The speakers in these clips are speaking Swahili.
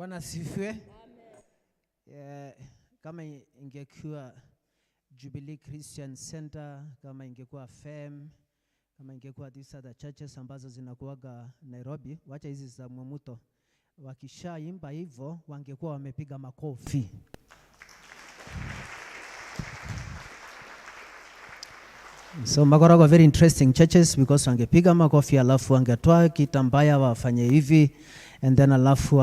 Bwana asifiwe. Kama ingekuwa Jubilee Christian Center, kama ingekuwa FEM, kama ingekuwa these other churches ambazo zinakuaga Nairobi, wacha hizi za Mumuto, wakishaimba hivyo wangekuwa wamepiga makofi. So Magorogo very interesting churches because wangepiga makofi alafu wangetoa kitambaya wafanye hivi and then alafu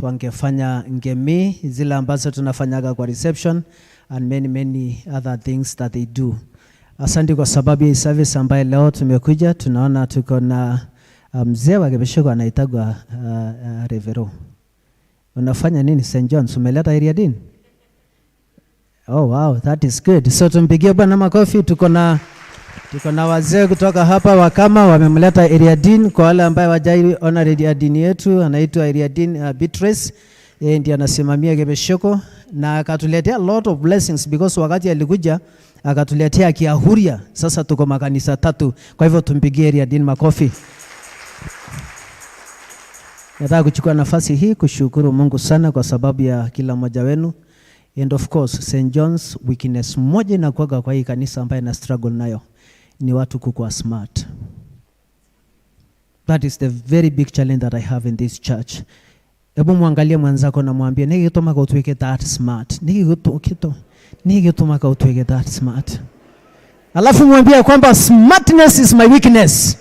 wangefanya ngemi zile ambazo tunafanyaga kwa reception and many other things that they do. Asante kwa sababu ya service ambayo leo tumekuja. Tunaona tuko na mzee wa Gebeshego anaitagwa Revero. Unafanya nini St. John's? Umeleta Iriadin? Oh wow, that is good. So tumpigie Bwana makofi. Tuko na wazee kutoka hapa Wakama wamemleta Iriadin. Kwa wale ambao wajai ona Iriadin yetu anaitwa Iriadin Beatrice. Yeye ndiye anasimamia Gebeshego na akatuletea a lot of blessings because wakati alikuja akatuletea Kiahuria. Sasa tuko makanisa 3. Kwa hivyo tumpigie Iriadin makofi. Nataka kuchukua nafasi hii kushukuru Mungu sana kwa sababu ya kila mmoja wenu. And of course, St. John's weakness moja inakuwa kwa hii kanisa ambaye na struggle nayo ni watu kukuwa smart. That is the very big challenge that I have in this church. Hebu muangalie mwanzako na mwambie niki kutomaka utuweke that smart. Niki kutomaka utuweke that smart. Alafu mwambie kwamba smartness is my weakness.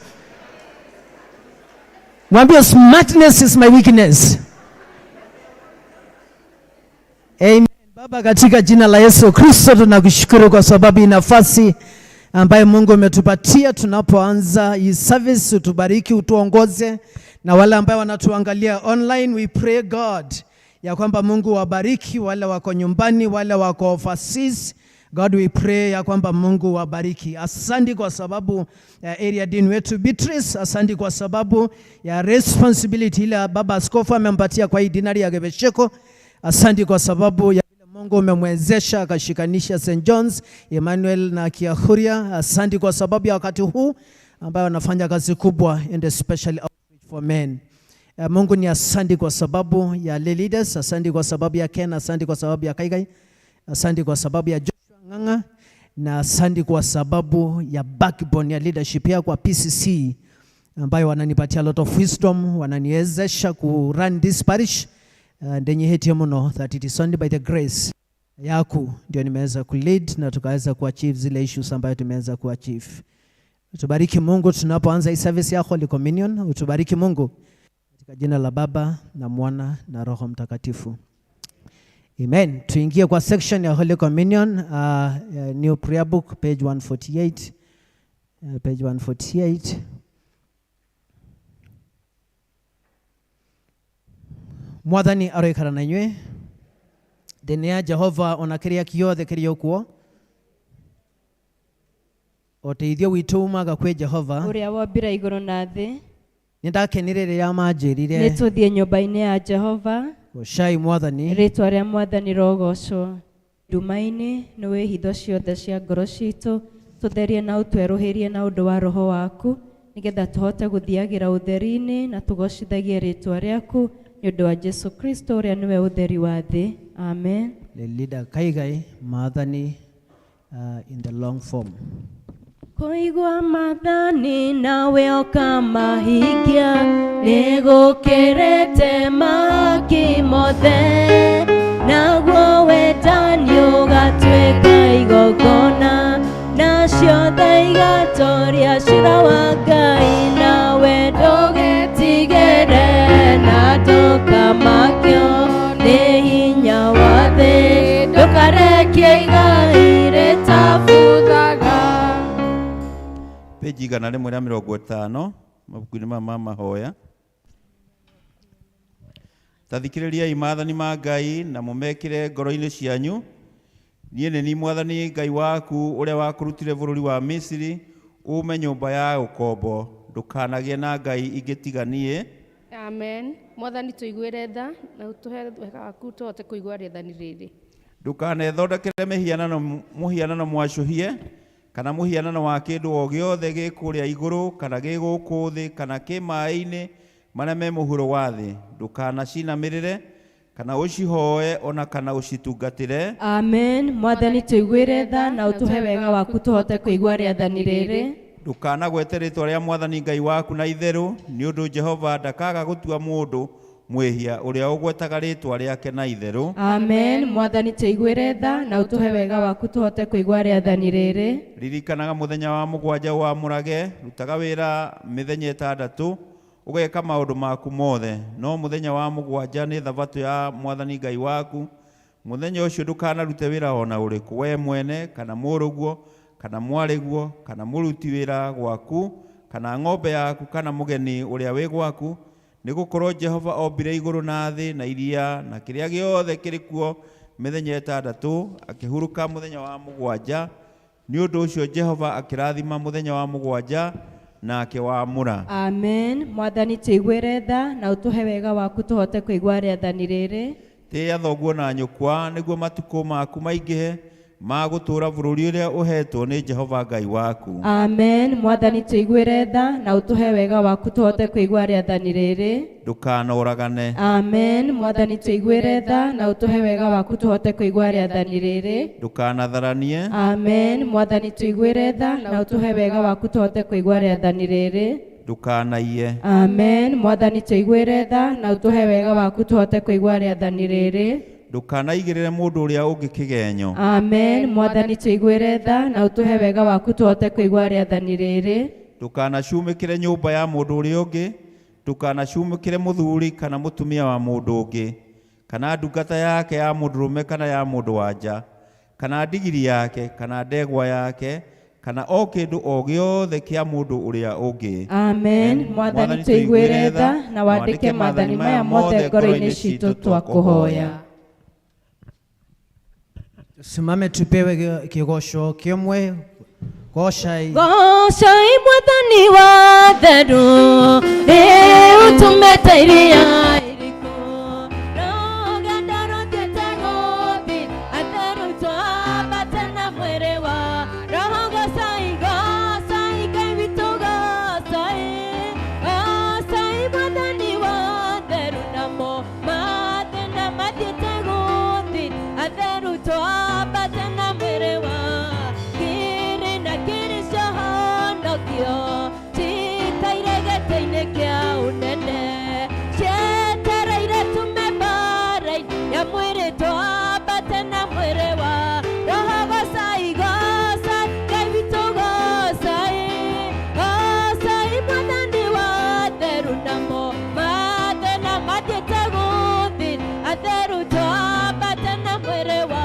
Mwambie smartness is my weakness. Amen. Baba, katika jina la Yesu Kristo tunakushukuru kwa sababu ya nafasi ambayo Mungu umetupatia tunapoanza hii service. Utubariki, utuongoze, na wale ambao wanatuangalia online, we pray God ya kwamba Mungu wabariki wale wako nyumbani, wale wako overseas. God, we pray ya kwamba Mungu wabariki. Asante kwa sababu ya area dean wetu Beatrice. Asante kwa sababu ya responsibility ile baba askofu amempatia kwa hii dinari ya Gebeshego. Asante kwa sababu ya Mungu umemwezesha akashikanisha St. John's, Emmanuel na Kiahuria. Asante kwa sababu ya wakati huu ambao wanafanya kazi kubwa and especially outreach for men. Mungu ni asante kwa sababu ya leaders, asante kwa sababu ya Ken, asante kwa sababu ya Kaikai, asante kwa sababu ya Joshua Nganga, na asante kwa sababu ya backbone ya leadership ya kwa PCC ambayo wananipatia a lot of wisdom, wananiwezesha ku run this parish. Ndenye heti mno that it is only by the grace yako ndio nimeweza kulead na tukaweza kuachieve zile issues ambayo tumeweza kuachieve. Utubariki Mungu tunapoanza hii service ya Holy Communion. Utubariki Mungu katika jina la Baba na Mwana na Roho Mtakatifu. Amen. Tuingie kwa section ya Holy Communion, New Prayer Book, page 148. Page 148. Mwathani aroikara na inywe thini ya Jehova ona kiria kiothe kiri okuo oteithio witu umaga kwi Jehova uria wombira iguru na thi. Nindakenire riria manjirire nituthie nyumba-ini ya Jehova goshai Mwathani ritwa ria Mwathani rogocwo nduma-ini niwe hitho ciothe cia ngoro citu tutherie na utweruhirie na undu wa roho waku nigetha tuhote guthiagira utheri-ini na tugocithagie ritwa riaku nĩũndũ wa Jesu Kristo ũrĩa nĩwe ũtheri wa thĩ. Amen. The leader Kaigai Maathani in the long form. Kũigua maathani nawe ũkamahingia nĩgũkĩrĩte maki mothe naguo wendani ũgatuĩka igongona na ciothe igatoria cira wa Ngai nawe ndũgetigĩre na ndũkamakio nĩ hinya wa thĩ ndũkarekie igai rĩtabuthaga. Page 150 mabuku-inĩ ma mahoya. Tathikĩrĩriai maathani ma Ngai na mũmekĩre ngoro-inĩ cianyu. Niĩ nĩ niĩ Mwathani Ngai waku ũrĩa wakũrutire bũrũri wa Misiri uume nyũmba ya ũkombo. Ndũkanagĩe na ngai ingĩ tiga niĩ. Amen. Mwathani tuiguĩre tha na ũtũhe wega waku tũhote kũigua rĩathani rĩrĩ. Ndũkanethondekere mũhianano mwacũhie kana mũhianano wa kĩndũ o gĩothe gĩ kũrĩa igũrũ kana gĩ gũkũ thĩ kana kĩ maaĩ-inĩ marĩa me mũhuro wa thĩ. Ndũkanacinamĩrĩre kana ucihoe ona kana ucitungatire. Amen. Mwathani tuiguire tha na utuhe wega waku tuhote kuigua rĩathani rĩrĩ. Ndukanagwete rĩtwa rĩa Mwathani Ngai waku na itherũ, nĩ ũndũ Jehova ndakaga gũtua mũndũ mwĩhia ũrĩa ũgwetaga rĩtwa rĩake na itherũ. Amen. Mwathani tuiguire tha na utuhe wega waku tuhote kuigua rĩathani rĩrĩ. Ririkanaga mũthenya wa mũgwanja wamũrage, rutaga wĩra mĩthenya ĩtandatũ, ũgeka maũndũ maku mothe, no mũthenya wa mũgwanja nĩ thabatũ ya Mwathani Ngai waku. Mũthenya ũcio ndũkanarute wĩra ona ũrĩkũ, we mwene kana mũrũguo kana mwarĩguo kana mũruti wĩra gwaku kana ng'ombe yaku kana mũgeni ũrĩa wĩ gwaku, nĩgũkorwo Jehova ombire igũrũ na thĩ na iria na kĩrĩa gĩothe kĩrĩ kuo mĩthenya ĩtandatũ, akĩhurũka mũthenya wa mũgwanja. Nĩ ũndũ ũcio Jehova akĩrathima mũthenya wa mũgwanja na akĩwamũra. Amen. Mwathani tuiguire tha na utuhe wega waku tuhote kuigua rĩathani rĩrĩ. Tĩa thoguo na nyũkwa nĩguo matukũ maku maingĩhe ma gũtũũra bũrũri ũrĩa ũhetwo nĩ Jehova Ngai waku. Amen. Mwathani tuiguire tha na utuhe wega waku tuhote kuigua rĩathani rĩrĩ. Ndũkanoragane. Amen. Mwathani tuiguire tha na utuhe wega waku tuhote kuigua rĩathani rĩrĩ. Ndũkanatharanie. Amen. Mwathani tuiguire tha na utuhe wega waku tuhote kuigua rĩathani rĩrĩ. Ndũkanaiye. Amen. Mwathani tuiguire tha na utuhe wega waku tuhote kuigua rĩathani rĩrĩ. Ndũkanaigĩrĩre mũndũ ũrĩa ũngĩ kĩgenyo. Amen. Mwathani tuiguire tha na utuhe wega waku tuhote kuigua rĩathani rĩrĩ. Ndũkanacumĩkĩre nyũmba ya mũndũ ũrĩa ũngĩ, ndũkanacumĩkĩre mũthuri kana mũtumia wa mũndũ ũngĩ, kana ndungata yake ya mũndũrũme kana ya mũndũ-wa-nja, kana ndigiri yake kana ndegwa yake, kana o kĩndũ o gĩothe kĩa mũndũ ũrĩa ũngĩ. Amen. Mwathani tuiguire tha na wandĩke maathani maya mothe ngoro-inĩ citũ twakũhoya. Simame tupewe kigosho kimwe. Goshai. Goshai Mwathani wa theru, rĩu tumĩte iria irĩkũ, rũgendo rũthiĩte gũthiĩ, atheru twambate na mwĩrĩ wa Roho. Goshai, goshai Ngai witũ, goshai, goshai Mwathani wa theru, namo mathĩna mathiĩte gũthiĩ, atheru twambate na mwĩrĩ wa citaire gĩtĩ-inĩ kĩa ũnene, cietereire tume mbara-inĩ ya mwĩrĩ twambate na mwĩrĩ wa Roho. Goshai, goshai Ngai witũ, goshai, goshai Mwathani wa theru, namo mathĩna mathiĩte gũthiĩ, atheru twambate na mwĩrĩ wa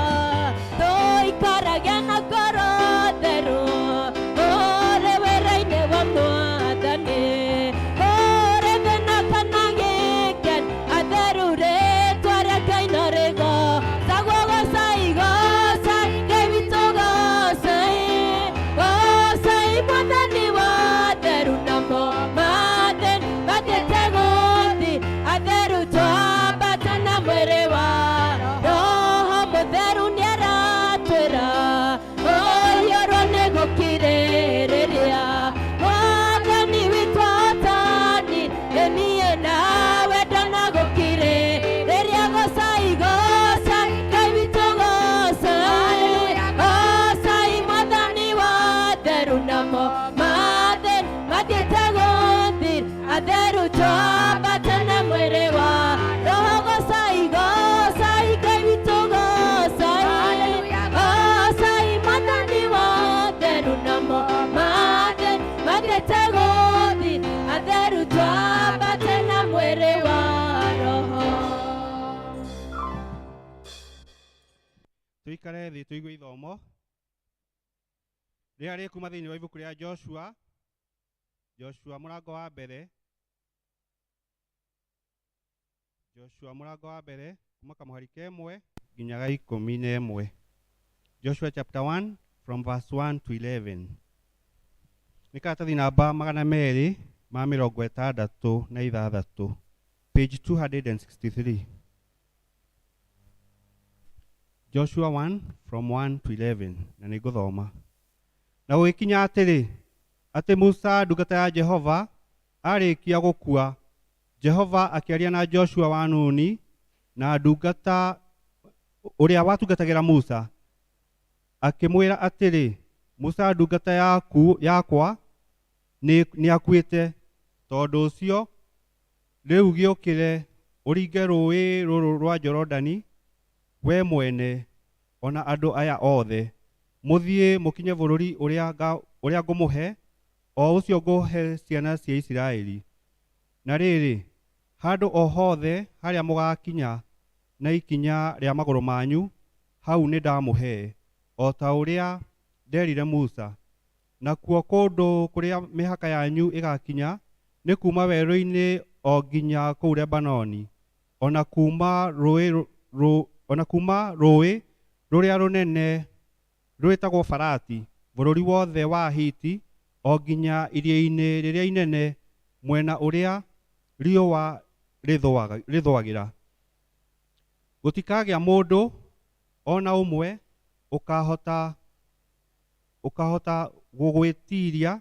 tũikaragia na ngoro theru. Tuikare thĩ tũigue ithomo rĩrĩa rĩkuma thĩinĩ wa ibuku rĩa Joshua, Joshua mũrango wa mbere, Joshua mũrango wa mbere kuma kamũhari kemwe nginya ga 11. Joshua chapter 1 from verse 1 to 11. Nĩ karatathi namba 266, page 263. Joshua 1 from 1 to 11. Na nĩ ngũthoma. Na gũgĩkinya atĩrĩ, atĩ Musa ndungata ya Jehova arĩkia gũkua, Jehova akĩaria na Joshua wa Nuni na ndungata ũrĩa watungatagĩra Musa akĩmwĩra atĩrĩ, Musa ndungata yakwa nĩ akuĩte, tondũ ũcio rĩu gĩũkĩre ũringe rũĩ rũrũ rwa Jorodani we mwene ona andũ aya othe, mũthiĩ mũkinye bũrũri ũrĩa ngũmũhe, o ũcio ngũhe ciana cia Isiraeli. Na rĩrĩ, handũ o hothe harĩa mũgakinya na ikinya rĩa magũrũ manyu, hau nĩ ndamũhe, o ta ũrĩa nderire Musa. Nakuo kũndũ kũrĩa mĩhaka yanyu ĩgakinya nĩ kuma werũ-inĩ o nginya kũu Lebanoni, ona kuma rũĩ rũrĩa rũnene rwĩtagwo Farati, bũrũri wothe wa Hiti, o nginya iria-inĩ rĩrĩa inene mwena ũrĩa riũa rĩthũagĩra. Gũtikagĩa mũndũ ona ũmwe ũkahota gũgwĩtiria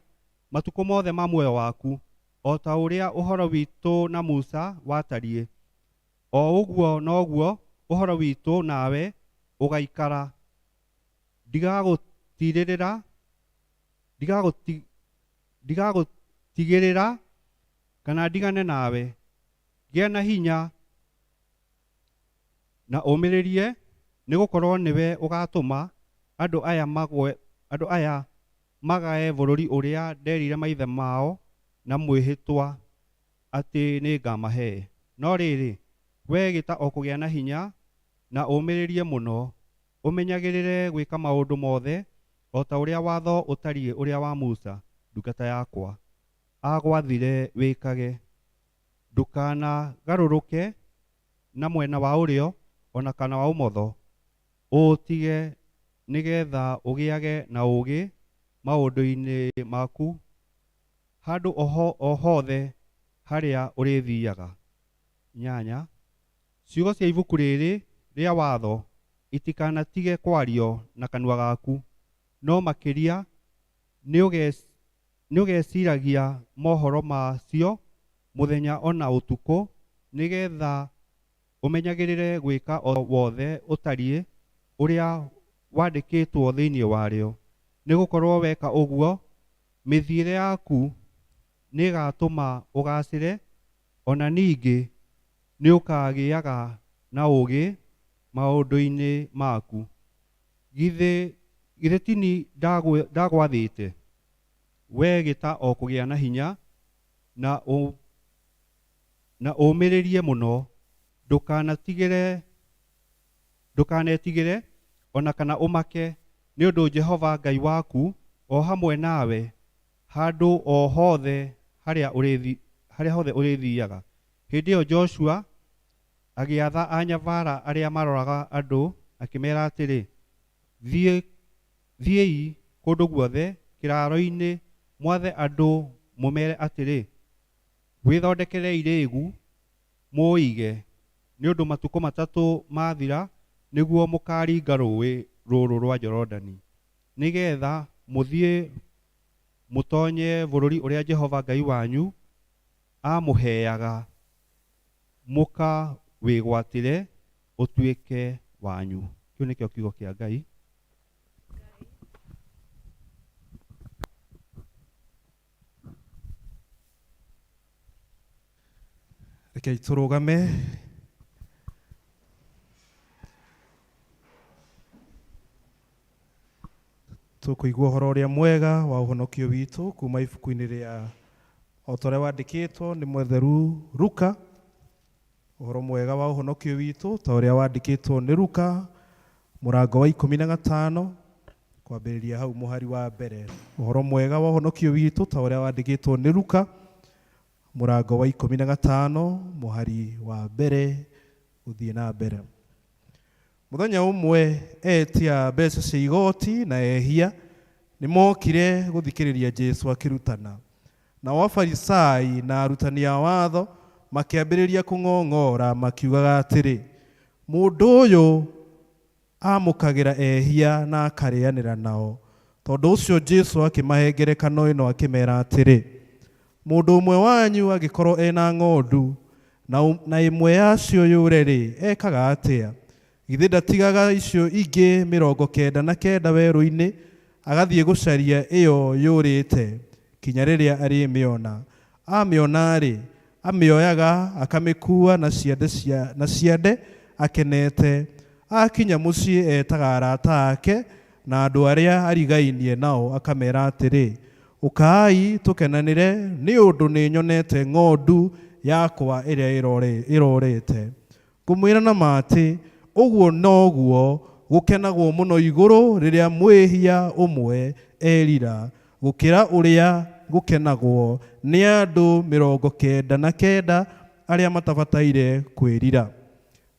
matukũ mothe ma muoyo waku, o ta ũrĩa ũhoro witũ na Musa watariĩ, o ũguo noguo ũhoro witũ nawe ũgaikara. Ndigagũtigĩrĩra kana ndigane nawe. Gĩa na hinya na ũmĩrĩrie, nĩgũkorwo nĩwe ũgatũma andũ aya magae bũrũri ũrĩa nderire maithe mao na mwĩhĩtwa atĩ nĩ ngamahe. No rĩrĩ, we gĩta o kũgĩa na hinya na ũmĩrĩrie mũno, ũmenyagĩrĩre gwĩka maũndũ mothe o ta ũrĩa watho ũtariĩ ũrĩa wa Musa ndungata yakwa agwathire wĩkage. Ndũkanagarũrũke na mwena wa ũrĩo ona kana wa ũmotho, ũtige nĩgetha ũgĩage na ũũgĩ maũndũ-inĩ maku handũ o hothe harĩa ũrĩthiaga. 8. Ciugo cia ibuku rĩrĩ rĩa watho itikanatige kwario na kanua gaku, no makĩria nĩũgeciragia mohoro macio mũthenya ona ũtukũ, nĩgetha ũmenyagĩrĩre gwĩka o wothe ũtariĩ ũrĩa wandĩkĩtwo thĩinĩ warĩo. Nĩgũkorwo weka ũguo, mĩthiĩre yaku nĩĩgatũma ũgacĩre, ona ningĩ nĩũkagĩaga na ũũgĩ maũndũ-inĩ maku. Githĩ tini ndagwathĩte, we gĩta o kũgĩa na hinya na ũmĩrĩrie mũno, ndũkanetigĩre ona kana ũmake, nĩ ũndũ Jehova Ngai waku o hamwe nawe handũ o hothe harĩa hothe ũrĩthiaga. Hĩndĩ ĩyo Joshua agĩatha anyabara arĩa maroraga andũ akĩmera atĩrĩ, thiĩi kũndũ guothe kĩraro-inĩ mwathe andũ mũmere atĩrĩ, wĩthondekerei rĩĩgu mũũige, nĩ ũndũ matukũ 3 mathira nĩguo mũkaringa rũĩ rũrũ rwa Jorodani, nĩgetha mũthiĩ mũtonye bũrũri ũrĩa Jehova Ngai wanyu amũheaga mũkawĩgwatĩre ũtuĩke wanyu. Kĩu nĩkĩo kiugo kĩa Ngai. Rekei tũrũgame. Tũkũigua ũhoro ũrĩa mwega wa ũhonokio witũ kuma ibuku-inĩ rĩa o ta ũrĩa wandĩkĩtwo nĩ mũtheru Luka. Ũhoro mwega wa ũhonokio witũ ta ũrĩa wandĩkĩtwo nĩ Luka mũrango wa 15 kwambĩrĩria hau mũhari wa mbere. Ũhoro mwega wa ũhonokio witũ ta ũrĩa wandĩkĩtwo nĩ Luka mũrango wa 15 mũhari wa mbere gũthiĩ na mbere. Mũthenya ũmwe etia mbeca cia igoti na ehia nĩ mokire gũthikĩrĩria Jesũ akĩrutana. Nao Afarisai na arutani a watho makĩambĩrĩria kũng'ong'ora makiugaga atĩrĩ, mũndũ ũyũ amũkagĩra ehia na akarĩanĩra nao. Tondũ ũcio Jesũ akĩmahe ngerekano ĩno akĩmera atĩrĩ, mũndũ ũmwe wanyu angĩkorwo ena ng'ondu na imwe yacio yũre rĩ ekaga atĩa? Githĩ ndatigaga icio ingĩ 99 werũ-inĩ agathiĩ gũcaria ĩyo yũrĩte kinya rĩrĩa arĩmĩona. Amĩona rĩ amĩoyaga akamĩkua na ciande akenete. Akinya mũciĩ etaga arata ake na andũ arĩa arigainie nao akamera atĩrĩ, ũkai tũkenanĩre nĩ ũndũ nĩ nyonete ng'ondu yakwa ĩrĩa ĩrorete. Ngũmwĩra na ma atĩ ũguo noguo gũkenagwo mũno igũrũ rĩrĩa mwĩhia ũmwe erira gũkĩra ũrĩa gũkenagwo nĩ andũ 99 arĩa matabataire kwĩrira.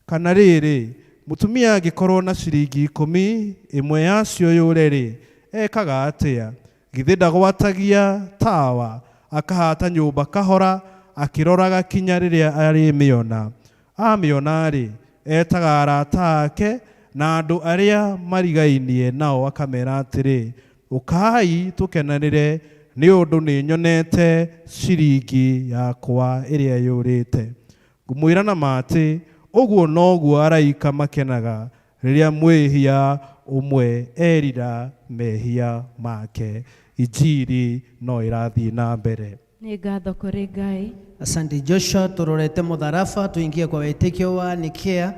Kana rĩrĩ, mũtumia angĩkorwo na ciringi 10 ĩmwe yacio yũre rĩ ekaga atĩa? Githĩ ndagwatagia tawa akahata nyũmba kahora akĩroraga kinya rĩrĩa arĩmĩona? Amĩona rĩ etaga arata ake na andũ arĩa marigainie nao akamera atĩrĩ, ũkai tũkenanĩre nĩ ũndũ nĩ nyonete ciringi yakwa ĩrĩa yũrĩte. Ngũmwĩra na ma atĩ ũguo noguo araika makenaga rĩrĩa mwĩhia ũmwe erira mehia make. Injiri no ĩrathiĩ na mbere. Nĩ ngatho kũrĩ Ngai. Asante Joshua, turorete mũtharafa tuingie kwa wĩtĩkio wa Nikea.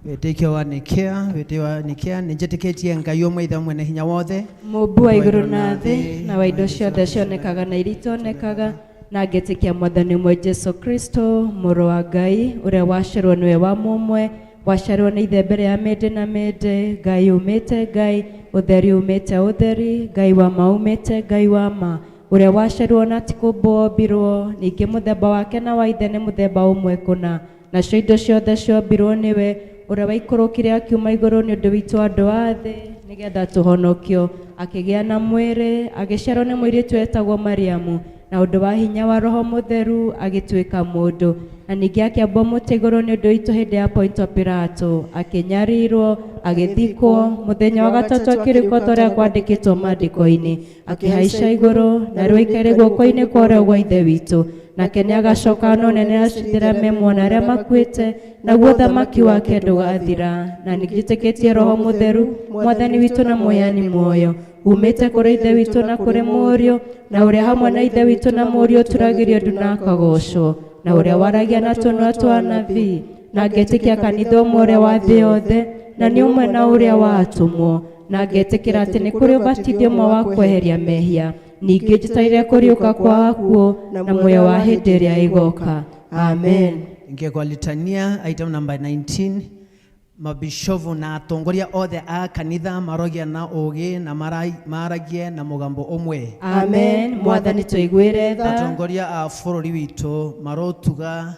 Wĩtĩkio wa Nikea, wĩtĩkio wa Nikea nĩnjĩtĩkĩtie Ngai ũmwe ithe mwene hinya wothe, Mũmbi wa igũrũ na thĩ na wa indo ciothe cionekaga na iritonekaga, na ngĩtĩkia Mwathani ũmwe Jesu Kristo mũrũ wa Ngai ũrĩa waciarwo nĩwe wa mũmwe waciarwo nĩ ithe mbere ya mĩndĩ na mĩndĩ, Ngai umĩte Ngai, ũtheri umĩte ũtheri, Ngai wa ma umĩte Ngai wa ma, ũrĩa waciarwo na ti kũmbwo ombirwo, ningĩ mũthemba wake na wa ithe nĩ mũthemba ũmwe kũna, nacio indo ciothe ciombirwo nĩwe, ũrĩa waikũrũkire akiuma igũrũ nĩ ũndũ witũ andũ a thĩ, nĩgetha tũhonokio, akĩgĩa na mwĩrĩ, agĩciarwo nĩ mũirĩtu wetagwo Mariamu, na ũndũ wa hinya wa Roho Mũtheru agĩtuĩka mũndũ, na ningĩ akĩambwo mũtĩ igũrũ nĩ ũndũ witũ hĩndĩ ya Pontio Pilato, akĩnyarirwo, agĩthikwo, mũthenya wa gatatũ akĩrĩkwo ta ũrĩa kwandĩkĩtwo maandĩko-inĩ, akĩhaica igũrũ, na rĩu aikarĩ guoko-inĩ kwa ũrĩo gwa ithe witũ, nake nĩ agacoka no nene acindĩra memwona arĩa makuĩte, naguo thamaki wake ndũgathira, na nĩnjĩtĩkĩtie Roho Mũtheru, Mwathani witũ na mũheani muoyo, umĩte kũrĩ ithe witũ na kũrĩ mũriũ, na ũrĩa hamwe na ithe witũ na mũriũ turagĩrio ndu na akagocwo, na ũrĩa waragia na tũnua twa anabii, na ngetĩkia kanitha ũmwe ũrĩa wa thĩ yothe, na nĩ ũmwe na ũrĩa wa atũmwo, na ngetĩkĩra atĩ nĩ kũrĩ ũbatithio ũmwe wa kweheria mehia, ningĩ njĩtĩire kũriũka kwa akuũ na muoyo wa hĩndĩ ĩrĩa ĩgoka. Amen. Ingia kwa litania item number 19. Mabishovu na atongoria othe a kanitha marogia na ũgĩ na maragie na mũgambo ũmwe. Amen. Mwathani tũiguĩre tha. Atongoria a bũrũri witũ marotuga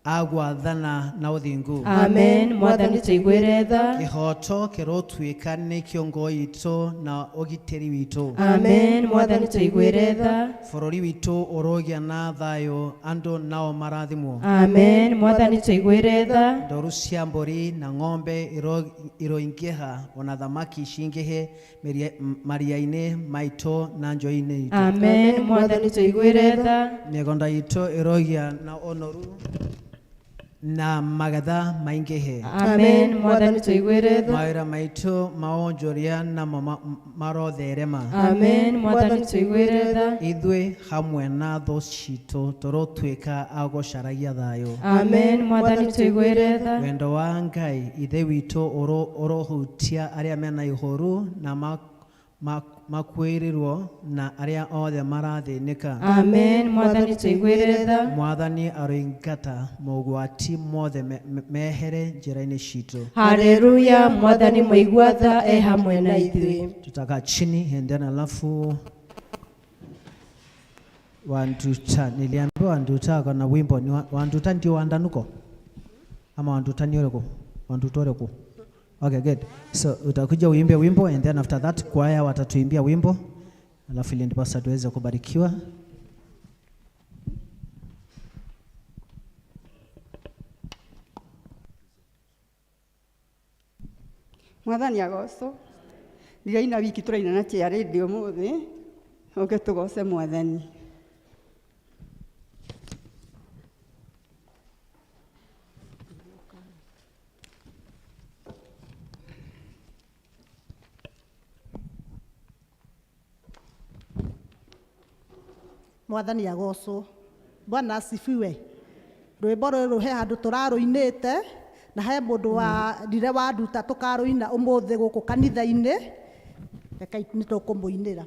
agwathana na ũthingu. Amen. Mwathani tũiguĩre tha. Kĩhoto kĩrotuĩka nĩ kĩongo witũ na ũgitĩri witũ. Amen. Mwathani tũiguĩre tha. Bũrũri witũ ũrogia na thayũ, andũ nao marathimwo. Amen. Mwathani tũiguĩre tha. Ndoru cia mbũri na ng'ombe iroingĩha, ona thamaki cingĩhe maria-inĩ maitũ na njũĩ-inĩ itũ. Amen. Mwathani tũiguĩre tha. Mĩgũnda itũ ĩrogia na ũnoru na magetha maingĩhe. Amen. Mwathani tũiguĩre tha. Mawĩra maitũ maonjoria na marotherema. Amen. Mwathani tũiguĩre tha. Ithuĩ hamwe na thũ citũ tũrotuĩka a gũcaragia thayũ. Amen. Mwathani tũiguĩre tha. Wendo wa Ngai ithe witũ ũrohutia arĩa mena ihũru na makwĩrĩrwo na arĩa othe marathĩnĩka. Amen. Mwathani tũiguĩre tha. Mwathani aroingata mogwati mothe mehere njĩra-inĩ citũ. Haleluya. Mwathani mũigua tha e hamwe na ithuĩ. Tutakaa chini and then alafu wanduta, niliambiwa wanduta kuna wimbo ni wanduta ndio wandanuko ama wanduta ni oreko, wanduta oreko. Okay, good. So utakuja uimbe wimbo and then after that kwaya watatuimbia wimbo, alafu ili ndipo sasa tuweze kubarikiwa. Mwathani agocwo. Ndiraina wiki tũraina na kĩa radio mũthĩ. Oke tũgoce Mwathani. Mwathani agocwo. Bwana asifiwe. Rwimbo rũrũ he handũ tũrarũinĩte na he mũndũ wa ndire wanduta tũkarũina ũmũthĩ gũkũ kanitha-inĩ. Reka nĩtũkũmũinĩra.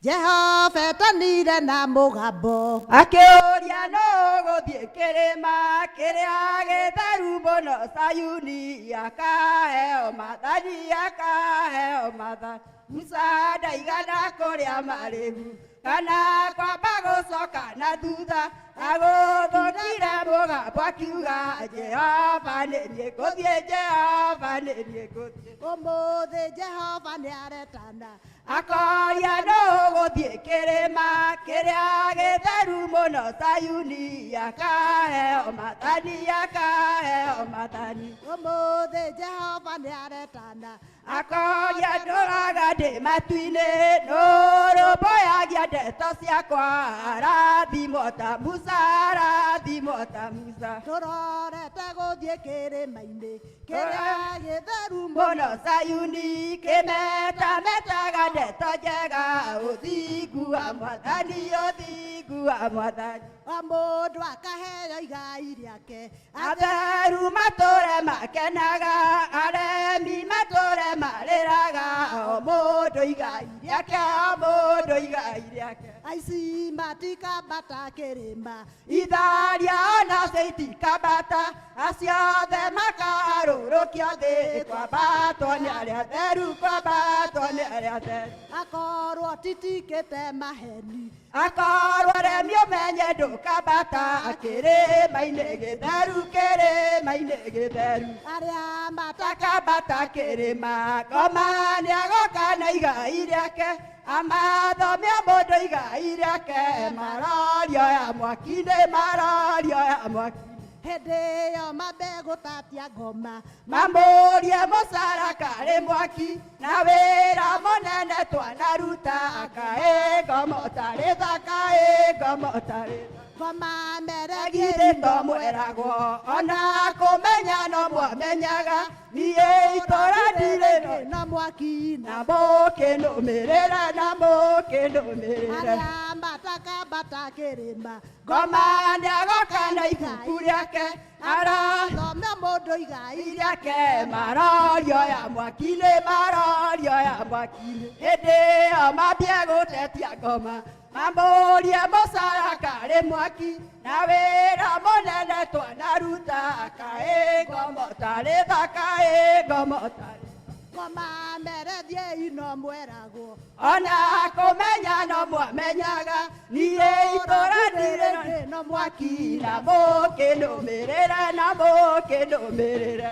Jehova etanire na mũgambo akĩũria no gũthiĩ kĩrĩma kĩrĩa gĩtheru mũno Sayuni akaheo maathani akaheo maathani. Musa ndaigana kũrĩa marĩhu kana kwamba gũcoka na thutha agũthũkire mũgambo akiuga Jehova nĩ niĩ ngũthiĩ Jehova nĩ niĩ ngũthiĩ. Ũmũthĩ Jehova nĩaretana akoria no gũthiĩ kĩrĩma kĩrĩa gĩtheru mũno Sayuni akaheo maathani akaheo maathani. Ũmũthĩ Jehova nĩaretana akoria ndũraga ndĩ matu-inĩ nũrũmbũyagia ndeto ciakwa arathimwo ta Musa arathimwo ta Musa. Tũrorete gũthiĩ kĩrĩma-inĩ kĩrĩa gĩtheru mũno Sayuni kĩmetametaga ndeto njega ũthingu wa Mwathani ũthingu wa Mwathani. O mũndũ akaheo igai rĩake atheru matũũre makenaga aremi matũũre marĩraga o mũndũ igai rĩake o mũndũ igai rĩake. Aici matikambata kĩrĩma itharia onacio itikambata acio othe makarũrũkio thĩ kwambatwo nĩ arĩa atheru kwambatwo nĩ arĩa atheru. Akorwo titikĩte maheni akorwo remi ũmenye ndũkambata kĩrĩma-inĩ gĩtheru kĩrĩma-inĩ gĩtheru. Arĩa matakambata kĩrĩma ngoma nĩagoka na igai rĩake amathomia mũndũ igai rĩake marorio ya mwaki-inĩ marorio ya mwaki-inĩ. Hĩndĩ ĩyo mambe gũtatia ngoma mamũrie mũcara karĩ mwaki na wĩra mũnene twanaruta akaĩ ngoma ũtarĩ tha kaĩ ngoma ũtarĩ tha. Ngoma meregie to mweragwo ona kũmenya no mwamenyaga niĩ itũũra ndirĩ na mwaki na mũkĩnũmĩrĩra na mũkĩnũmĩrĩra. Arĩa matakambata kĩrĩma ngoma nĩagoka na ibuku rĩake arathomia mũndũ igai rĩake marorio ya mwaki-inĩ marorio ya mwaki-inĩ. Hĩndĩ ĩyo mambie gũtetia ngoma mamũrie mũcara karĩ mwaki na wĩra mũnene twanaruta akaĩ ngoma ũtarĩ tha kaĩ ngoma ũtarĩ. Ngoma merethiei no mweragwo ona kũmenya no mwamenyaga niĩ itũũra ndirĩ no mwaki na mũkĩnũmĩrĩre na mũkĩnũmĩrĩre.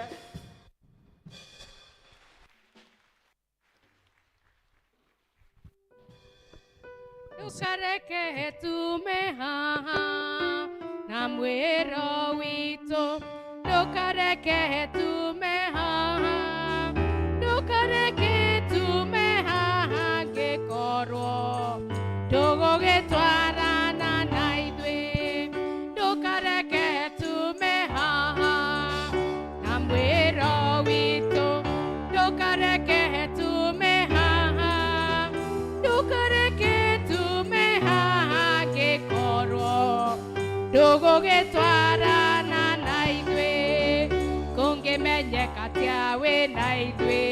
Ndũkareke tume haha na mwĩro witũ ndũkareke tume haha ndũkareke tume haha ngĩkorwo ndũgũgĩtwarana na ithuĩ ndũkareke tume haha na mwĩro witũ ndũkareke tume haha ndũkareke tume haha ngĩkorwo ndũgũgĩtwarana na ithuĩ kũngĩmenyeka atĩa wĩ na ithuĩ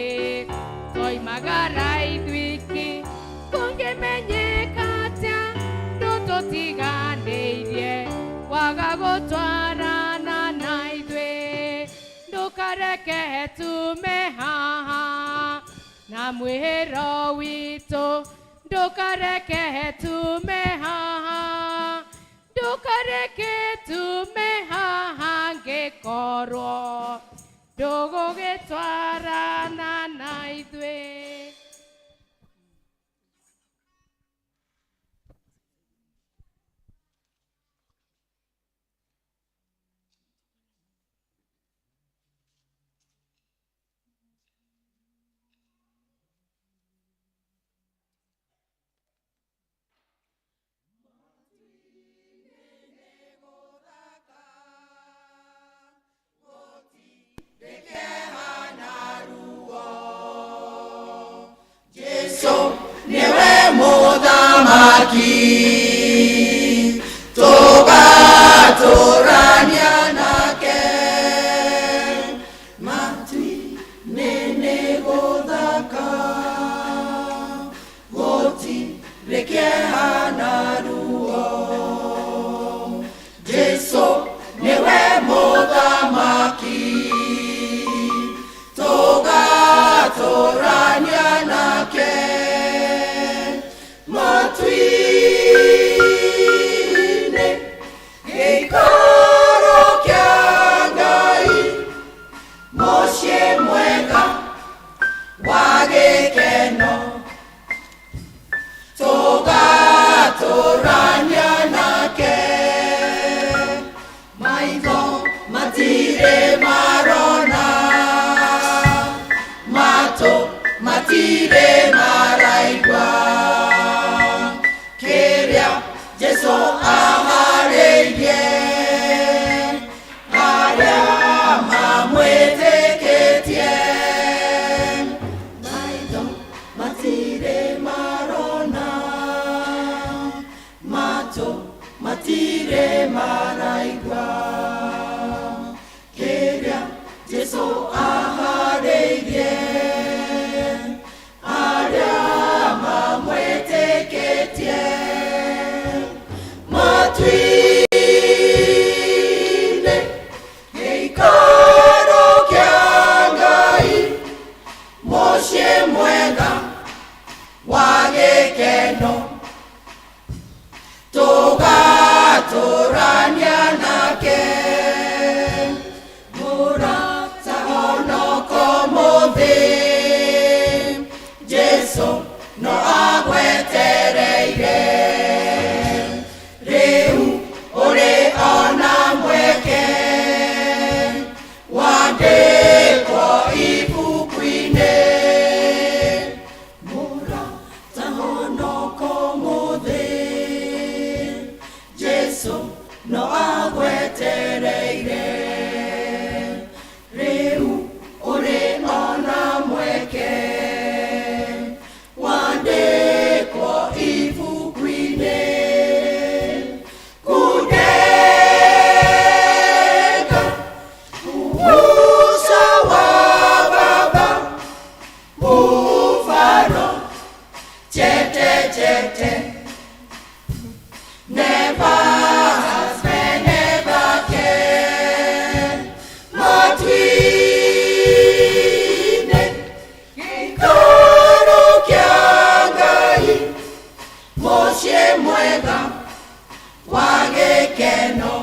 twoimagara ithuiki kũngĩmenyeka atĩa ndũtũtiganĩirie waga gũtwarana na ithuĩ ndũkareke tume haha na mwĩhĩro witũ ndũkareke tume haha ndũkareke tume haha ngĩkorwo ndũgũgĩtwarana na ithuĩ. Niwe mũthamaki matire marona, mato matire maraigua, keria Jesu ahareirie, aria mamweteketie, maito matire marona, mato matire maraigua, keria Jesu ahareirie, aria mamweteketie, matwine gĩikaro kĩa Ngai, mũciĩ mwega wa gĩkeno, tũgatũrania nake, mũrata honoko mũthĩ, Jesu no agwetereire, rĩu ũrĩ ona mweke, wandĩkwo ibuku-inĩ, mũrata honoko mũthĩ, Jesu no agwetereire, rĩu ũrĩ ona mweke, wandĩkwo ibuku-inĩ, kunenga uso wa Baba, mfano chete chete, never has been, never can, matwine gĩikaro kĩa Ngai, mũciĩ mwega wa gĩkeno,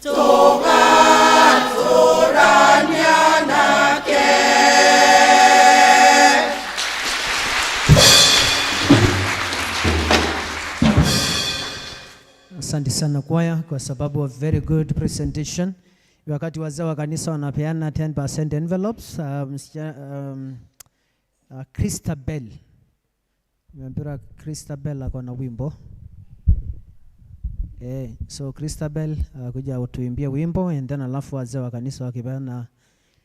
tũgatũrania nake. Asante sana kwaya kwa sababu of very good presentation. Wakati wazee wa kanisa wanapeana 10% envelopes, Christabel. Nimeambiwa Christabel ako na wimbo. So Christabel kuja utuimbie wimbo and then alafu wazee wa kanisa wakipeana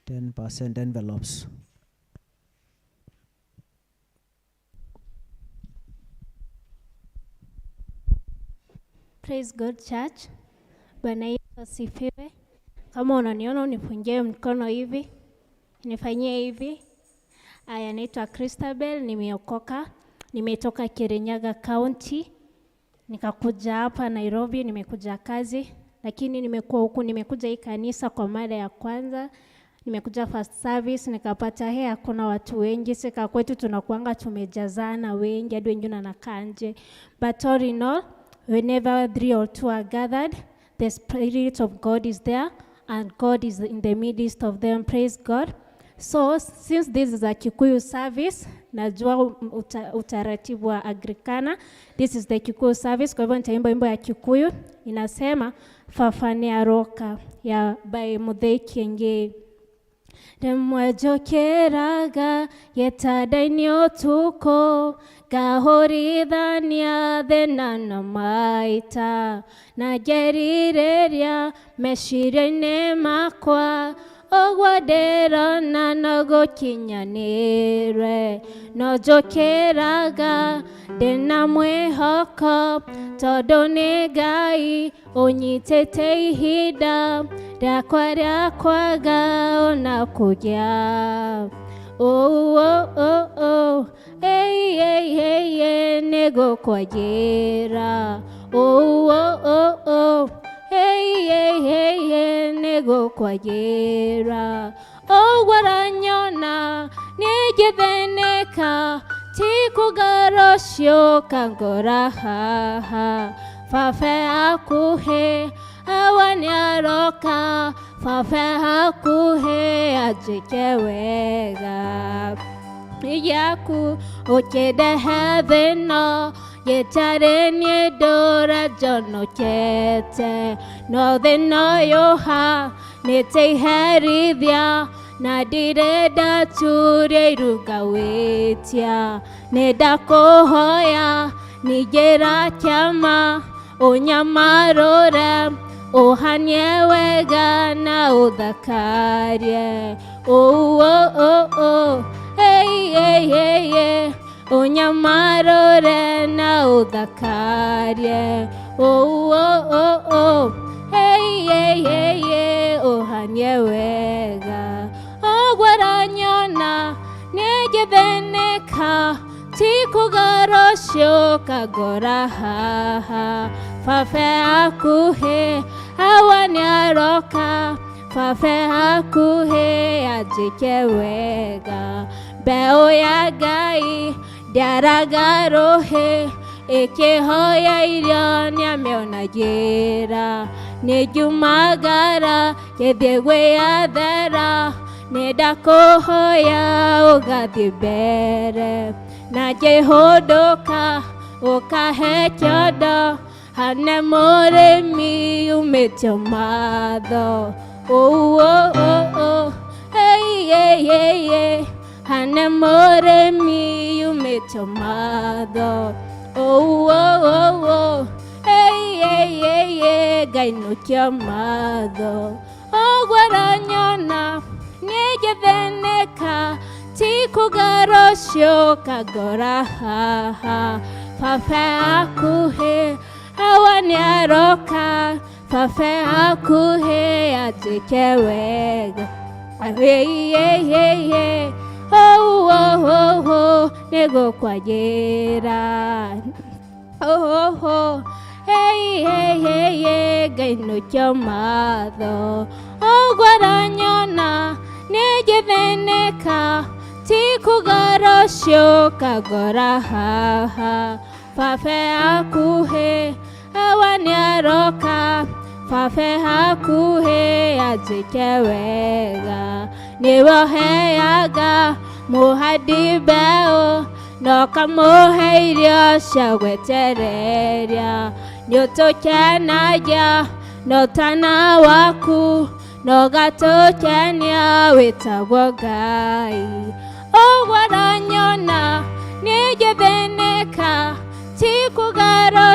10% envelopes. Praise God Church. Bwana Yesu asifiwe. Kama unaniona unipungie mkono hivi, nifanyie hivi. Aya, naitwa Christabel, nimeokoka. Nimetoka Kirinyaga County. Nikakuja hapa Nairobi, nimekuja kazi. Lakini nimekuwa huku, nimekuja hii kanisa kwa mara ya kwanza. Nimekuja first service, nikapata hakuna watu wengi. Sika kwetu tunakuanga tumejazana wengi, hadi wengine wanakaa nje. But all in all, whenever 3 or 2 are gathered, the Spirit of God is there, and God is in the midst of them. Praise God. So, since this is a Kikuyu service, najua utaratibu wa Agrikana, this is the Kikuyu service, kwa hivyo nitaimba wimbo ya Kikuyu, inasema, Fafania Roka, ya by Muthei Kiengei. Ndemwejokeraga yetadaini otuko, gahorithania thina na maita, na gerireria meciria-inĩ makwa, ogwo ndĩrona no gũkinyanĩre, no njũkĩraga ndĩna mwĩhoko, tondũ nĩ Ngai ũnyitĩte ihinda rĩakwa rĩa kwaga ona kũgĩa. Nĩ gũkwagĩra. Nĩ gũkwagĩra. Ũguo ũranyona nĩngĩthĩnĩka, ti kũgara ũcio kangora haha. Baba hakuhĩ awa nĩaroka, baba hakuhĩ anjĩke wega. Yaku ũkĩndehe thĩna, gĩtarĩ niĩ ndũra njonokete, no thĩna ũyũha nĩtĩherithia na ndirenda turie iruga wĩtia nĩndakũhoya ningĩra kĩama ũnyamarũre ũhanie wega na ũthakarie ũnyamarũre na ũthakarie ũhanie wega ogwaranyona nĩngĩthĩnĩka tikũgaro kagora haha fafe hakuhĩ hawa nĩaroka fafe hakuhĩ anjĩke wega mbeũ ya Ngai ndĩaraga rũhĩ ĩkĩhoya irio nĩamĩonagĩra nĩngiumagara gĩthiĩ gwĩathera nĩndakũhoya ũgathiĩ mbere na ngĩhũndũka ũkahe kĩondo hane mũrĩmi umĩtio matho hane mũrĩmi umĩtio matho ngainũkia matho ogwaranyona nĩngĩthĩnĩka tikũgaro kagora haha fafe hakuhĩ hawa nĩaroka fafe hakuhĩ anjĩke wega nĩgũkwagĩra ngainũkia matho ogwaranyona nĩngĩthĩnĩka tikũgaro kagora haha fafe hakuhĩ hawa nĩaroka fafe hakuhĩ anjĩke wega nĩwoheaga mũhandi mbeũ nokamũhe irio cia gwetereria nĩũtũkenagia notana waku nogatũkenia wĩtagwo Ngai ogwaranyona nĩngĩthĩnĩka tikũgaro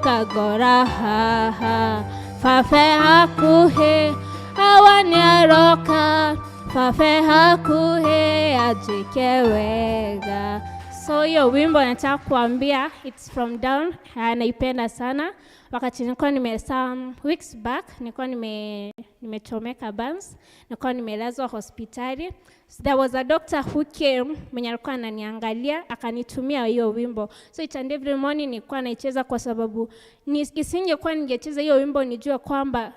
kagora haha fafe hakuhĩ hawa nĩaroka fafe hakuhĩ anjĩke wega. So hiyo wimbo nataka kuambia, it's from down, naipenda sana. Wakati nilikuwa some weeks back, nilikuwa nimechomeka burns, nilikuwa nimelazwa hospitali. So there was a doctor who came, mwenye alikuwa ananiangalia, akanitumia hiyo wimbo. So each and every morning nilikuwa naicheza kwa sababu isingekuwa ningecheza hiyo wimbo nijue kwamba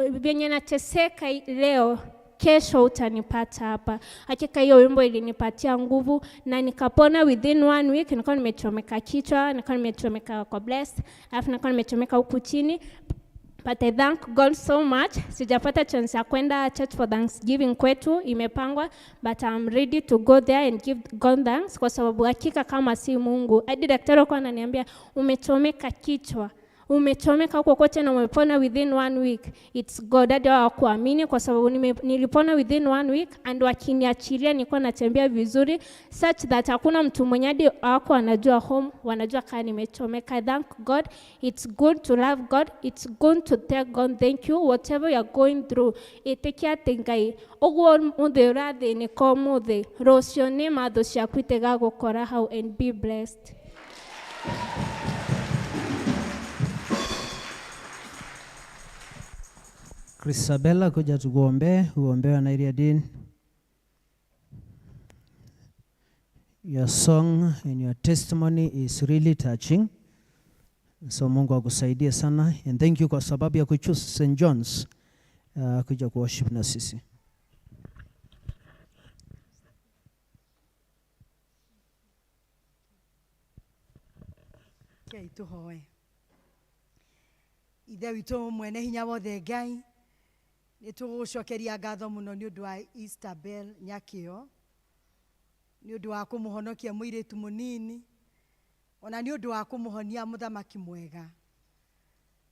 vyenye nateseka leo kesho utanipata hapa. Hakika hiyo wimbo ilinipatia nguvu na nikapona within 1 week. Nilikuwa nimechomeka kichwa, nilikuwa nimechomeka kwa breast, alafu nilikuwa nimechomeka huku chini. But I thank God so much. Sijapata chance ya kwenda church for Thanksgiving kwetu, imepangwa, but I'm ready to go there and give God thanks kwa sababu hakika kama si Mungu. Hadi daktari alikuwa ananiambia umechomeka kichwa, umechomeka huko kote na umepona within 1 week. It's God. Hadi hawakuamini kwa sababu nilipona within 1 week and wakiniachilia nilikuwa natembea vizuri such that hakuna mtu mwenye hadi hawako anajua home, wanajua kama nimechomeka. Thank God. It's good to love God. It's good to tell God thank you whatever you are going through. Itekia tengai ogwo muthe urathi ni ko muthe rocio ni matho ciaku itegagukora hau and be blessed. Isabella, kuja tukuombe, uombewe na Iriadin. Your song and your testimony is really touching. So Mungu akusaidie sana. And thank you kwa sababu ya kuchoose St. John's kuja kuworship na sisi. Kei tuhoe. Ithe witũ mwene hinya wothe Ngai, nĩtũgũcokeria ngatho mũno nĩ ũndũ wa Easter Bell Nyakĩo, nĩ ũndũ wa kũmũhonokia mũirĩtu mũnini, ona nĩ ũndũ wa kũmũhonia mũthamaki mwega.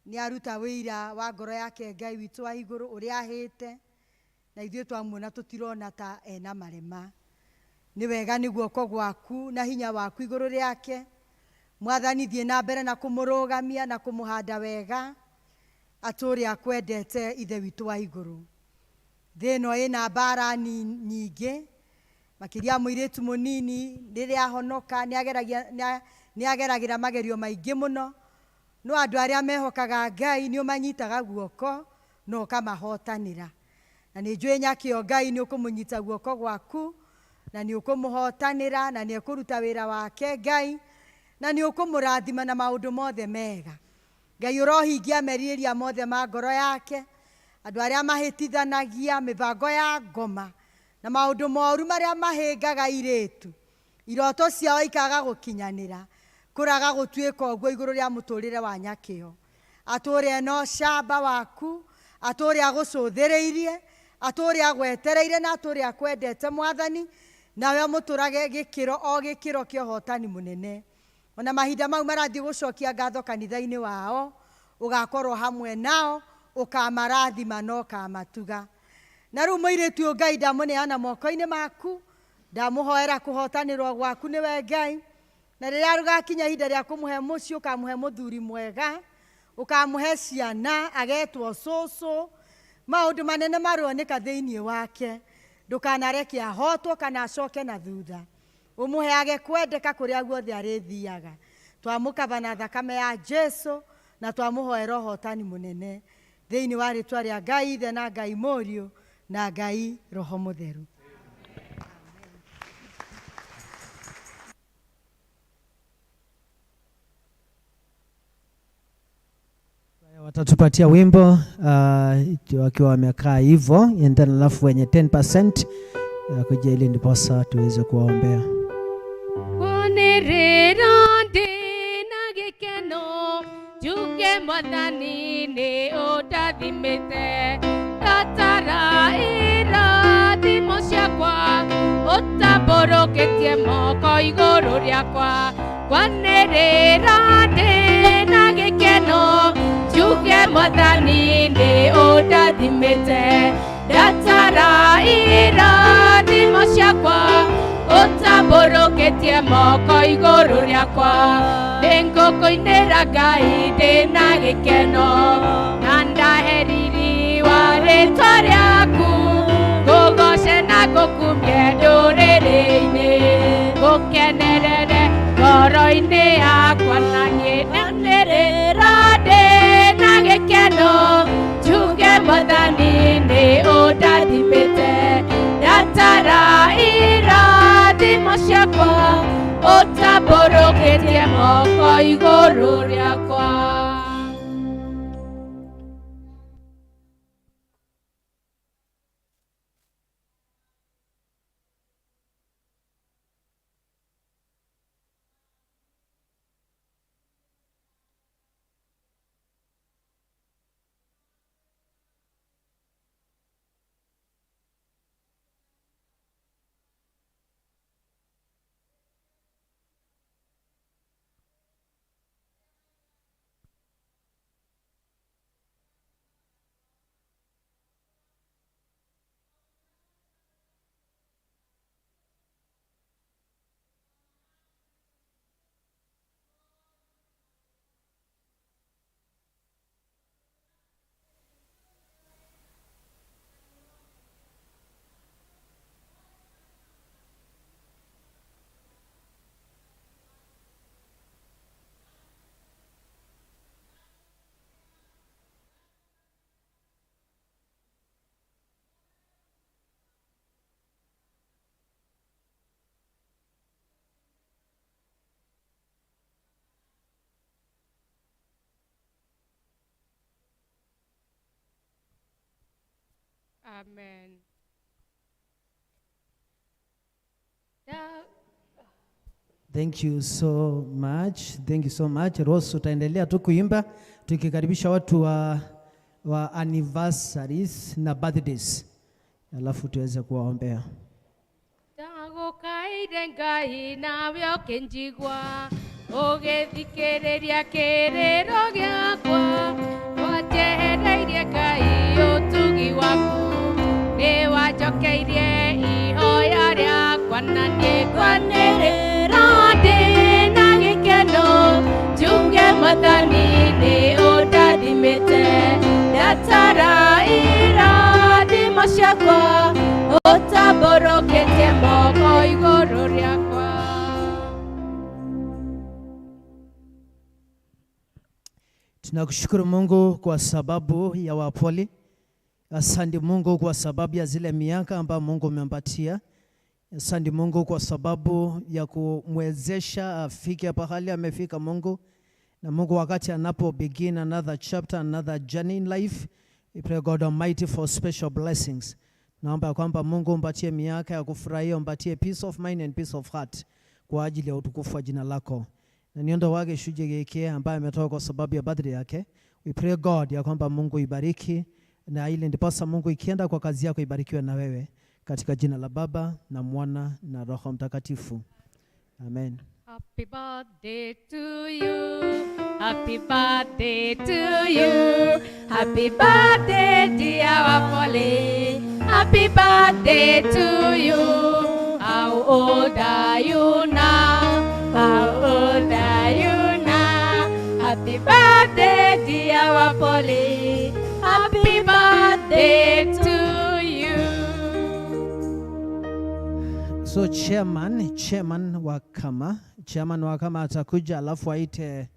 nĩ aruta wĩira wa ngoro yake Ngai witũ wa igũrũ ũrĩa ahĩte, na ithuĩ twamuona tũtirona ta ena marema. Nĩ wega nĩ guoko gwaku na hinya waku igũrũ rĩake. Mwathani, thiĩ na mbere na kũmũrũgamia na kũmũhanda wega, atũre akwendete ithe witũ wa igũrũ. Thĩ ĩno ĩna mbara nyingĩ, makĩria mũirĩtu mũnini rĩrĩa ahonoka nĩ ageragĩra magerio maingĩ mũno, no andũ arĩa mehokaga Ngai nĩ ũmanyitaga guoko na ũkamahotanĩra. Na nĩ njũĩ nyakĩo Ngai nĩ ũkũmũnyita guoko gwaku na nĩ ũkũmũhotanĩra na nĩ ũkũruta wĩra wake Ngai, na nĩ ũkũmũrathima na maũndũ mothe mega. Ngai ũrohingia merirĩria mothe ma ngoro yake, andũ arĩa mahĩtithanagia mĩbango ya ngoma na maũndũ moru marĩa mahĩngaga irĩtu, iroto ciao ikaga gũkinyanĩra, kũraga gũtuĩka ũguo igũrũ rĩa mũtũrĩre wa nyakĩo. Atũre ena ũcamba waku, atũre agũcũthĩrĩirie, atũre agwetereire na atũre akwendete Mwathani, nawe mũtũrage gĩkĩro o gĩkĩro kĩa ũhotani mũnene. Ona mahinda mau marathiĩ gũcokia ngatho kanitha-inĩ wao, ũgakorwo hamwe nao, ũkamarathima na ũkamatuga. Na rĩu mũirĩtu ũyũ Ngai ndamũneana moko-inĩ maku, ndamũhoera kũhotanĩrwo gwaku nĩwe Ngai, na rĩrĩa rũgakinya ihinda rĩa kũmũhe mũciĩ, ũkamũhe mũthuri mwega, ũkamũhe ciana, agetwo cũcũ, maũndũ manene maroneka thĩinĩ wake. Ndũkanareke ahotwo kana acoke na thutha, ũmũheage kwendeka kũrĩa guothe arĩthiaga. Twamũkaba na thakame ya Jesũ na twamũhoera ũhotani mũnene thĩinĩ wa rĩtwa rĩa Ngai Ithe na Ngai Mũriũ na Ngai Roho Mũtheru. Watatupatia wimbo wakiwa wamekaa hivyo, and then alafu wenye 10% kuja ili ndiposa tuweze kuwaombea. Kunerera ndina gikeno juge Mwathani ni ũndathimĩte, ndatara irathimo ciakwa ũtambũrũkĩtie moko igũrũ rĩakwa. Kwanĩrĩra ndĩna gĩkeno juge Mwathani nĩ ũndathimĩte, ndatara irathimo ciakwa ũtambũrũkĩtie moko igũrũ rĩakwa. Nĩngũkũinĩra Ngai ndĩna gĩkeno, na ndahe riri wa rĩtwa rĩaku, ngũgooce na ngũkumie ndũrĩrĩ-inĩ, ngũkenerere ngoro-inĩ yakwa, na nyanĩrĩra ndĩna gĩkeno njuge Mwathani nĩ ũndathimĩte, ndatara irathimo ciakwa ũtambũrũkĩtie moko igũrũ rĩakwa. Amen. Thank you so much. Thank you so much. Rose, utaendelea tu kuimba tukikaribisha watu wa anniversaries na birthdays, alafu tuweze kuwaombea. Ndagukaire Ngai nawe ũkĩnjigua, ũgĩthikĩrĩria kĩrĩro gĩakwa wanjehereirie Ngai ũtugi waku nĩ wanjokeirie ihoya rĩakwa na niĩ ngwanĩrĩra ndĩna gĩkeno njuge Mwathani nĩ ũndathimĩte ndatara irathimo ciakwa ũtambũrũkĩtie moko igũrũ rĩakwa. Tunakushukuru Mungu kwa sababu ya wapoli. Asante Mungu kwa sababu ya zile miaka ambayo Mungu umempatia. Asante Mungu kwa sababu ya kumwezesha afike pahali amefika Mungu. Na Mungu wakati anapo begin another chapter, another journey in life, we pray God Almighty for special blessings. Naomba kwamba Mungu umpatie miaka ya kufurahia, umpatie peace of mind and peace of heart kwa ajili ya utukufu wa jina lako. Na niondo wake shuje geke ambaye ametoka kwa sababu ya birthday yake. We pray God ya kwamba Mungu ibariki na ile ndiposa Mungu ikienda kwa kazi yako ibarikiwe na wewe katika jina la Baba na Mwana na Roho Mtakatifu. Amen. Happy birthday to you. Happy birthday to you. Happy birthday dear Wapole. Happy birthday to you. How old are you now? How old are you now? Happy birthday dear Wapole. Happy birthday to you. So chairman wa kama atakuja alafu aite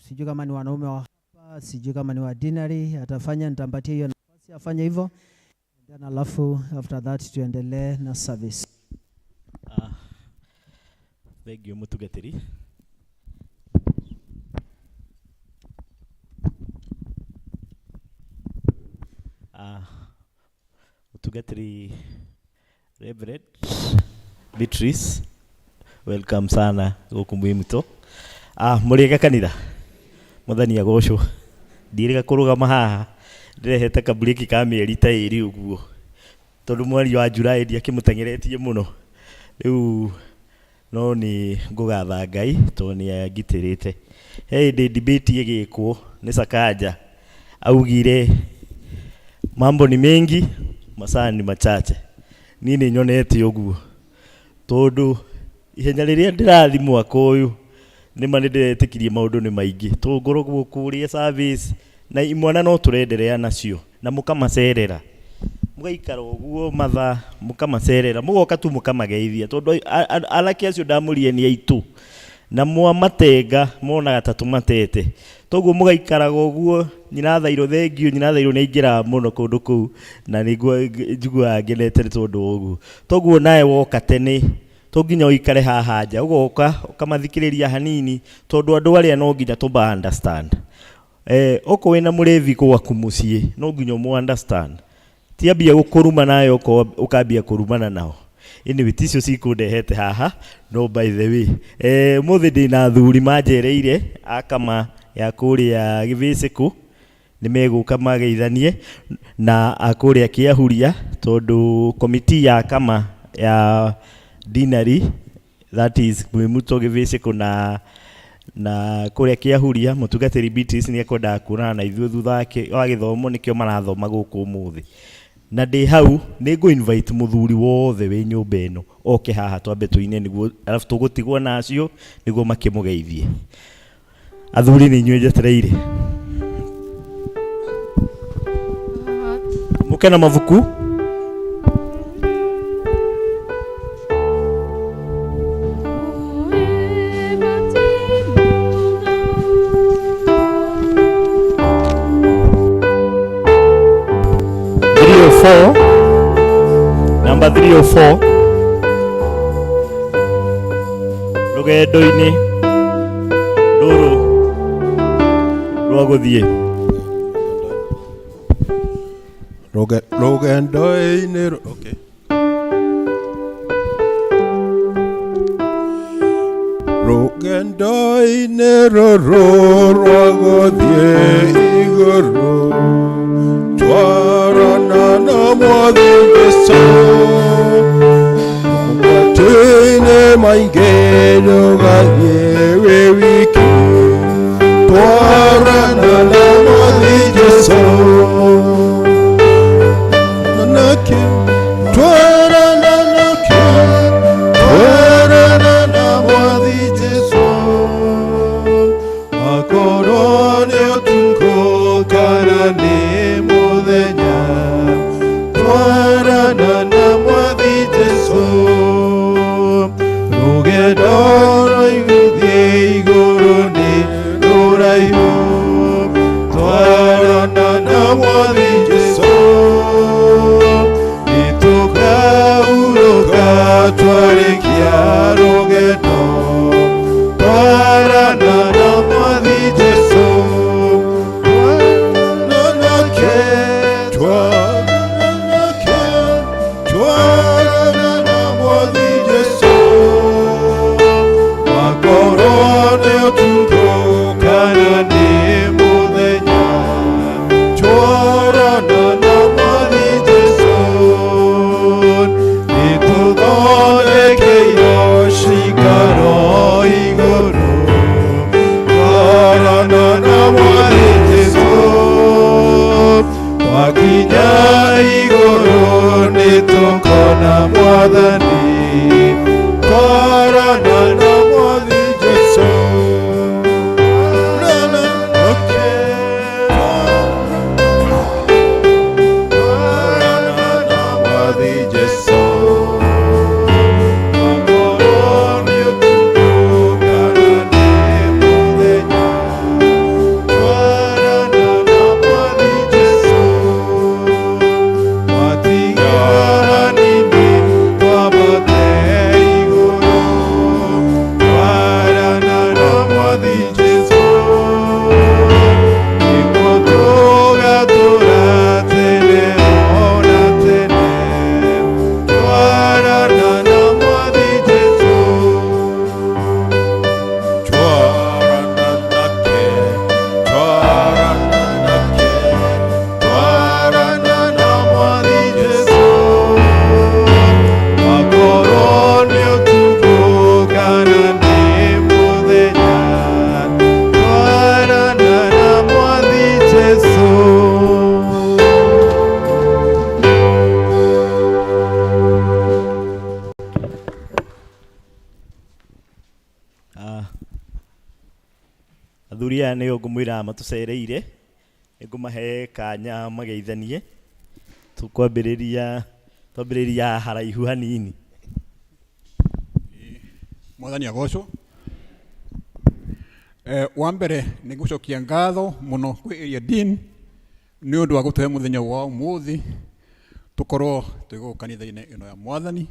sijui kama ni wanaume wa hapa, sijui kama ni wa dinari, atafanya nitampatia hiyo nafasi afanye hivyo. Then alafu after that tuendelee na service. Thank you mutugatiri. Mutugatiri Reverend Beatrice, welcome sana gukumwi muto. Muriga kanitha Mwathani agocwo ndirega kurugama haha ndirehete kaburiki ka mieri ta iri uguo tondu mweri wa Julai ndiakimuteng'eretie muno riu no ni ngugatha Ngai tondu ni agitirite. Hey, debate igikwo ni Sakaja augire mambo ni mengi masaa ni machache. Nini nyonete uguo tondu ihenya riria ndirathi mwaka uyu ni manendetikirie maundu ni maingi tungoro gukuria service na imwana no turenderea nacio na mukamacerera mugaikara uguo matha mukamacerera mugoka tu mukamageithia tondu alaki acio ndamurie ni aitu na mwamatenga mona gatatu matete toguo mugaikara uguo nyina thairo thengio nyina thairo ni ingira muno kundu kuu na niguo njigua ngenete tondu uguo toguo nae woka tene tonginya uikare haha nja ugoka ukamathikiriria hanini tondu andu aria no nginya to understand oko wena murevi gwaku mucii no nginya mu understand tiambia gukuruma nayo ukambia kurumana nao ini witicio cikundehete haha no by the way muthi ndina thuri manjereire akama ya kuria givisiku nimeguka mageithanie na akuria kiahuria tondu komiti ya kama ya dinari that is mwimuto givisiku na kuria kiahuria mutugatiri Beatrice ni akwenda kurana na ithuĩ thutha wa githomo nikio marathoma guku umuthi na ndi hau ni go invite muthuri wothe we nyumba ino oke haha twambe tuine niguo alafu tugutigwo nacio niguo makimugeithie athuri ni inyuĩ njetereire mukena mavuku number 304 rugendo-ini ruru rwa guthie rugendo-ini okay rugendo-ini ruru rwa guthie iguru twarana na mwathi Yesu mwathini maingeno ganyewe wiki twarana na mwathi Jesu nake twarana na mwathi Jesu akorone otuko kana ni muthenya twarana na mwathi Jesu rugendo rwaiguthie iguru ni ruraihu twarana na mwathi Jesu nitukahuruka twarikia rugendo twarana na mwathi Jesu twarana na mwathi Jesu makorone otugukana ni muthenya twarana na mwathi Jesu nituthonekeirwo cikaro iguru twarana na mwathi Jesu twakinya iguru nitukona mwathani twarana na mwathi Jesu twarana na mwathi Jesu makorone otugukana ni muthenya twarana na mwathi Jesu matigara nini twambate iguru twarana na mwathi Jesu niguo tugatura tene ona tene twarana na mwathi Jesu twarana nake twarana na mwathi Jesu makorone otugukana ni muthenya twarana na mwathi Jesu athuri aya nä å ngå mwä ra matåcereire nä ngå mahe kanya mageithanie twambä rä ria haraihu hanini. Mwathani agocwo. Wa mbere nä gå cokia ngatho må no kwä area dean nä å ndå wa gå tåhe må thenya wa må thä tå korwo twä gå kanitha-inä ä no ya mwathani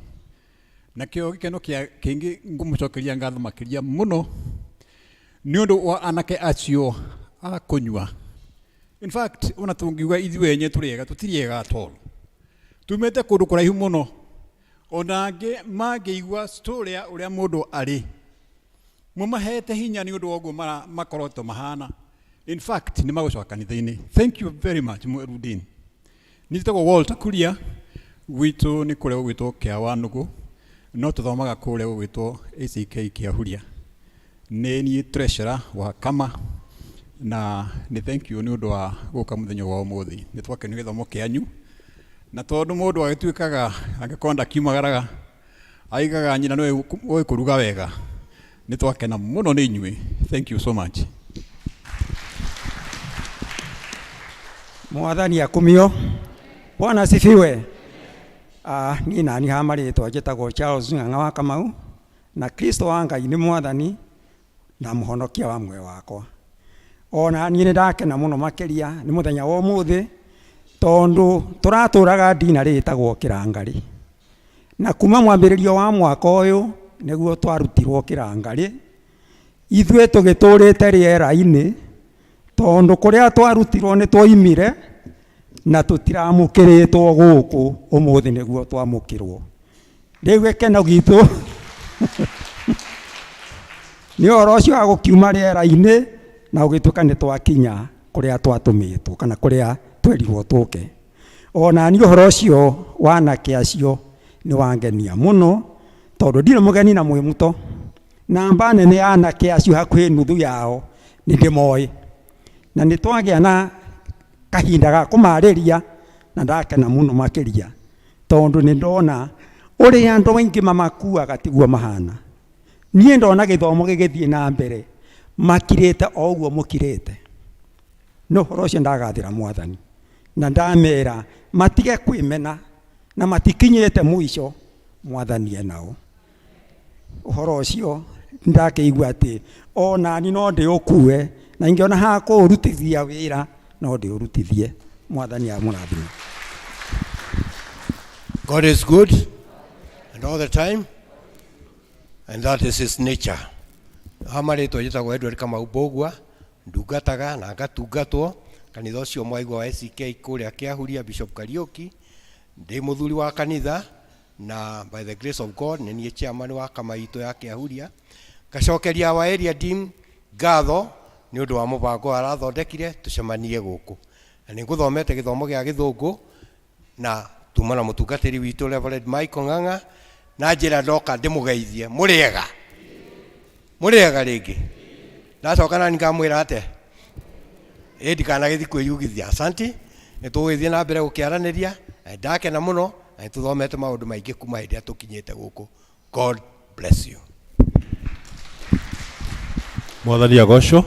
na kä o gä keno kä ngä ngå må cokeria ngatho makä ria må no nä å ndå wa anake acio a kå nyua. In fact ona tå ngiuga ithuä enye tå rä ega tå tirä ega toro tumä te kå ndå kå raihu må no ona angä mangä igua story ya å rä a må ndå arä må mahete hinya nä å ndå wa å guo makorotwo mahana. In fact nä magå coka kanitha-inä. Thank you very much mweru Dean. Nä njätagwo Walter Kuria gwitå nä kå rä a gå gwä two kä a wanå no tå thomaga kå rä a gå gwä two ACK kä ahuria nä niä treasurer wa kama na nä thank you nä å ndå wa gå ka må thenya wa å må thä nä twakenio gä thomo kä anyu na tondå må ndå agä tuä kaga angä korwo ndakiumagaraga aigaga nyina nä å kå ruga wega nä twakena må no nä inyuä. Thank you so much. Mwathani akumio. Bwana asifiwe. Niĩ nani ha marĩtwa njĩtagwo Charles Ng'ang'a wa Kamau na Kristo wa Ngai nĩ mwathani na mũhonokia wa muoyo wakwa. Ona niĩ nĩ ndakena mũno makĩria nĩ mũthenya wa ũmũthĩ tondũ tũratũraga ndina rĩtagwo kĩrangarĩ na kuma mwambĩrĩrio wa mwaka ũyũ nĩguo twarutirwo kĩrangarĩ ithuĩ tũgĩtũrĩte rĩera-inĩ tondũ kũrĩa twarutirwo nĩ twoimire na tũtiramũkĩrĩtwo gũkũ ũmũthĩ nĩguo twamũkĩrwo. Rĩu gĩkeno gitũ nĩ ũhoro ũcio wa gũkiuma rĩera-inĩ na gũgĩtuĩka nĩ twakinya kũrĩa twatũmĩtwo kana kũrĩa twerirwo tũke. Ona niĩ ũhoro ũcio wa anake acio nĩ wangenia mũno tondu ndire mugeni na mwimuto namba nene ya anake acio hakuhi nuthu yao ni ndimoi na ni twagia na kahinda ga kumariria na ndakena muno makiria tondu ni ndona uri andu maingi mamakuaga tiguo mahana nie ndona githomo gigithie na mbere makirite o uguo mukirite no horocio ndagathira Mwathani na ndamera matige kwimena na matikinyite mwisho Mwathani enao uhoro ucio ndakeigua ati ona ni no ndi ukue na ingiona ha kurutithia wira no ndi urutithie Mwathani amurathime. God is good and all the time, and that is his nature. Hamarĩtwo njĩtagwo Edward Kamau Mbũgua, ndungataga na ngatungatwo kanitha ũcio mwaigua wa SK kũrĩa Kĩahuria, Bishop Kariuki. Ndĩ mũthuri wa kanitha na by the grace of God nĩ niĩ chairman wa kamaitũ ya Kĩahuria. Ngacokeria wa area team ngatho nĩ ũndũ wa mũbango arathondekire tũcemanie gũkũ. Na nĩ ngũthomete gĩthomo gĩa Gĩthũngũ na tuma na mũtungatĩri witũ Reverend Michael Ng'ang'a na njĩra ndoka ndĩmũgeithie. Mũrĩega rĩngĩ. Ndacoka nani ngamwĩra ate ndikanagĩthi kwĩyugithia. Asanti. Nĩ tũgũgĩthiĩ na mbere gũkĩaranĩria. Ndakena mũno na nĩtũthomete maũndũ maingĩ kuma hĩndĩ ĩrĩa tũkinyĩte gũkũ. God bless you. Mwathani agocwo.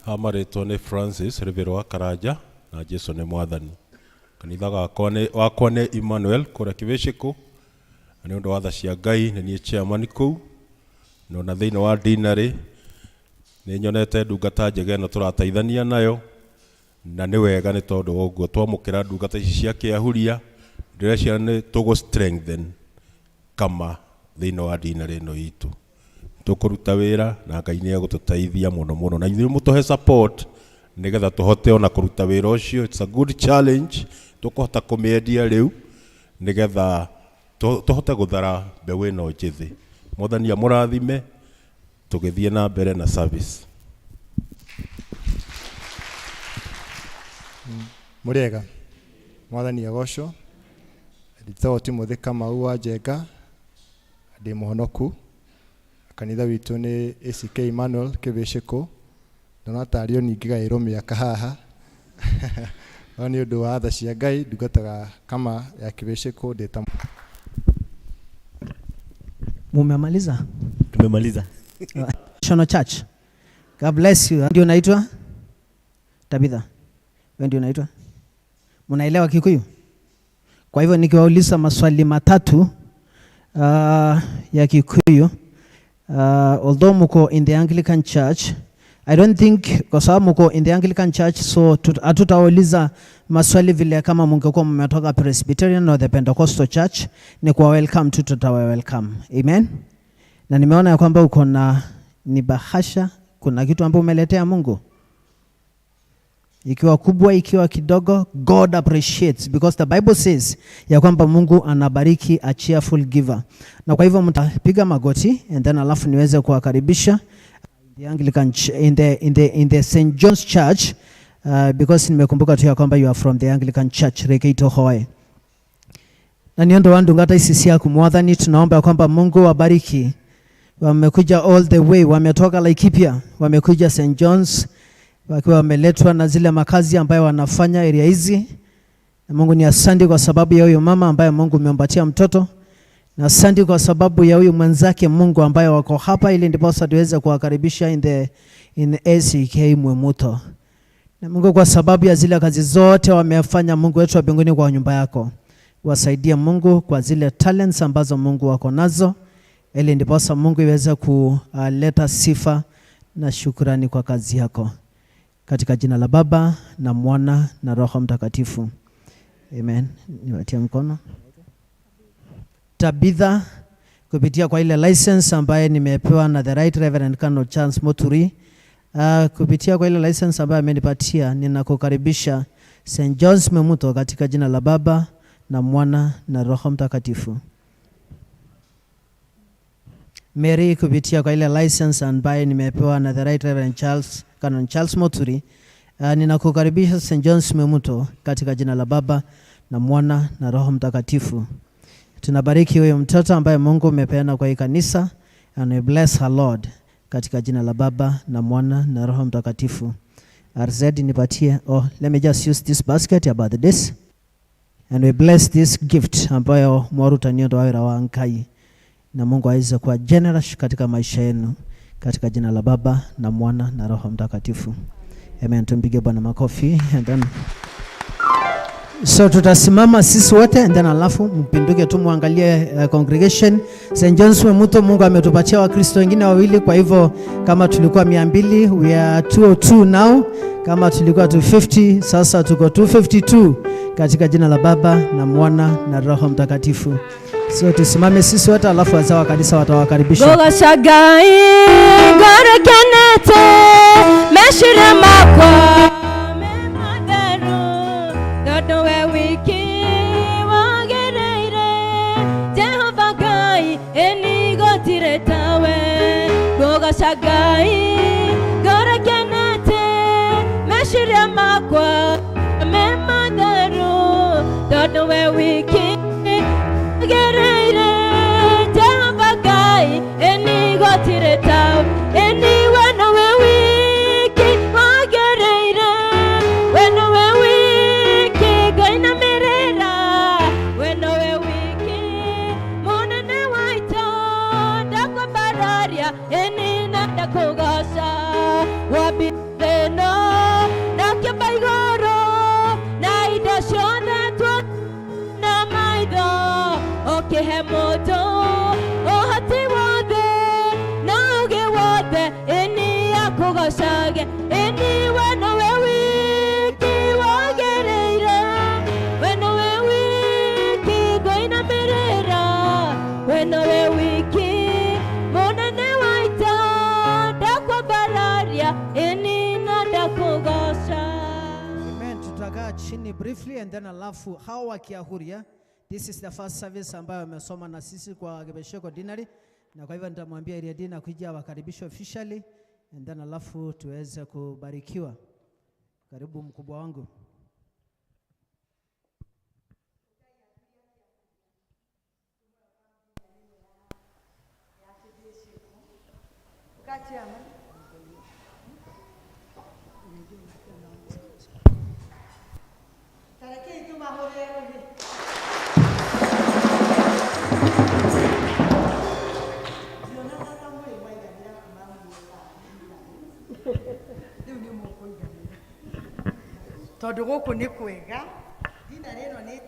Hamarĩtwo nĩ Francis Rivero wa Karanja na Jesu nĩ Mwathani. Kanitha wakwa nĩ Emmanuel kũrĩa Kĩbĩcĩkũ. Nĩ ũndũ wa tha cia Ngai nĩ niĩ chairman kũu. No na thĩinĩ wa dinarĩ nĩ nyonete ndungata njega ĩno tũrateithania nayo na nĩ wega nĩ tondũ wa ũguo twamũkĩra ndungata ici cia Kĩahuria ndĩreciria nĩ tũgũ strengthen kama thĩinĩ wa dinarĩ ĩno itũ. Tũkũruta wĩra na Ngai nĩ egũtũteithia mũno mũno na ithuĩ mũtũhe support nigetha tũhote ona kũruta wĩra ũcio. It's a good challenge. Tũkũhota kũmĩendia rĩu nigetha tũhote gũthara mbeũ ĩno njĩthĩ. Mwathani amũrathime tũgĩthiĩ na mbere na service. Mũrĩega. Mwathani agocwo. Ndĩtagwo Timothy Kamau wa Njenga. Ndĩ mũhonoku. Kanitha witũ nĩ ACK Emmanuel Kĩbĩcĩkũ. Ndona tario ningĩ gaĩrwo mĩaka haha. No nĩ ũndũ wa tha cia Ngai ndungataga kama ya Kĩbĩcĩkũ ndĩta. Mumemaliza? Tumemaliza. Shono Church. God bless you. Ndio unaitwa? Tabitha. Wewe ndio unaitwa? Mnaelewa Kikuyu? Kwa hivyo nikiwauliza maswali matatu ya Kikuyu, although muko in the Anglican Church, I don't think kwa sababu muko in the Anglican Church, so hatutauliza maswali vile kama mungekuwa mmetoka Presbyterian or the Pentecostal Church. Ni kwa welcome tu, tutawa welcome. Amen. Na nimeona ya kwamba uko na ni bahasha, kuna kitu ambacho umeletea Mungu. Ikiwa kubwa, ikiwa kidogo, God appreciates, because the Bible says ya kwamba Mungu anabariki a cheerful giver. Na kwa hivyo mtapiga magoti and then alafu niweze kuwakaribisha the Anglican in the St. John's Church, because nimekumbuka tu ya kwamba you are from the Anglican Church Rekeito Hoe. Na niondo wandu ngata isisi ya kumwadhani, tunaomba ya kwamba Mungu wabariki. Wamekuja all the way, wametoka Laikipia, wamekuja St. John's, wakiwa wameletwa na zile makazi ambayo wanafanya area hizi. Na Mungu ni asante kwa sababu ya huyo mama ambaye Mungu umempatia mtoto. Na asante kwa sababu ya huyo mwenzake Mungu ambaye wako hapa, ili ndipo sasa tuweze kuwakaribisha in ACK Mwemuto. Na Mungu kwa sababu ya zile kazi zote wamefanya, Mungu wetu wa mbinguni, kwa nyumba yako. Wasaidie Mungu kwa zile talents ambazo Mungu wako nazo, ili ndipo sasa Mungu iweze kuleta sifa na shukrani kwa kazi yako. Katika jina la Baba na Mwana na Roho Mtakatifu. Amen. Niwatie mkono. Tabitha, kupitia kwa ile license ambaye nimepewa na the Right Reverend Colonel Charles Moturi, kupitia kwa ile license ambaye amenipatia, ninakukaribisha St. John's Mwemuto katika jina la Baba na Mwana na Roho Mtakatifu. Mary, kupitia kwa ile license ambaye nimepewa na the Right Reverend Colonel Charles Moturi, ninakukaribisha St. John's Mwemuto katika jina la Baba na Mwana na Roho Mtakatifu. Tunabariki huyo mtoto ambaye Mungu umepeana kwa hii kanisa, and we bless her Lord katika jina la Baba na Mwana na Roho Mtakatifu. RZ nipatie. Let me just use this basket about this. And we bless this gift ambayo mwaru tanyondo wawira wa Nkai. Na Mungu aweze kuwa generous katika maisha yenu katika jina la Baba na Mwana na Roho Mtakatifu. Amen. Tumpige Bwana makofi. And then so tutasimama sisi wote and then alafu mpinduke tu muangalie congregation. St. John's Mwemuto, Mungu ametupatia Wakristo wengine wawili, kwa hivyo kama tulikuwa 200 we are 202 now. Kama tulikuwa 250 sasa tuko 252 katika jina la Baba na Mwana na Roho Mtakatifu. So tusimame sisi wote alafu wazao wa kanisa watawakaribisha. Goga shagai gore kenete meshire makwa memadaru dodo we wiki wagereire Jehova gai eni gotire tawe. Goga shagai gore kenete meshire makwa memadaru dodo we wiki Gereire Jehova gai eni gotire tawe. Eni wena we wiki wagereire wena we wiki gaina merera wena we wiki monene waita dako bararia eni na dako gasa wabireno dake baigoro na idashona tu na maido oke hemoto ohati wode na uge wode eni akugashage eni weno we wiki wagereire weno we wiki goina merera weno we wiki monene waita dakwa bararia eni na dakugasha. Amen. Tutakaa chini briefly and then alafu hawa wakiahuria. This is the first service ambayo wamesoma na sisi kwa Gebesheko Dinari, na kwa hivyo nitamwambia Iriadina kuja wakaribisha officially and then alafu tuweze kubarikiwa. Karibu mkubwa wangu. Tondu guku ni kwega dina rino ni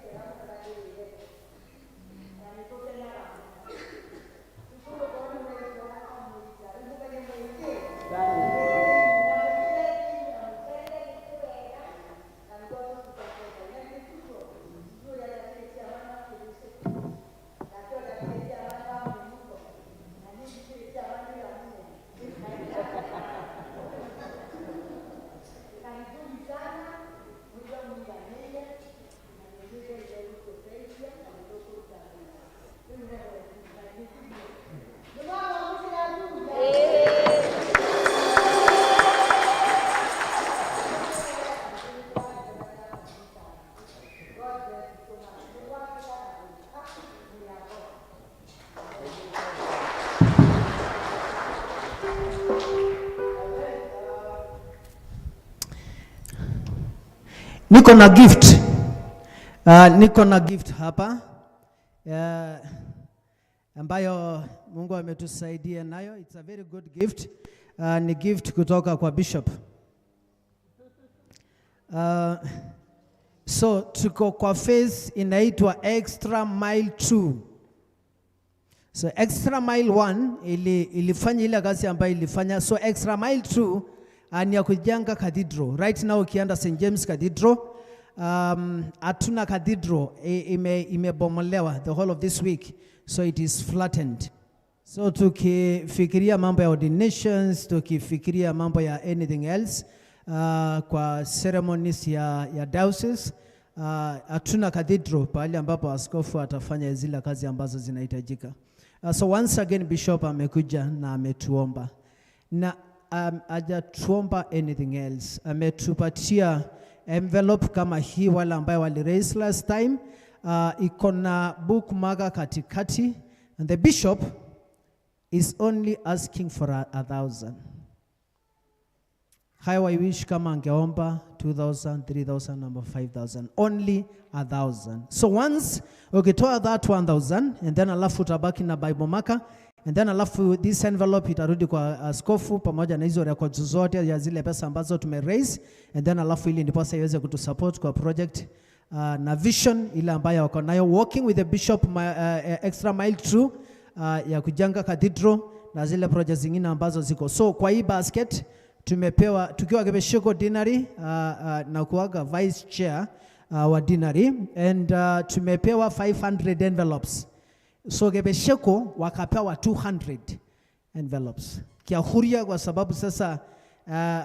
Niko na gift. Niko na gift hapa ambayo Mungu ametusaidia nayo. It's a very good gift. Ni gift kutoka kwa Bishop. So tuko kwa phase inaitwa Extra Mile 2. So Extra Mile 1 ilifanya ile kazi ambayo ilifanya. So Extra Mile 2 ni ya kujenga cathedral. Right now ukienda St. James Cathedral, hatuna cathedral, imebomolewa the whole of this week. So it is flattened. So tukifikiria mambo ya ordinations, tukifikiria mambo ya anything else, kwa ceremonies ya diocese, hatuna cathedral pahali ambapo askofu atafanya zile kazi ambazo zinahitajika. So once again Bishop amekuja na ametuomba. Na hajatuomba anything else. Ametupatia envelope kama hii wale ambayo wali raise last time. iko na bookmarker katikati, and the bishop is only asking for 1,000. How I wish kama angeomba 2,000, 3,000, number 5,000, only 1,000. So once ukitoa that 1,000, and then alafu utabaki na Bible marker, and then alafu this envelope itarudi kwa askofu pamoja na hizo records zote ya zile pesa ambazo tumeraise, and then alafu ili ndiposa iweze kutusupport kwa project na vision ile ambayo wako nayo, working with the bishop extra mile through ya kujenga cathedral na zile projects zingine ambazo ziko. So kwa hii basket tumepewa tukiwa Gebesheko Dinari na kuaga vice chair wa Dinari, and tumepewa 500 envelopes. So Gebesheko wakapewa 200 envelopes. Kiahuria kwa sababu sasa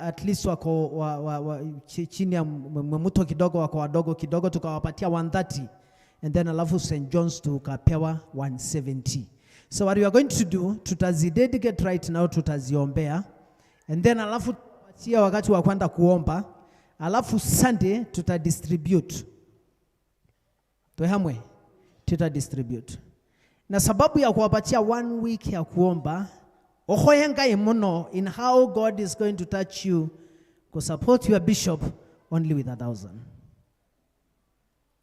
at least wako chini ya mmuto kidogo, wako wadogo kidogo, tukawapatia 130, and then alafu St. John's tukapewa 170. So what we are going to do, tutazidedicate right now, tutaziombea, and then alafu tupatia wakati wa kwenda kuomba, alafu Sunday tutadistribute. Tuhamwe, tutadistribute. Na sababu ya kuwapatia 1 week ya kuomba, ohoyenga imuno in how God is going to touch you to support your bishop only with 1,000.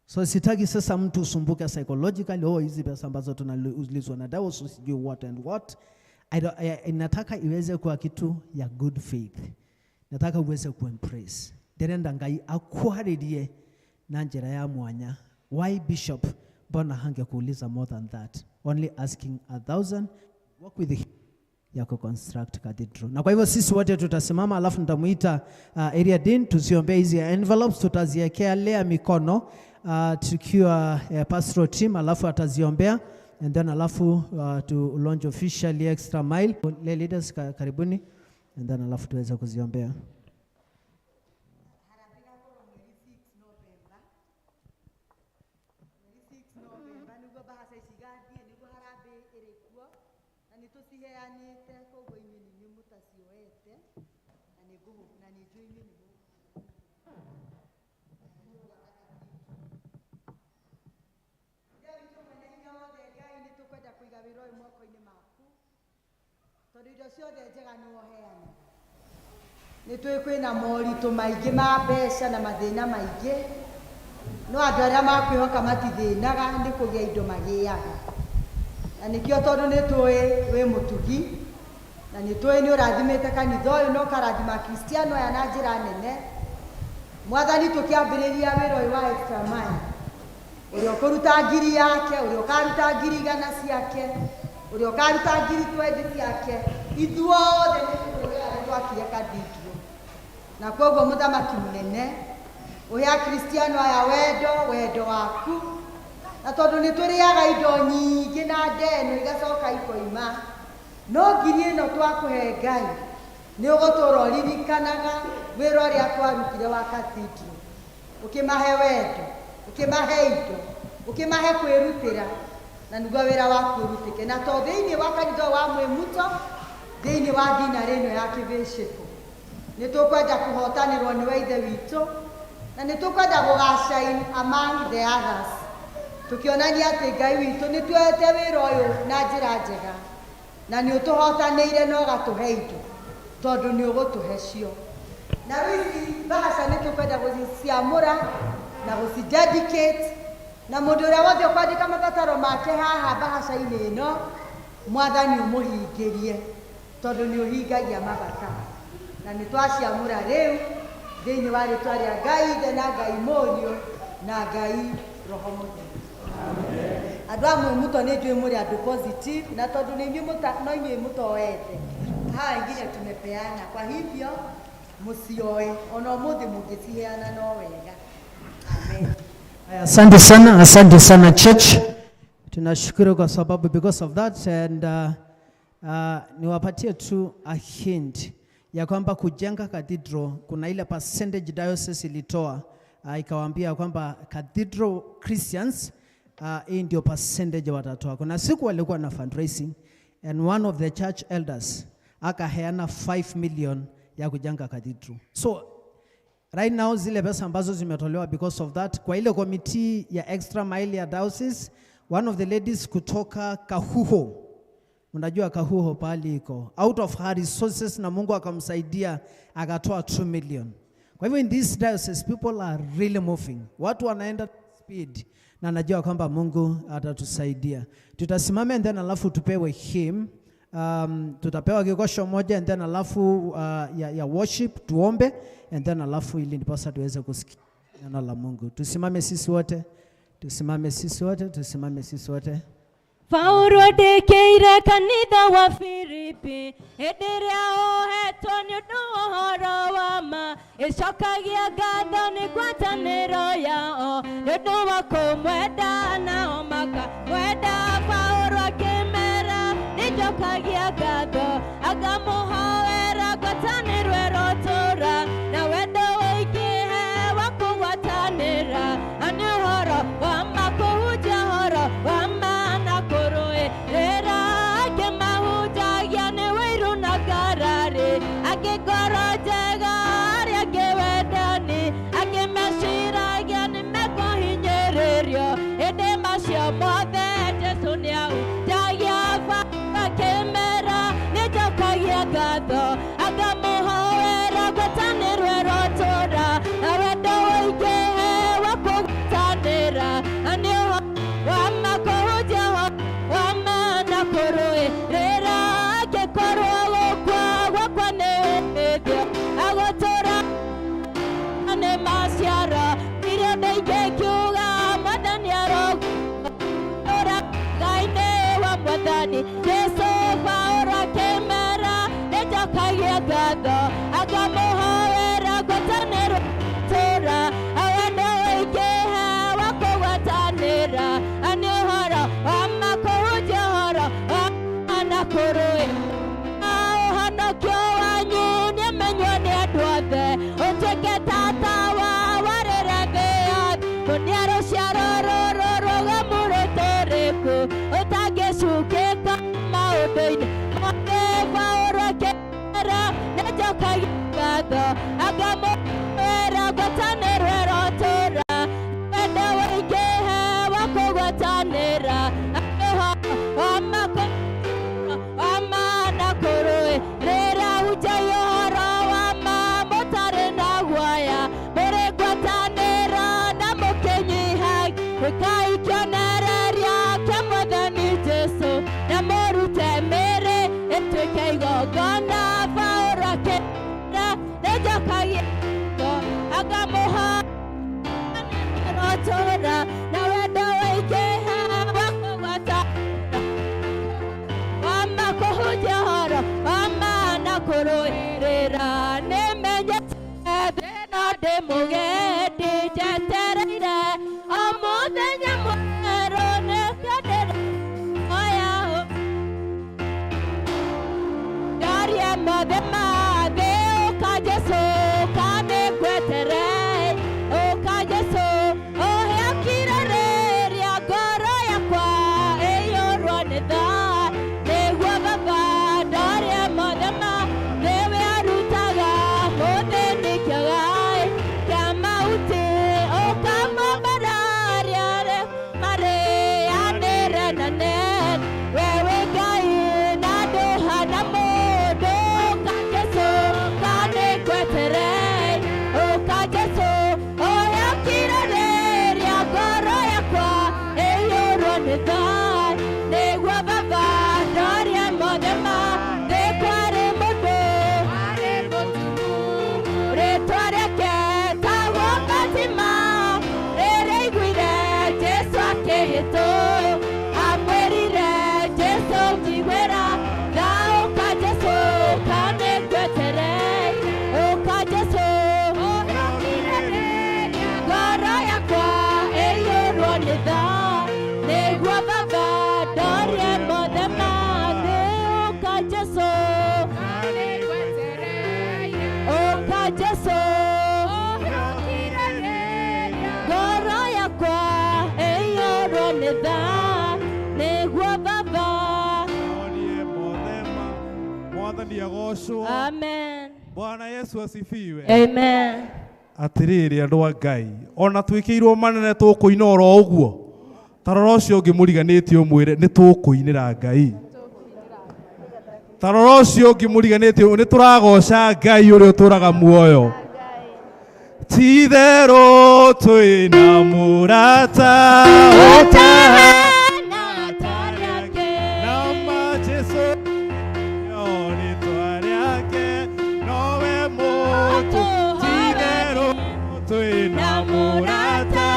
So sitaki sasa mtu usumbuke psychologically, hizi pesa ambazo tunaulizwa na dawa usijui what and what. Nataka iweze kuwa kitu ya good faith. Nataka uweze kuimpress. Derenda ngai akwaridie na njira ya mwanya. Why bishop? Bona hange kuuliza more than that. Only asking 1,000. Work with the ya construct cathedral. Na kwa hivyo sisi wote tutasimama, alafu nitamuita area dean tusiombee hizi envelopes, tutaziwekea lea mikono tukiwa pastoral team, alafu ataziombea, and then alafu to launch officially extra mile. Le leaders karibuni, and then alafu tuweze kuziombea. Nitwe kwina moritũ maingĩ ma mbeca na mathĩna maingĩ, no andũ arĩa makwĩhoka matithĩnaga nĩ kũgĩa indo magĩaga. Na nĩkĩo tondũ nĩtũĩ wĩ mũtugi, na nĩtũĩ nĩ ũrathimĩte kanitha ũyũ na ũkarathima Kristiano aya na njĩra nene. Mwathani tũkĩambĩrĩria wĩra ũyũ wa extra mile, ũrĩa ũkũruta ngiri yake, ũrĩa ũkaruta ngiri 100 ciake, ũrĩa ũkaruta ngiri 20 ciake, ithuothe nĩ twakire cathedral. Na koguo mũthamaki mũnene ũhea Kristiano aya wendo waku, na tondũ nĩ tũrĩaga indo nyingĩ na ndeno igacoka ikoima, no ngiri ĩno twakũhe Ngai nĩ ũgũtũũra ũririkanaga wĩra ũrĩa twarutire wa cathedral, ũkĩmahe wendo, ũkĩmahe indo, ũkĩmahe kwĩrutĩra, na nĩguo wĩra waku ũrutĩke. Na to thĩinĩ wa kanitha wa Mwĩmuto, thĩinĩ wa dinarĩ ĩno ya Kĩbĩcĩko, nĩ tũkwenda kũhotanĩrwo nĩ Ithe witũ, na nĩ tũkwenda gũgashine among the others, tukionania atĩ Ngai witũ nĩ tuoete wĩra ũyũ na njĩra njega, na nĩ ũtũhotanĩire na ũgatũhe indo, tondũ nĩ ũgũtũhe cio. Na ici mbaca nĩ tũkwenda gũciamũra na gũcidedicate, na mũndũ ũrĩa wothe ũkwandĩka mabataro make haha mbaca-inĩ ĩno, Mwathani ũmũhingĩrie, tondũ nĩ ũhingagia mabataro. Na nĩ twaciamũra rĩu thĩinĩ wa rĩtwa rĩa Ngai Ithe na Ngai Mũriũ na Ngai Roho Mũtheru. Andũ a Mwĩmuto nĩ njũĩ mũrĩ andũ positive, na tondũ nĩ inyuĩ mũtoete, haya ingine tumepeana, kwa hivyo mũcioe, ona ũmũthĩ mũngĩciheana no wega. Amen. Asante sana church. Tunashukuru kwa sababu because of that, and niwapatie tu a hint ya kwamba kujenga cathedral kuna ile percentage diocese ilitoa, ikawaambia kwamba cathedral Christians hii ndio percentage watatoa. Kuna siku walikuwa na fundraising, and one of the church elders akaheana 5 million ya kujenga cathedral. So Right now zile pesa ambazo zimetolewa because of that, kwa ile committee ya extra mile ya diocese, one of the ladies kutoka Kahuho, unajua Kahuho pali iko, out of her resources na Mungu akamsaidia akatoa 2 million. Kwa hivyo in this diocese people are really moving. Watu wanaenda speed na najua kwamba Mungu atatusaidia. Tutasimama and then alafu tupewe hymn. Tutapewa kikosho moja and then alafu ya worship tuombe and then alafu ili ndiposa tuweze kusikia neno la Mungu. Tusimame sisi wote. Tusimame sisi wote. Tusimame sisi wote. Paulo ndekeire kanitha wa Filipi enderea ohetwo ni undu uhoro wa ma icokagia ngatho ni ngwataniro yao ni undu wa kumwenda nao makamwenda. Paulo akimera nicokagia ngatho akamuhoera ngwataniro erotura na wendo wĩingĩhe wa kũgwatanĩra ani ũhoro wa ma kũhunjia ũhoro wa ma Amen. Bwana Yesu asifiwe. Amen. atiriri andu a Ngai ona twikirwo manene tukuina oro uguo tarora ucio ungi muriganite umwire ni tukuinira Ngai tarora ucio ungi muriganite ni turagoca Ngai uri uturaga muoyo tithero twina murata otahana tariake nama Jesu yoni twariake nowe moto tithero twina murata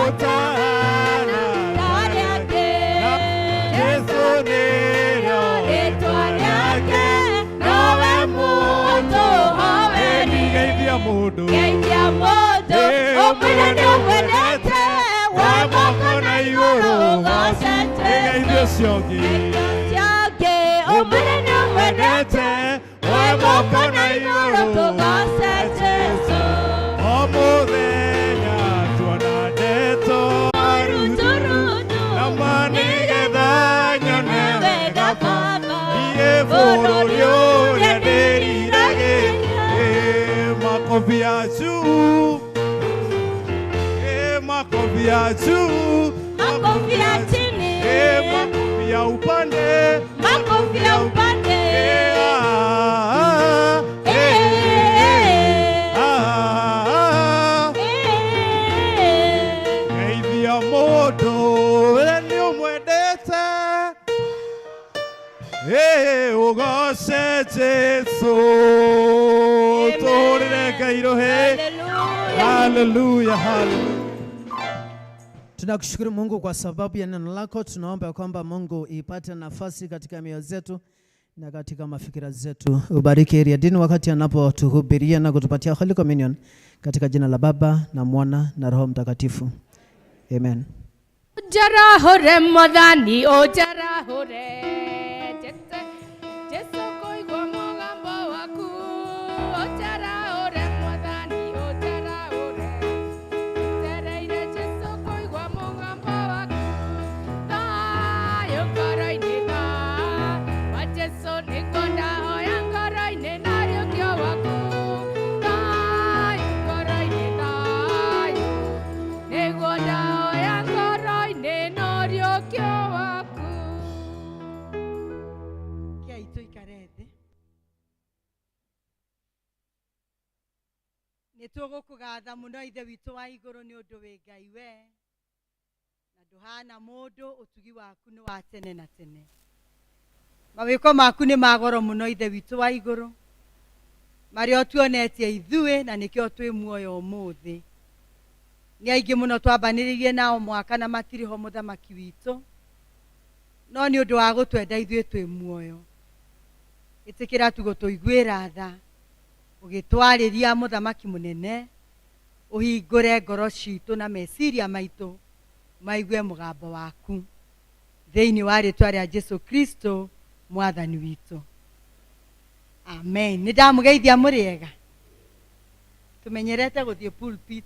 otahana tariake Jesu niro twariake nowe moto hoveri geithia mundu omwene ni umwendete wa moko na iguru gocete geithia ciongi omwene ni umwendete wa moko na iguru tugocete o muthenya tuona ndeto na manigetha nyone wega baba iye bũrũri ũrĩa ndĩriragĩria makobi yacu makofi ya juu, makofi ya chini, makofi ya upande, makofi ya upande. Geithia mũndũ ũrĩa nĩ ũmwendete, ũgoce Jesũ, tũrĩre Ngai rũhĩ. Hallelujah, hallelujah. Tunakushukuru Mungu kwa sababu ya neno lako. Tunaomba kwamba Mungu ipate nafasi katika mioyo zetu na katika mafikira zetu. Ubariki area dini wakati anapotuhubiria na kutupatia Holy Communion katika jina la Baba na Mwana na Roho Mtakatifu. Amen. Jarahore modani o jarahore Jesu koigwa mugambo waku o jarahore modani o jarahore tereire Jesu koigwa mugambo waku tayo ngoro-inĩ na wa Jesu nĩguo ndahoya ngoro-inĩ na rĩũkio waku tayo ngoro-inĩ nayo nĩguo ndahoya ngoro-inĩ na rĩũkio waku. Kĩai tũikare thĩ. Nĩ tũgũkũgatha mũno Ithe witũ wa igũrũ nĩ ũndũ wĩ Ngai we na ndũhana mũndũ, ũtugi waku nĩ wa tene na tene. Mawĩko maku nĩ magoro mũno Ithe witũ wa igũrũ, marĩa ũtuonetie ithuĩ na nĩkĩo twĩ muoyo ũmũthĩ. Nĩ aingĩ mũno twambanĩrĩirie nao mwaka na matirĩ ho mũthamaki witũ, no nĩ ũndũ wa gũtwenda ithuĩ twĩ muoyo. Ĩtĩkĩra tu gũtũiguĩra tha, ũgĩtwarĩria mũthamaki mũnene, ũhingũre ngoro citũ na meciria maitũ maigue mũgambo waku thĩinĩ wa rĩĩtwa rĩa Jesu Kristo mwathani witũ. Amen. Nĩ ndamũgeithia mũrĩega. Tũmenyerete gũthiĩ pulpit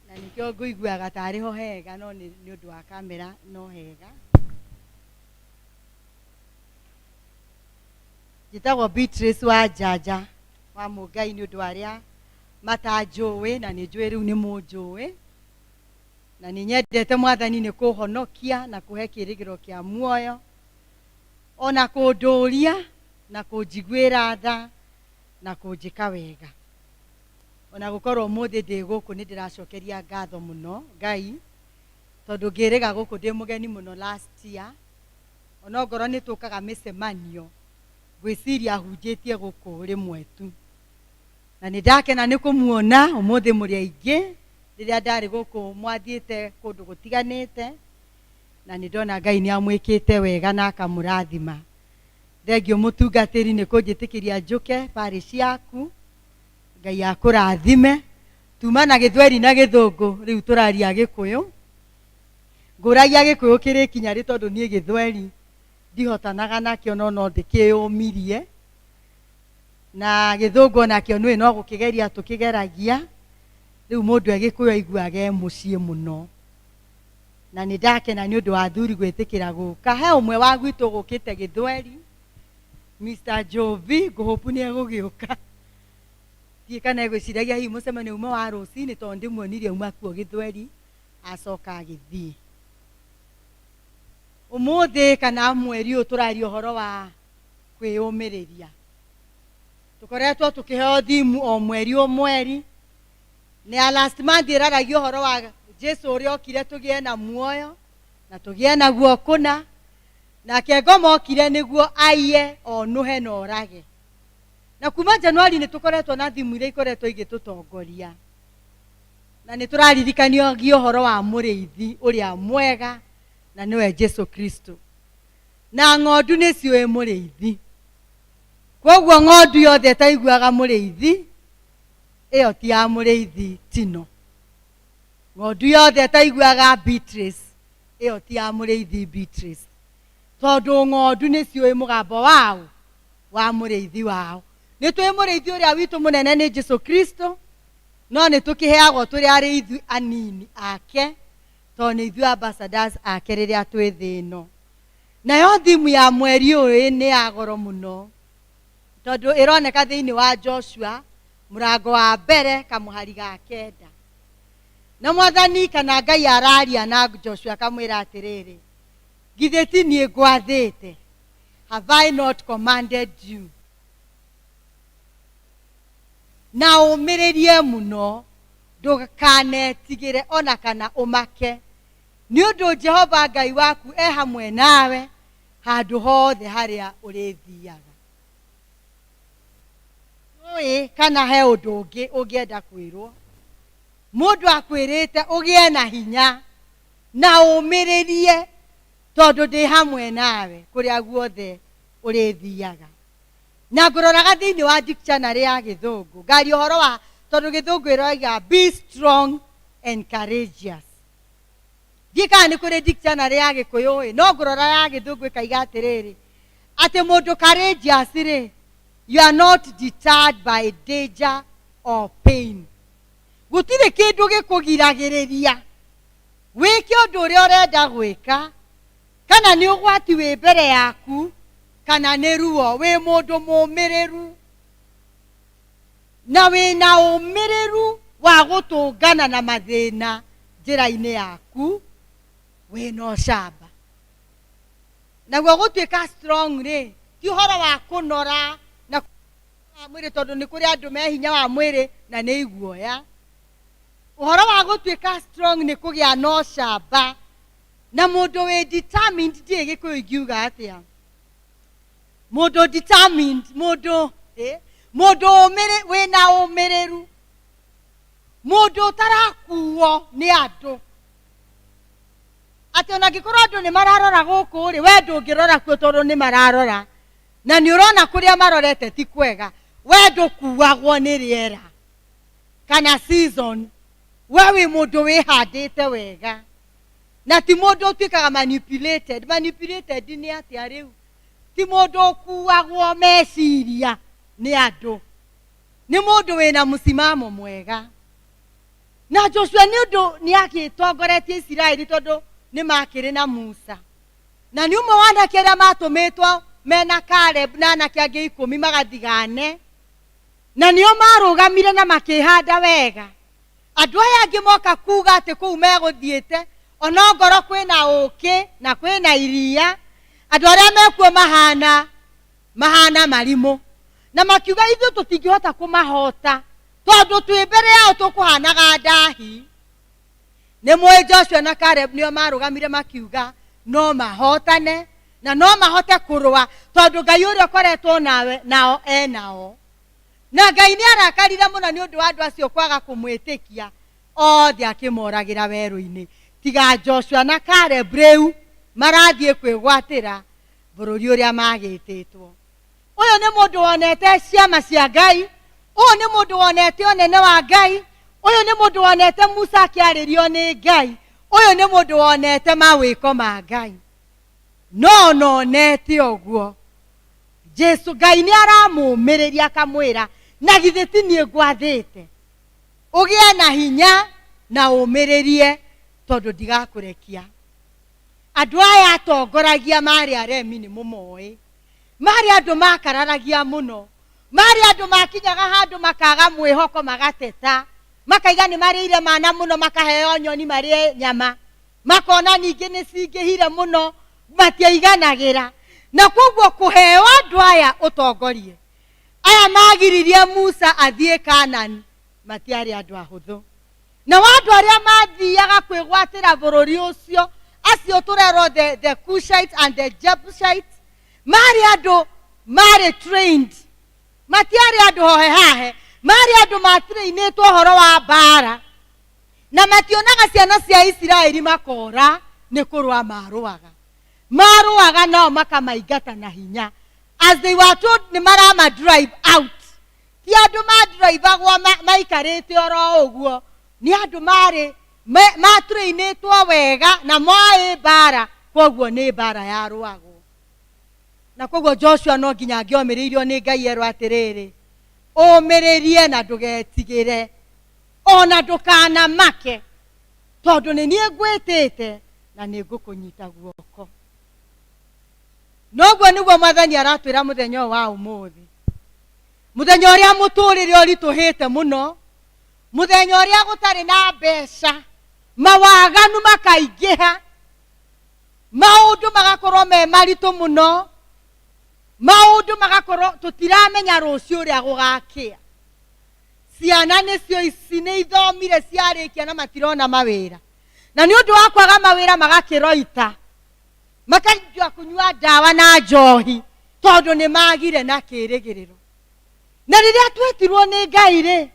na nĩkĩo ngũiguaga tarĩ ho hega, no nĩ ũndũ wa kamera no hega. Njĩtagwo Beatrice wa Jaja wa Mũngai nĩ ũndũ wa arĩa matanjũĩ na nĩ njũĩ rĩu nĩ mũnjũĩ, na nĩ nyendete mwathani nĩ kũhonokia na kũhe kĩĩrĩgĩro kĩa muoyo, ona kũndũũria na kũnjiguĩra tha na kũnjĩka wega. Ona gũkorwo ũmũthĩ ndĩ gũkũ nĩ ndĩracokeria ngatho mũno Ngai, tondũ ngĩrĩga gũkũ ndĩ mũgeni mũno last year, ona ngoro nĩ tũkaga mĩcemanio gwĩciria hunjĩtie gũkũ rĩmwe tu, na nĩ ndakena nĩ kũmuona ũmũthĩ mũrĩ aingĩ rĩrĩa ndarĩ gũkũ mwathiĩte kũndũ gũtiganĩte, na nĩ ndona Ngai nĩ amwĩkĩte wega na akamũrathima. Thengio mũtungatĩri nĩ kũnjĩtĩkĩria njũke parish yaku, Ngai akũrathime. Tuma na Gĩthweri na Gĩthũngũ rĩu tũraria Gĩkũyũ, ngũragia Gĩkũyũ kĩrĩ kinya rĩ tondũ niĩ Gĩthweri ndihotanaga nakĩo no ndĩkĩyũmirie, na Gĩthũngũ nakĩo nĩ no gũkĩgeria tũkĩgeragia. Rĩu mũndũ Gĩkũyũ aiguaga e mũciĩ mũno, na nĩ ndakena nĩ ũndũ wa athuri gwĩtĩkĩra gũka. He ũmwe wa gwitũ gũkĩte Gĩthweri, Mr. Jovi, ngũhopu nĩ egũgĩũka tie kana egwiciragia hihi mucemania uma wa rucini tondu ndimuonirie uma kuo Githweri acoka agithie. Umuthi kana mweri uyu turaria uhoro wa kwiyumiriria. Tukoretwo tukiheo thimu o mweri o mweri. Ne last month iraragia uhoro wa Jesu uria okire tugie na muoyo na tugie na guo kuna na kengoma okire niguo aiye onuhe na orage. Na kuma Januari ni tukoretwo na thimu iria ikoretwo igitutongoria. Na ni turaririkanio gi uhoro wa muriithi uria mwega na niwe Jesu Kristo. Na ng'ondu ni cioi muriithi. Koguo ng'ondu yothe taiguaga muriithi iyo ti ya muriithi tino. Ng'ondu yothe taiguaga Beatrice iyo ti ya muriithi Beatrice. Tondu ng'ondu ni cioi mugambo wao wa muriithi wao. Ni twi muriithi uria witu munene ni Jesu Kristo. No ni tukiheagwo turi ari ithu anini ake tondu ithu ambassadors ake riria twi thi ino. Nayo thimu ya mweri uyu ni ya goro muno tondu ironeka thiini wa Joshua murango wa mbere kamuhari ga kenda. Na Mwathani kana Ngai araria na Joshua kamwira atiriri, githeti nie ngwathite, have I not commanded you? Na umiririe muno ndukanetigire ona kana umake, ni undu Jehova Ngai waku e hamwe nawe handu hothe haria urithiaga. Oi kana he undu ungi ungienda kwirwo, mundu akwirite ugie na hinya na umiririe tondu ndi hamwe nawe kuria guothe urithiaga. Na nguroraga thiini wa dictionary ya Githungu ngari uhoro wa tondu Githungu iroiga be strong and courageous. Dika ni kuri dictionary ya Gikuyu no ngurora ya Githungu ikaiga atiriri ati mundu courageous ri, you are not deterred by danger or pain. Gutire kindu gikugiragiriria wiki undu uria urenda gwika, kana ni ugwati wi mbere yaku kana ni ruo, wi mundu mumiriru na wina umiriru wa gutungana na mathina njira-ini yaku, wina ucamba. Naguo gutuika strong ri ti uhoro wa kunora na mwiri tondu ni kuri andu me hinya wa mwiri na ni iguoya. Uhoro wa gutuika strong ni kugia no ucamba na mundu wi determined. Ndi Gikuyu ingiuga atia mundu determined, mundu umiri wina umiriru, mundu utarakuo ni andu ati ona gikorwo andu ni mararora guku ri we ndungirora kuo tondu ni mararora na ni urona kuria marorete ti kwega. We ndukuagwo ni riera kana season, we wi mundu wihandite wega na ti mundu utwikaga manipulated ni atia riu ti mundu kuagwo meciria ni andu, ni mundu wina musimamo mwega. Na Joshua ni undu ni agitongoretie Israeli tondu ni makiri na Musa na ni umwe wa anake aria matumitwo mena Caleb na anake angi 10 magathigane na nio marugamire na makihanda wega. Andu aya angi moka kuga ati kuu meguthiite ona ngoro kwina uki na kwina iria, andu aria mekuo mahana marimu na makiuga ithu tutingihota kumahota tondu twi mbere yao tukuhanaga ndahi. Ni mwe Joshua na Caleb nio marugamire makiuga no mahotane na no mahote kurua tondu Ngai uria koretwo nao enao. Na Ngai ni arakarire muno ni undu wa andu acio kwaga kumwitikia othe akimoragira weru-ini, tiga Joshua na Caleb riu marathie kwigwatira bururi uria magititwo. Uyu ni mundu wonete ciama cia Ngai, uyu ni mundu wonete onene wa Ngai, uyu ni mundu wonete Musa akiaririo ni Ngai, uyu ni mundu wonete mawiko ma Ngai. No nonete oguo Jesu Ngai ni aramumiriria akamwira na githeti nie ngwathite ugie na hinya na umiririe tondu ndigakurekia. Andu aya atongoragia mari aremi ni mumoi, mari andu makararagia muno mari andu makinyaga handu makaga mwihoko magateta makaiga ni marire mana muno makaheo nyoni marie nyama makona ningi ni cingihire muno matiaiganagira na koguo kuheo andu aya utongorie aya magiririe Musa athie Kanani matiari andu ahuthu na wandu aria mathiaga kwigwatira bururi ucio acio turero the Cushites and the Jebusites mari andu mari trained matiari andu hohehahe mari andu matrainitwo horo wa bara na mationaga ciana cia Israeli makora ni kurwa maruaga no makamaingata na hinya as they were told ni marama drive out ti andu ma drive agwa maikarite oro uguo ni andu mari matrainitwo wega na moe bara koguo ni bara ya ruago na koguo Joshua no nginya angiomereirio ni Ngai ero atiriri omeririe na ndugetigire ona ndukana make tondu ni nie ngwitite na ni ngukunyita guoko noguo niguo Mwathani aratwira muthenya wa umuthi muthenya uria muturire urituhite muno muthenya uria gutari na mbeca mawaganu makaingiha maundu magakorwo me maritu muno maundu magakorwo tutiramenya rucio uria gugakia ciana nicio ici ni ithomire ciarikia na matirona mawira na ni undu wa kwaga mawira magakiroita makanjua kunyua dawa na njohi tondu ni magire na kirigiriro na riria twetirwo ni Ngai ri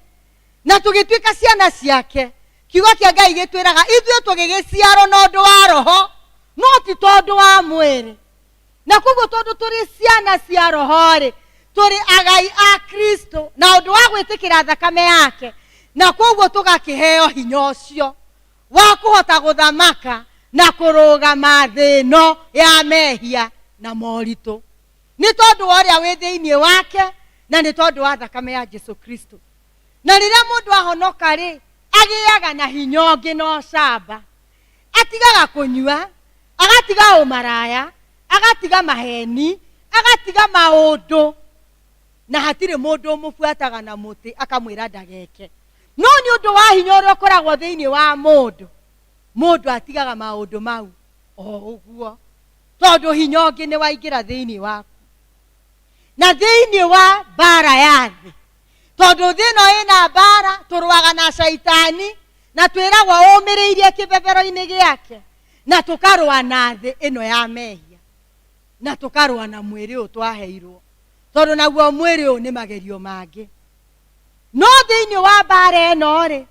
na tugituika ciana ciake kiugo kia Ngai gitwiraga ithuĩ tugigiciarwo na undu wa roho no ti tondu wa mwiri na koguo tondu turi ciana cia roho ri turi agai a Kristo na undu wa gwitikira thakame yake na koguo tugakiheo hinya ucio wa kuhota guthamaka na kurugama thino ya mehia na moritu ni tondu uria wi thiini wake na ni tondu wa thakame ya Jesu Kristo na riria mundu ahonoka ri agiaga na hinya ungi no camba atigaga kunyua agatiga umaraya agatiga maheni agatiga maundu na hatire mundu umufuataga na muti akamwira ndageke no ni undu wa hinya uria ukoragwo thiini wa mundu atigaga maundu mau o uguo tondu hinya ungi ni waingira thiini waku na thiini wa bara ya thi tondu thino ina bara turuaga na shaitani na twiragwo umireirie kibebero-ini giake na tukarua na thi ino ya mehia na tukarua na mwiri u twaheirwo tondu naguo mwiri u ni magerio mangi no thiini wa bara ino ri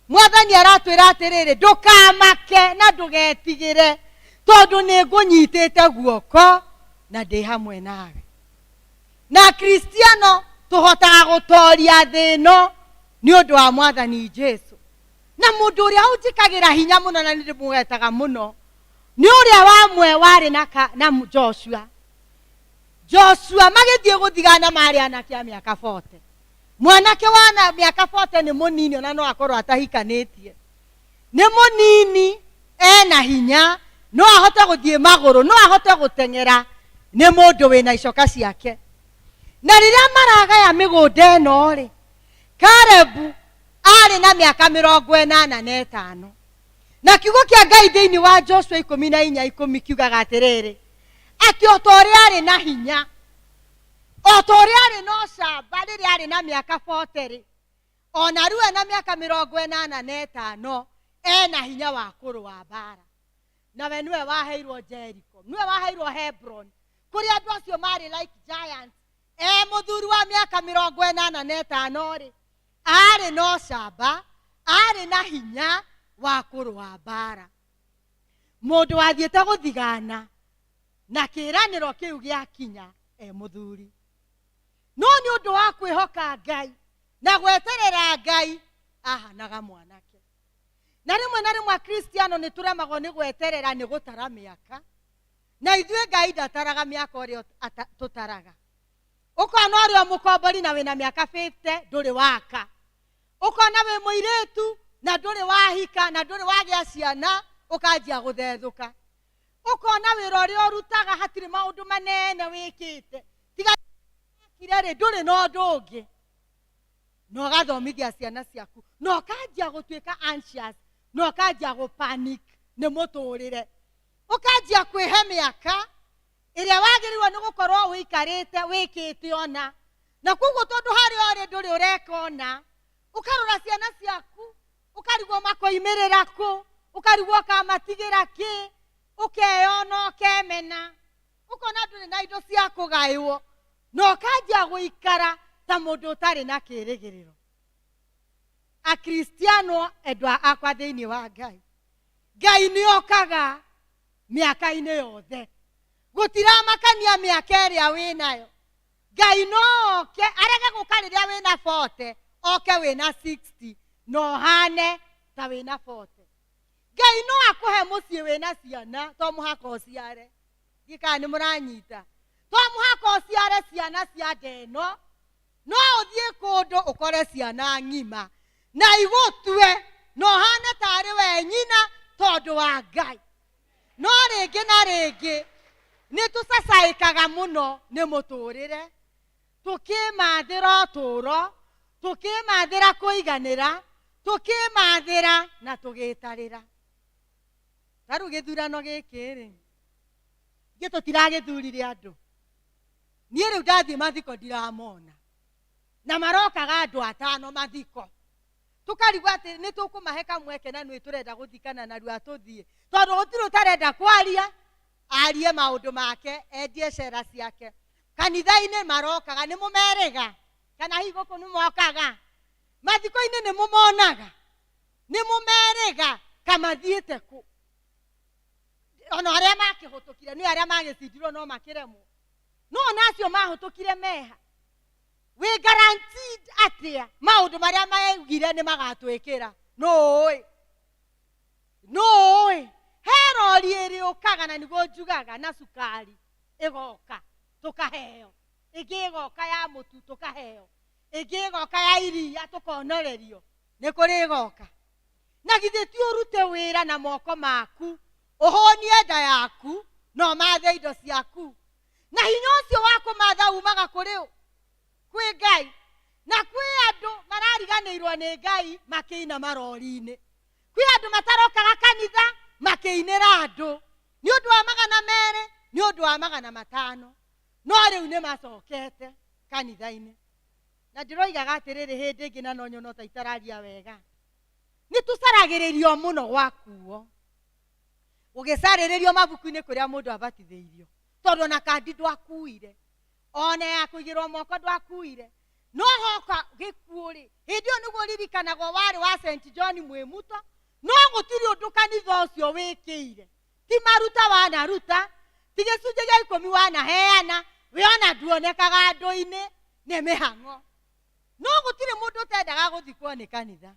Mwathani aratwira atiriri ndukamake na ndugetigire tondu ni ngunyitite guoko na ndi hamwe nawe na Kristiano tuhotaga gutoria thino ni undu wa Mwathani Jesu na mundu uria utikagira hinya muno na ndimugetaga muno ni uria wamwe wari na Joshua magithie guthigana mari anake a miaka 40 mwanake wana miaka 40 ni munini ona no akorwo atahikanitie ni munini ena hinya no ahote guthie maguru no ahote gutengera ni mundu wina icoka ciake na riria maragaya migunda eno ri Karebu ari na miaka 85 na kiugo kia Ngai thiini wa Joshua 14:10 kiugaga atiriri ati otori ari na hinya otori ari no camba riria ari na miaka 40 ri ona riu ena miaka 85 ena hinya wa kurua bara nawe niwe waheirwo Jericho niwe waheirwo Hebron kuria andu acio mari like giants muthuri wa miaka 85 ri ari no camba ari na hinya wa kurua bara mundu wathiete guthigana na kiraniro kiu giakinya muthuri no ni undu wa kwihoka Ngai na gweterera Ngai ahanaga mwanake na rimwe Kristiano ni turemagwo ni gweterera ni gutara miaka na ithuĩ Ngai ndataraga miaka uria tutaraga ukona uria mukombori na wina miaka 50 nduri waka ukona we muiretu na nduri wahika na nduri wagia ciana ukanjia guthethuka ukona wira uria urutaga hatiri maundu manene wikite tiga kirere nduri no ndungi no gathomithia ciana ciaku no kanjia gutwika anxious no kanjia go panic ne muturire ukanjia kwihe miaka iria wagirirwo ni gukorwo wikarite wikite ona na kuguo tondu hari ori nduri urekona ukarora ciana ciaku ukarigwo makoimirira ku ukarigwo kamatigira ki ukeyona ukemena ukona nduri na indo cia kugaiwo no kanjia guikara ta mundu utari na kirigiriro akristiano edwa akwa thiini wa Ngai ni okaga miaka-ini yothe gutiramakania miaka iria winayo Ngai no oke arege guka riria wina 40 oke wina 60 no hane ta wina 40 Ngai no akuhe mucii wina ciana to muhaka uciare gika ni muranyita to muhaka uciare ciana cia ndeno no uthie kundu ukore ciana ng'ima na igutwe no hane tari we nyina tondu wa Ngai no ringi na ringi ni tucacaikaga muno ni muturire tukimathira uturo tukimathira kuiganira tukimathira na tugitarira taru githurano gikiri gitutiragithurire andu nie riu ndathie mathiko ndiramona na marokaga andu atano mathiko tukarigwa ati ni tukumahe kamweke na nwi turenda guthikana na riu atuthie tondu gutiru tarenda kwaria arie maundu make endie cera ciake kanitha-ini marokaga ni mumeriga kana higo ko ni mokaga mathiko-ini ni mumonaga ni mumeriga kamathiite ku ona aria makihutukire ni aria magicindirwo no makiremwo no nacio mahutukire meha we guaranteed atia maundu maria maugire ni magatwikira no herori iri ukaga na niguo njugaga na sukari igoka tukaheo ingi igoka ya mutu tukaheo ingi igoka ya iria tukonorerio ni kuri igoka na githĩ ti urute wira na moko maku uhonie nda yaku no mathe indo ciaku na hinya ucio wa kumatha umaga kuri kwi Ngai na kwi andu marariganirwo ni Ngai makiina marori-ini kwi andu matarokaga kanitha makiinira andu ni undu wa 200 ni undu wa 500 no riu ni macokete kanitha-ini na ndiroigaga atiriri hindi ingi na no nyono ta itararia wega ni tucaragiririo muno gwakuo ugicariririo mabuku-ini kuria mundu abatithĩirio tondu na kandi ndwakuire ona ya kuigirwo moko ndwakuire no hoka gikuuri hindi o niguo ririkanagwo wari wa St John Mwimuto no gutiri undu kanitha ucio wikire ti maruta wanaruta ti gicunjĩ gĩa 10 wanaheana we ona nduonekaga andu-ini ni mihang'o no gutiri mundu utendaga guthikwo ni kanitha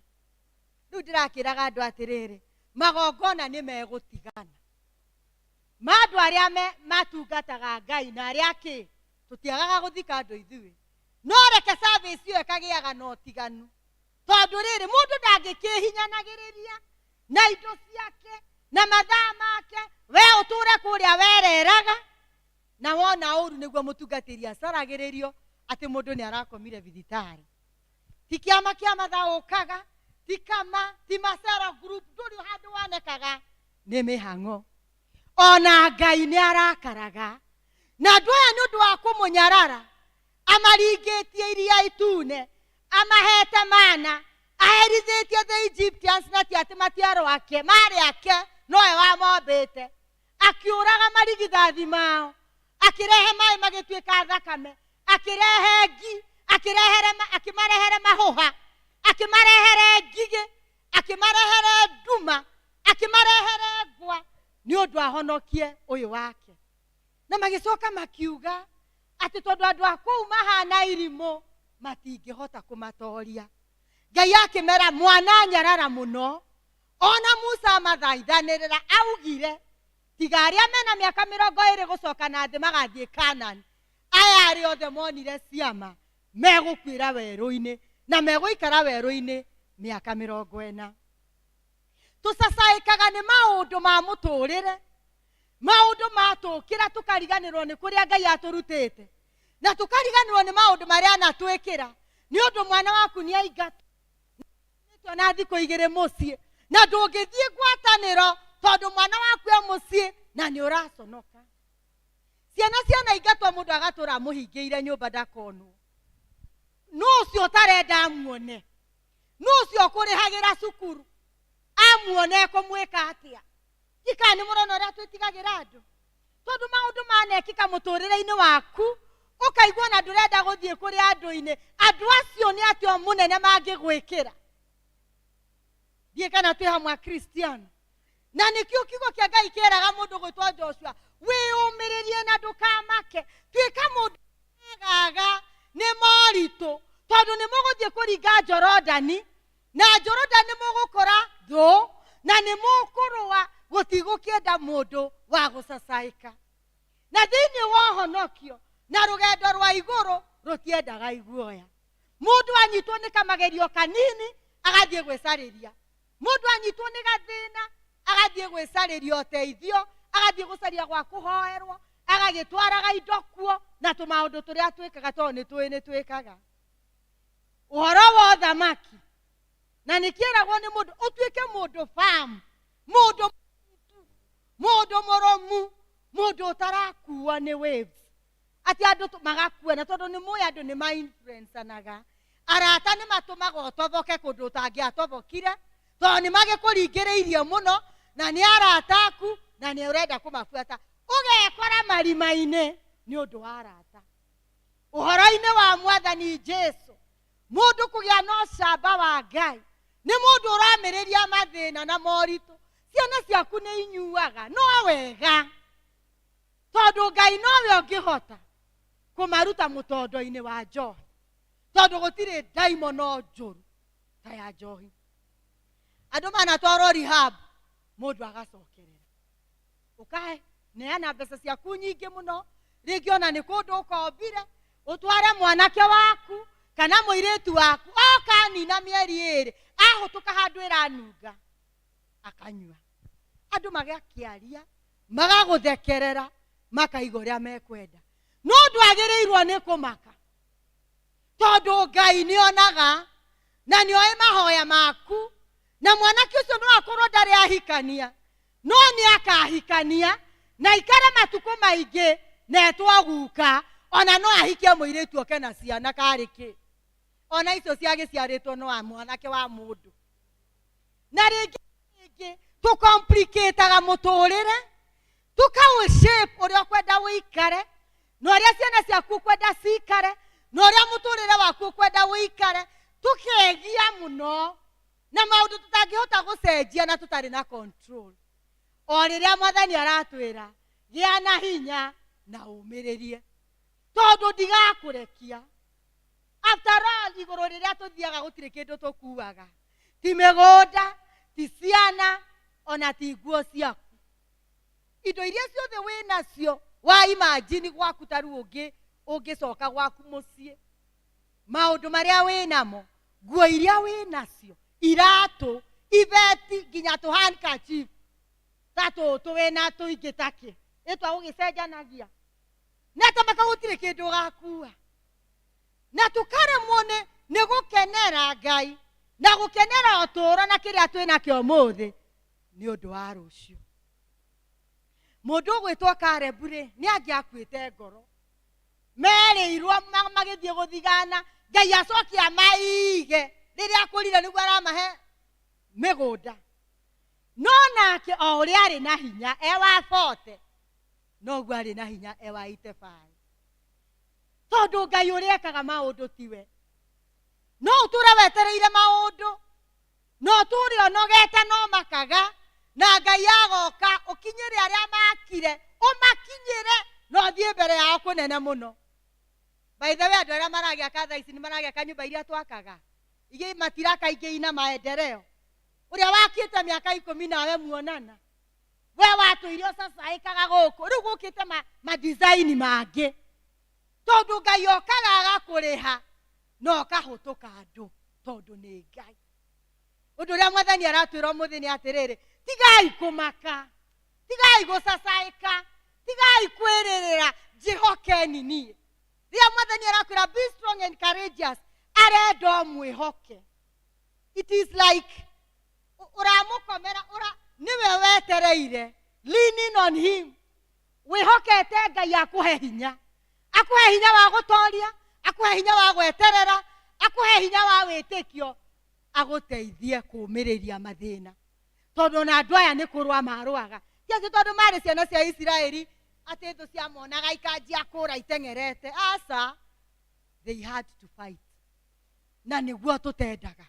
riu ndirakiraga andu atiriri magongona ni megutigana mandu aria matungataga Ngai na aria ki tutiagaga guthika andu ithui no reke service iyo ikagiaga no tiganu tondu riri mundu ndangikihinyanagiriria na indo ciake na mathaa make we uture kuria wereraga na wona uru niguo mutungatiri acaragiririo ati mundu ni arakomire thibitari ti kiama kia mathaa ukaga ti kama ti macera group nduri handu wanekaga ni mihang'o ona Ngai ni arakaraga na andu aya ni undu wa kumunyarara amaringitie iria itune amahete mana aherithitie the Egyptians na ti ati matiaro ake mari ake noe wamombite akiuraga marigithathi mao akirehe mai magituika thakame akirehe ngi akimarehere mahuha akimarehere ngige akimarehere nduma akimarehere ngwa ni undu ahonokie uyu wake na magicoka makiuga ati tondu andu akuu mahana irimo matingihota kumatoria Ngai akimera mwana nyarara muno ona Musa mathaithanirira augire tiga aria mena miaka 20 gucoka na thi magathie Kanani aya ari othe monire ciama megukwira weru-ini na meguikara weru-ini miaka 40 tucacaikaga ni maundu ma muturire maundu matukira tukariganirwo ni kuria Ngai aturutite na tukariganirwo nĩ maũndũ marĩa anatwĩkĩra nĩ ũndũ mwana waku nĩ aingata na thikũ igĩrĩ mũciĩ na ndũngĩthiĩ ngwatanĩro tondũ mwana waku e mũciĩ na nĩ ũraconoka. Ciana ingatwo mũndũ agatũra mũhingĩire nyũmba ndakonwo. Nũ ũcio ũtarenda amuone, nũ ũcio ũkũrĩhagĩra cukuru amuone kũmwĩka atĩa? Ika nĩ mũrona ũrĩa twĩtigagĩra andũ, tondũ maũndũ manekĩka mũtũrĩre-inĩ waku ũkaigua na ndũrenda gũthiĩ kũrĩ andũ-inĩ. Andũ acio nĩ atĩa mũnene mangĩgwĩkĩra? Thiĩ kana twĩ hamwe Kristiano. Na nĩkĩo kiugo kĩa Ngai kĩeraga mũndũ gwĩtwo Joshua, wĩyũmĩrĩrie na ndũkamake. Tuĩka mũndũ egaga nĩ moritũ, tondũ nĩ mũgũthiĩ kũringa Jorodani, na Jorodani mũgũkora thũ, na nĩ mũkũrũa gũtigũkĩenda mũndũ wa gũcacaĩka. Na thĩinĩ wa ũhonokio na rũgendo rwa igũrũ rũtiendaga iguoya. Mũndũ anyitwo nĩ kamagerio kanini agathiĩ gwĩcarĩria. Mũndũ anyitwo nĩ gathĩna agathiĩ gwĩcarĩria ũteithio, agathiĩ gũcaria gwa kũhoerwo, agagĩtwaraga indo kuo na tũmaũndũ tũrĩa twĩkaga tondũ nĩ twĩkaga. Ũhoro wa ũthamaki na nĩkĩeragwo nĩ mũndũ ũtuĩke mũndũ famu, mũndũ mũrũmu, mũndũ ũtarakuo nĩ waves. Ati andũ magakuana tondũ nĩ mũĩ andũ nĩ ma-influencanaga. Arata nĩ matũmaga ũtoboke kũndũ ũtangĩatobokire tondũ nĩ magĩkũringĩrĩirie mũno na nĩ arata aku na nĩ ũrenda kũmabuata. Ũgekora marima-inĩ nĩ ũndũ wa arata. Ũhoro-inĩ wa Mwathani Jesũ, mũndũ kũgĩa na ũcamba wa Ngai nĩ mũndũ ũramĩrĩria mathĩna na moritũ. Ciana ciaku nĩ inyuaga, no wega, tondũ Ngai nowe ũngĩhota kũmaruta mũtondo-inĩ wa njohi, tondũ gũtirĩ ndaimono njũru ta ya njohi. Andũ manatwarwo rehab, mũndũ agacokerera. Ũkahe neana mbeca ciaku nyingĩ mũno, rĩngĩ ona nĩ kũndũ ũkombire, ũtware mwanake waku kana mũirĩtu waku, oka nina mĩeri ĩrĩ, ahũtũka handũ ĩranunga, akanyua. Andũ magakĩaria, magagũthekerera, makaiga ũrĩa mekwenda. No ndwagĩrĩirwo nĩ kũmaka, tondũ Ngai nĩ onaga na nĩ oĩ mahoya maku, na mwanake ũcio no akorwo ndarĩ ahikania, no nĩ akahikania na ikare matukũ maingĩ netwo guka, ona no ahikie mũirĩtu oke na ciana karĩ kĩ. Ona icio ciagĩciarĩtwo no mwanake wa mũndũ. Na rĩngĩ tũkomplikaga mũtũrĩre, tũkaũshape ũrĩa ũkwenda wĩikare, na ũrĩa ciana ciaku kwenda cikare, na ũrĩa mũtũrĩre waku kwenda wĩikare, tũkegia mũno na maũndũ tũtangĩhota gũcenjia na tũtarĩ na control. O rĩrĩa Mwathani aratwĩra gĩa na hinya na ũmĩrĩrie, tondũ ndigakũrekia. After all, igũrũ rĩrĩa tũthiaga gũtirĩ kĩndũ tũkuaga, ti mĩgũnda, ti ciana, ona ti nguo ciaku. Indo iria ciothe wĩ nacio wa imagine gwaku taru ũngĩcoka gwaku mũciĩ, maũndũ marĩa wĩ namo, nguo iria wĩ nacio, iratũ, ibeti, nginya tũ handkerchief, tatũ wĩ na tũingĩ takĩ, ĩtwa ũgĩcenjanagia, na tamaka gũtirĩ kĩndũ gakua. Na tũkaremwo nĩ gũkenera Ngai na gũkenera ũtũũro na kĩrĩa twĩ nakĩo ũmũthĩ nĩ ũndũ wa rũciũ. Mũndũ ũgwĩtwo Karebu rĩ, nĩ angĩakuĩte ngoro, merĩirwo magĩthiĩ gũthigana, Ngai acokia maige rĩrĩa akũrire nĩguo aramahe mĩgũnda. No nake o ũrĩa arĩ na hinya wa 40, noguo arĩ na hinya wa 85. Tondũ Ngai ũrĩa ekaga maũndũ tiwe. No ũtũre wetereire maũndũ, no ũtũre onogete no makaga, na Ngai agoka ũkinyĩre arĩa makire, ũmakinyĩre no thiĩ mbere yao kũnene mũno. By the way, andũ arĩa maragĩaka thaa ici nĩ maragĩaka nyũmba iria twakaga, igĩ matiraka ingĩ ina maendeleo. Ũrĩa wakĩte mĩaka 10 nawe muonana, we watũire ũcacaĩkaga gũkũ, rĩu gũkĩte ma design mangĩ, tondũ Ngai okaga agakũrĩha no kahũtũka andũ, tondũ nĩ Ngai. Ũndũ ũrĩa Mwathani aratwĩra ũmũthĩ nĩ atĩrĩrĩ, tigai kũmaka, tigai gũcacaĩka, tigai kwĩrĩrĩra, njĩhokeni niĩ. ria mwathani arakwira be strong and courageous arenda mwihoke. It is like uramukomera niwe wetereire, leaning on him, wihokete Ngai akuhe hinya wa gutoria, akuhe hinya wa gweterera, akuhe hinya wa witikio, aguteithie kumiriria mathina. Tondu na andu aya ni kurwa marwaga, tiati tondu mari ciana cia Isiraeli ati thu cia monaga ikanjia kura itengerete. Asa, they had to fight. Na niguo tutendaga,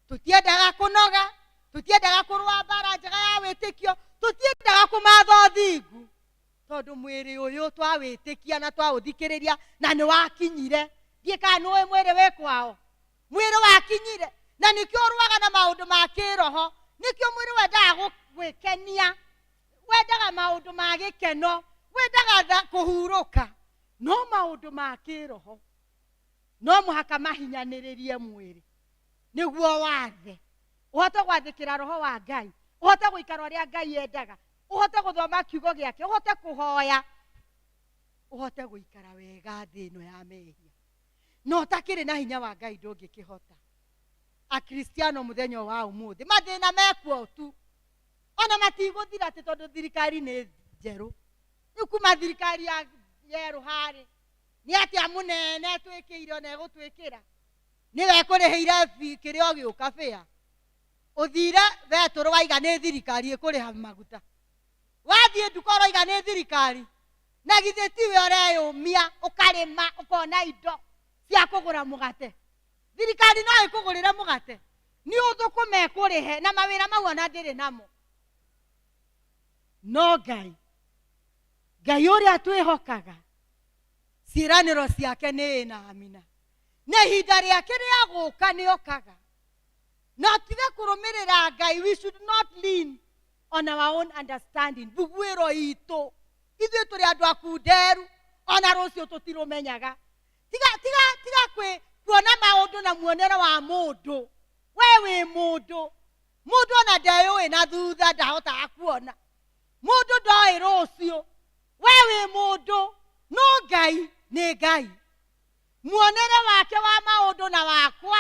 tutiendaga kunoga, tutiendaga kurwa mbara njega ya witikio, tutiendaga kumatha thingu. Tondu mwiri uyu twawitikia na twaũthikĩrĩria na nĩ wakinyire. Ndiĩka nĩwe mwĩrĩ wĩ kwao, mwĩrĩ wakinyire, na nĩkĩo ũrũaga na maũndũ ma kĩroho, nĩkĩo mwĩrĩ wendaga gwĩkenia, wendaga maũndũ ma gĩkeno, wendaga kũhurũka. No maũndũ ma kĩroho no mũhaka mahinyanĩrĩrie mwĩrĩ nĩguo wathe, ũhote gwathĩkĩra roho wa Ngai, ũhote gũikara ũrĩa Ngai endaga, ũhote gũthoma kiugo gĩake, ũhote kũhoya, ũhote gũikara wega thĩ ĩno ya mehia. No ũtakĩrĩ na hinya wa Ngai ndũngĩkĩhota. Akristiano mũthenya wa ũmũthĩ mathĩna mekuo tu, ona matigũthira atĩ tondũ thirikari nĩ njerũ. Rĩu kuma thirikari ya yerũ harĩ nĩ atĩa mũnene twĩkĩire ona egũtwĩkĩra, nĩwe kũrĩhĩire kĩrĩa ũgĩũka bĩa, ũthire betũrũ waiga nĩ thirikari ĩkũrĩha maguta, wathiĩ nduka ũroiga nĩ thirikari, na githĩ tiwe ũreyũmia ũkarĩma ũkona indo cia kũgũra mũgate. Thirikari no ĩkũgũrĩre mũgate, nĩ ũthũkũme kũrĩhe na mawĩra mau ona ndĩrĩ namo. No Ngai ũrĩa twĩhokaga, ciĩranĩro ciake nĩ na amina, na ihinda rĩake rĩa gũka nĩokaga. Na tige kũrũmĩrĩra Ngai, we should not lean on our own understanding. Bugwĩro itũ ithuĩ tũrĩ andũ akunderu, ona rũciũ tũtirũmenyaga. Tiga kuona maũndũ na muonero wa mũndũ. We wĩ mũndũ, mũndũ ona ndeyũĩ na thutha ndahotaga kuona, mũndũ ndoĩ rũciũ. We wĩ mũndũ, no Ngai nĩ Ngai, muonere wake wa maũndũ na wakwa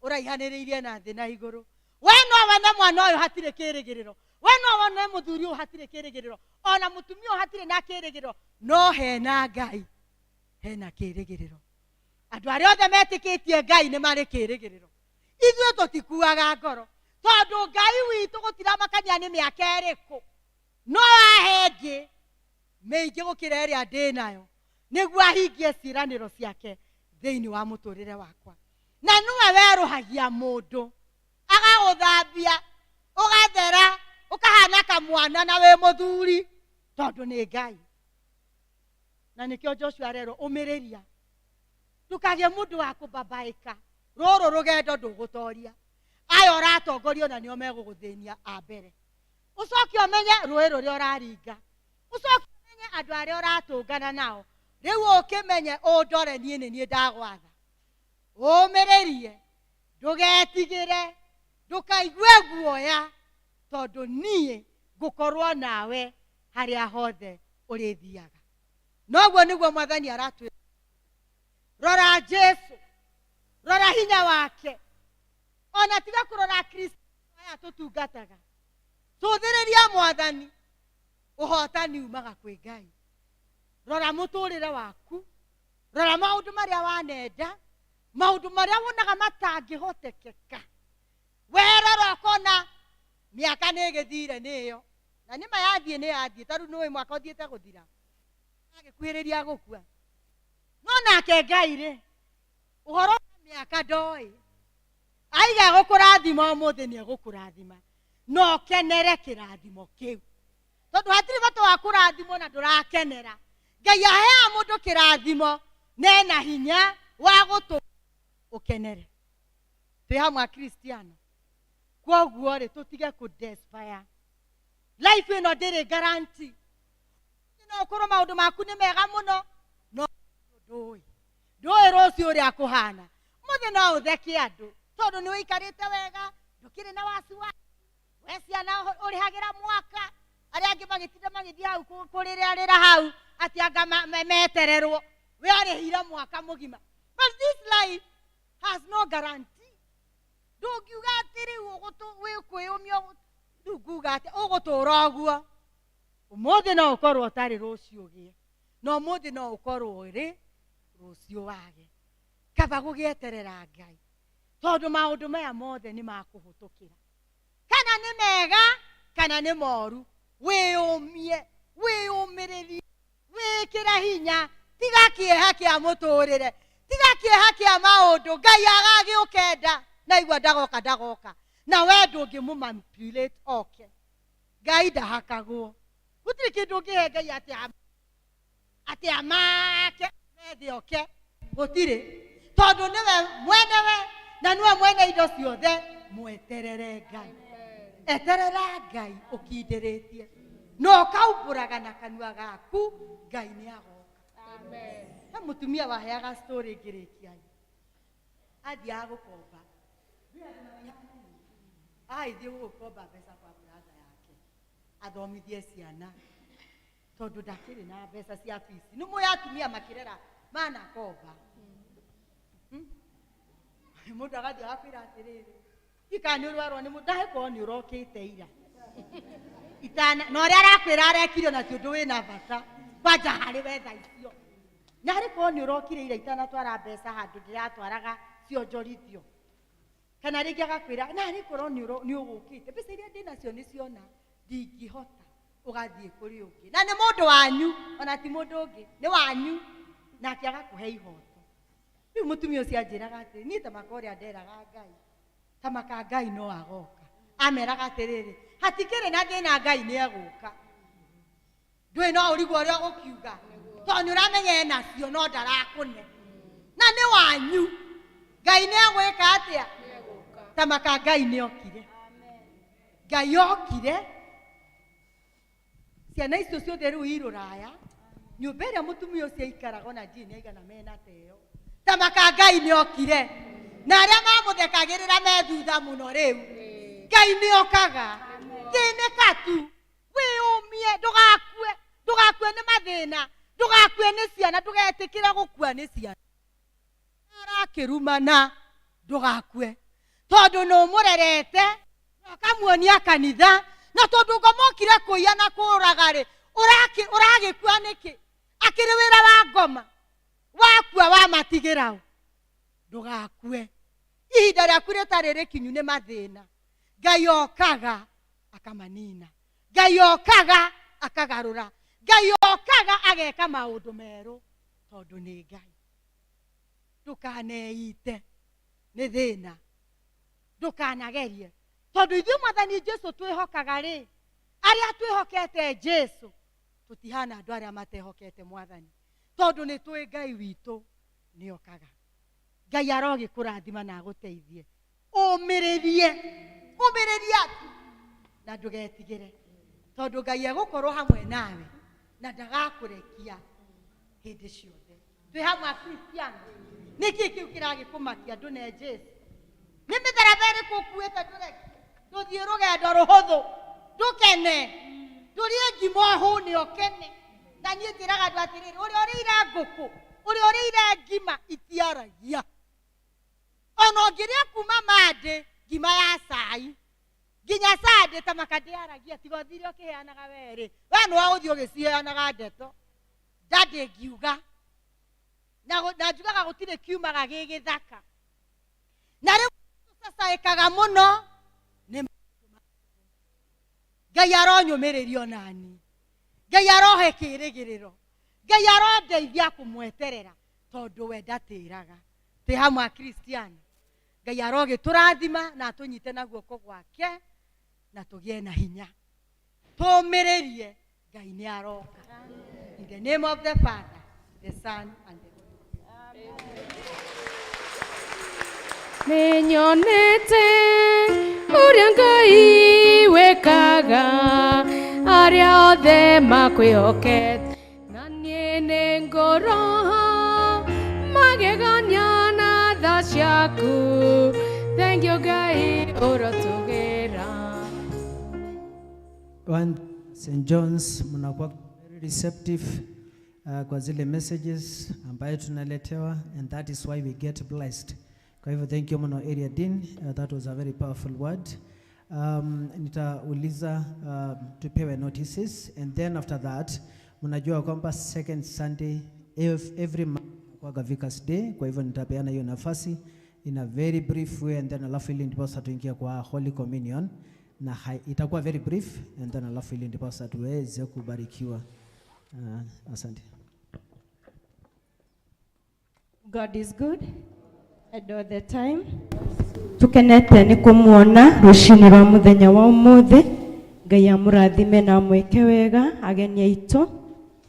ũraihanĩrĩirie na thĩ na igũrũ. We no wone mwana ũyũ hatirĩ kĩrĩgĩrĩro, we no wone mũthuri ũyũ hatirĩ kĩrĩgĩrĩro, ona mũtumia ũyũ hatirĩ na kĩrĩgĩrĩro, no hena Ngai hena kĩrĩgĩrĩro. Andũ arĩa othe metĩkĩtie Ngai nĩ marĩ kĩrĩgĩrĩro. Ithuĩ tũtikuaga ngoro, tondũ Ngai witũ gũtiramakania nĩ mĩaka ĩrĩkũ, no ahengĩ mĩingĩ gũkĩra ĩrĩa ndĩ nayo, nĩguo ahingie ciĩranĩro ciake thĩinĩ wa mũtũrĩre wakwa. Na nĩwe werũhagia mũndũ, agagũthambia, ũgathera, ũkahana kamwana na wĩ mũthuri, tondũ nĩ Ngai. Na nĩkĩo Joshua arerwo ũmĩrĩria, ndũkagĩe mũndũ wa kũmbabaĩka, rũrũ rũgendo ndũgũtoria, aya ũratongorio na nĩo megũgũthĩnia a mbere. Ũcoke ũmenye rũĩ rũrĩa ũraringa, ũcoke ũmenye andũ arĩa ũratũngana nao, rĩu ũkĩmenye ũndore niĩ nĩ niĩ ndagwatha. Ũmĩrĩrie, ndũgetigĩre, ndũkaigue guoya, tondũ niĩ ngũkorwo nawe harĩa hothe ũrĩthiaga. Noguo nĩguo Mwathani aratwĩra. Rora Jesu, rora hinya wake, ona tiga kũrora Kristo aya tũtungataga. Tũthĩrĩria Mwathani, ũhotani umaga kwĩ Ngai. Rora mũtũrĩre waku, rora maũndũ marĩa wanenda, maũndũ marĩa wonaga matangĩhotekeka. Werora ũkona mĩaka nĩ ĩgĩthire nĩyo, na nĩma yathiĩ nĩ yathiĩ, tarĩu nĩwe mwaka ũthiĩte gũthira, agĩkuhĩrĩria gũkua. No nake Ngai rĩ, ũhoro wa mĩaka ndoĩ, aiga gũkũrathima ũmũthĩ nĩ egũkũrathima, no ũkenere kĩrathimo kĩu, tondũ hatirĩ bata wa kũrathimwo na ndũrakenera. Ngai aheaga mũndũ kĩrathimo na ena hinya wa gũtũma ũkenere. Twĩ hamwe Akristiano, kwoguo rĩ tũtige kũ-despair. Life ĩno ndĩrĩ guarantee. No ũkorwo maũndũ maku nĩ mega mũno, no ndũĩ rũciũ ũrĩa kũhana. Mũthĩ no ũtheke andũ, tondũ nĩ ũikarĩte wega, ndũkĩrĩ na wasiwasi, we ciana ũrĩhagĩra mwaka, arĩa angĩ magĩtinda magĩthiĩ hau kũrĩrĩra hau, atĩ anga metererwo. we arehira mwaka mugima. But this life has no guarantee. Ndungiuga atiri wikwiyumia nduguga ati ugutura uguo umuthi no ukorwo utari rucio ugie no umuthi no ukorwo uri rucio wage kaba gugieterera Ngai tondu maundu maya mothe ni makuhutukira kana ni mega kana ni moru wiyumie wiyumiririe wikira hinya tiga kieha kia muturire tiga kieha kia maundu Ngai agagiukenda na igwa ndagoka na we ndungimumanipulate oke Ngai ndahakagwo gutiri kindu ngihe Ngai ati amake methi oke gutiri tondu niwe mwenewe na niwe mwene indo ciothe mweterere Ngai eterera Ngai ukindiritie no kaumburaga na kanua gaku Ngai ni agoka amen na mutumia waheaga story ngirikia athia gukomba thiĩ gũkomba mbeca kwa brother yake athomithie ciana tondu ndakĩrĩ na mbeca cia fees nĩ mũĩ atumia makĩrera mana komba mũndũ agathiĩ agakwĩra atĩrĩrĩ ika nĩ ũrwarwo nĩ mũndũ ndahĩkorwo nĩ ũrokĩte ira itana na ũrĩa arakwĩra arekirio na ti ũndũ wĩna bata kwanja harĩ wetha icio na harĩkorwo nĩ ũrokire ira itanatwara mbeca handũ ndĩratwaraga cionjorithio kana rĩngĩ agakwĩra na harĩkorwo nĩ ũgũkĩte mbeca iria ndĩnacio nĩ ciona ndingĩhota ũgathiĩ kũrĩ ũngĩ na nĩ mũndũ wanyu ona ti mũndũ ũngĩ nĩ wanyu nake agakũhe ihoto rĩu mũtumia ũcio anjĩraga atĩrĩ niĩ tamaka ũrĩa nderaga Ngai tamaka Ngai no agoka ameraga atĩrĩrĩ hatikĩrĩ na thĩna Ngai nĩ egũka ndũĩ no ũrigo ũrĩa ũgũkiuga tondũ nĩ ũramenya enacio no ndarakũne na nĩ wanyu Ngai nĩ egwĩka atĩa tamaka Ngai nĩ okire Ngai okire ciana icio ciothe rĩu irũraya nyũmba ĩrĩa mũtumia ũcio aikaraga ona njini aigana mena teo tamaka Ngai nĩ okire na arĩa mamũthekagĩrĩra me thutha mũno rĩu Ngai nĩ okaga thĩnĩka tu wĩyũmie ndũgakue nĩ mathĩna ndũgakue nĩ ciana ndũgetĩkĩre gũkua nĩ ciana arakĩrumana ndũgakue tondu no murerete akamuonia kanitha na tondu ngomokire kũiya na kũraga rĩ ũragĩkua nĩkĩ akĩrĩ wĩra wa ngoma wakua wamatigĩra ndũgakue ihinda rĩaku rĩtarĩ rĩkinyu nĩ mathĩna Ngai okaga akamanina Ngai okaga akagarũra Ngai okaga ageka maũndũ merũ tondu nĩ Ngai ndũkaneite nĩ thĩna ndũkanagerie tondu ithuĩ Mwathani Jesu twĩhokaga rĩ arĩa twĩhokete Jesu tũtihana andũ arĩa matehokete Mwathani tondu nĩ twĩ Ngai witũ nĩ okaga Ngai arogĩkũrathima na agũteithie ũmĩrĩrie na ndũgetigĩre tondu Ngai egũkorwo hamwe nawe na ndagakũrekia hĩndĩ ciothe twĩ hamwe Akristiano nĩkĩ kĩu kĩragĩkũmakia andũ na Jesu nĩ mĩtharaba ĩrĩkũ ũkuĩte ndũthiĩ rũgendo rũhũthũ ndũkene ndũrĩe ngima hũne ũkene na niĩ njĩraga andũ atĩrĩrĩ ũrĩa ũrĩire ngũkũ ũrĩa ũrĩire ngima itiaragia ona ũngĩrĩa kuma mandĩ ngima ya cai nginya sande tamaka ndĩaragia tiga ũthire ũkĩheanaga werĩ we nĩ wagũthiĩ ũgĩciheanaga ndeto ndandĩ ngiuga na njugaga gũtirĩ kiumaga gĩgĩthaka na rĩu tũcacaĩkaga mũno nĩ Ngai aronyũmĩrĩrio nani Ngai arohe kĩĩrĩgĩrĩro Ngai arondeithia kũmweterera tondu we ndatĩraga twĩ hamwe Akristiano Ngai arogĩtũrathima na atũnyite na guoko gwake na tũgĩe na hinya tũmĩrĩrie Ngai nĩ aroka in the name of the Father, the Son and the Nĩnyonete ũrĩa Ngai wĩkaga arĩa othe makwĩhokete na niĩ nĩ ngũroha magegania na tha ciaku thank you Ngai ũrotũgĩra St. John's mnakuwa very receptive kwa zile messages ambayo tunaletewa, and that is why we get blessed. Kwa hivyo thank you mno area dean, that was a very powerful word. Nitauliza tupewe notices, and then after that mnajua kwamba second Sunday every month kwa Vikas Day. Kwa hivyo nitapeana hiyo nafasi in a very brief way, and then alafu ili ndiposa tuingia kwa Holy Communion, na itakuwa very brief, and then alafu ili ndiposa tuweze kubarikiwa. Asante. God is good and all the time. Tukenete ni kumuona rushini rwa muthenya wa umuthi. Ngai amurathime na mweke wega ageni aitũ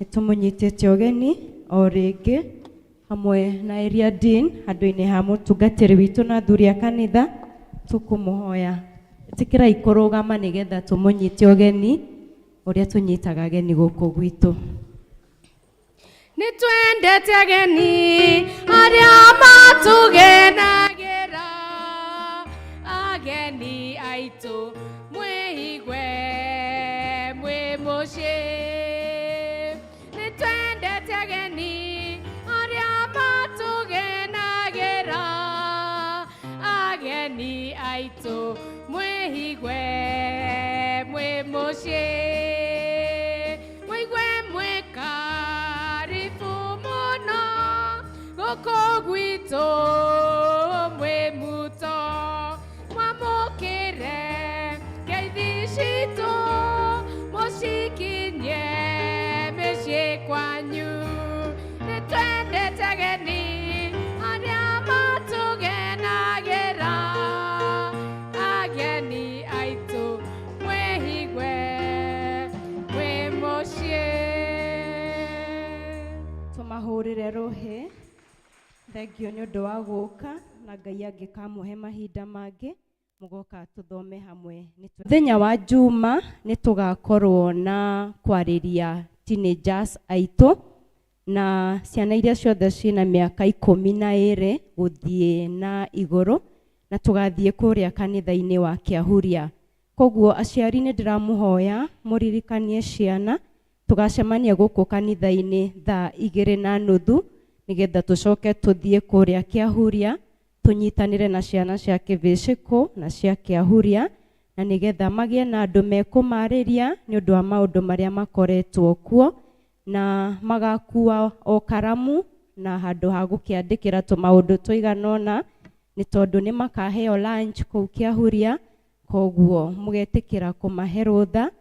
nĩtũmũnyitĩte ũgeni o rĩngĩ hamwe na area dean handũ-inĩ ha mũtungatĩri witũ na athuri a kanitha. Tũkũmũhoya ĩtĩkĩrai kũrũgama nĩgetha tũmũnyite ũgeni ũrĩa tũnyitaga ageni gũkũ gwitũ. Nĩtwendete ageni arĩa matũgenagĩra, ageni aitũ mwĩigwe mwĩ mũciĩ. Nĩtwendete ageni arĩa matũgenagĩra, ageni aitũ mwĩigwe mwĩ mũciĩ. Mwĩigwe mwĩka gũkũ gwitũ mwĩ muto, mwamũkĩre ngeithi citũ mũcikinyie mĩciĩ kwanyu. Nĩtwendete ageni arĩa matũgenagĩra, ageni aitũ mwĩhigwe mwĩ mũciĩ. Tũmahũrĩre rũhĩ. Thengio nĩ ũndũ wa gũka, na Ngai angĩkamũhe mahinda mangĩ mũgoka tũthome hamwe. Mũthenya wa Juma nĩ tũgakorwo na kwarĩria teenagers aitũ na ciana iria ciothe ciĩna mĩaka 12 gũthiĩ na igũrũ, na tũgathiĩ kũrĩa kanitha-inĩ wa Kĩahuria. Koguo aciari nĩ ndĩramũhoya mũririkanie ciana, tũgacemania gũkũ kanitha-inĩ thaa 2:30 nĩgetha tũcoke tũthiĩ kũrĩa Kĩahuria tũnyitanĩre na ciana cia Kĩvĩcĩkũ na cia Kĩahuria, na nĩgetha magĩe na andũ mekũmarĩria nĩ ũndũ wa maũndũ marĩa makoretwo kuo, na magakua o karamu na handũ ha gũkĩandĩkĩra tũmaũndũ tũiganona, nĩ tondũ nĩ makaheo lunch kũu Kĩahuria. Koguo mũgetĩkĩra kũmahe rũtha,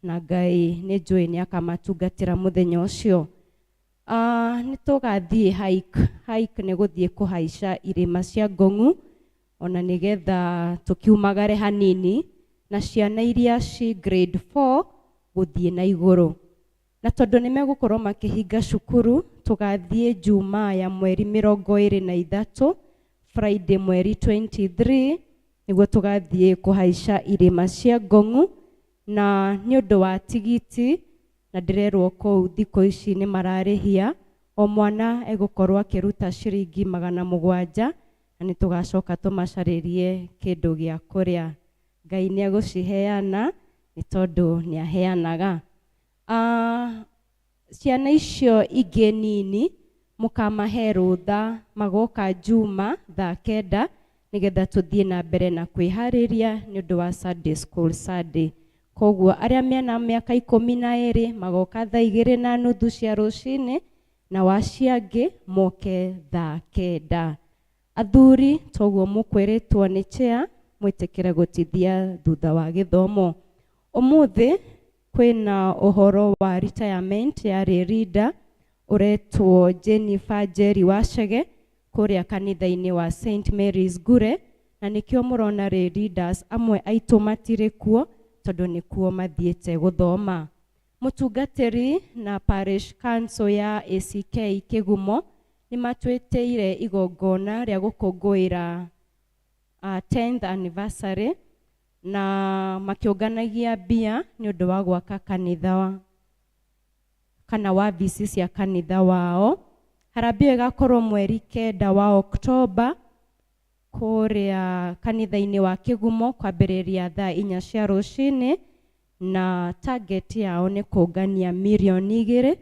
na Ngai nĩ njũĩ nĩ akamatungatĩra mũthenya ũcio. Nĩ tũgathiĩ hike nĩ gũthiĩ kũhaica irĩma cia Ngong'u, ona nĩgetha tũkiumagare hanini na ciana iria ci grade 4 gũthiĩ na igũrũ. Na tondũ nĩ megũkorwo makĩhinga cukuru, tũgathiĩ Jumaa ya mweri 23, Friday mweri 23, nĩguo tũgathiĩ kũhaica irĩma cia Ngong'u. Na nĩ ũndũ wa tigiti, na ndĩrerwo kũu thikũ ici nĩ mararĩhia, o mwana egũkorwo akĩruta ciringi 700, na nĩ tũgacoka tũmacarĩrie kĩndũ gĩa kũrĩa. Ngai nĩ egũciheana nĩ tondũ nĩ aheanaga. Ciana icio ingĩ nini mũkamahe rũtha magoka Juma thaa 9 nĩgetha tũthiĩ na mbere na kwĩharĩria nĩ ũndũ wa Sunday School Sunday. Koguo arĩa mena mĩaka 12 magoka thaa 2:30 cia rũcinĩ, na waciangĩ moke thaa 9. Athuri toguo mũkwĩrĩtwo nĩ chair mwĩtĩkĩre gũtithia thutha wa gĩthomo. Ũmũthĩ kwĩna ũhoro wa retirement ya leader ũretwo Jennifer Jerry Wachege kũrĩa kanitha-inĩ wa St Mary's Gure, na nĩkĩo mũrona leaders amwe aitũ matirĩ kuo tondũ nĩkuo mathiĩte gũthoma. Mũtungatĩri na parish council ya ACK Kĩgumo nĩ matwĩtĩire igongona rĩa gũkũngũĩra 10th anniversary, na makĩonganagia mbia nĩ ũndũ wa gwaka kanitha kana wabici cia kanitha wao. Harambee ĩgakorwo mweri 9 wa Oktoba kũrĩa kanitha-inĩ wa Kĩgumo kwambĩrĩria thaa 4 cia rũcinĩ, na target yao nĩ kũngania 2 million.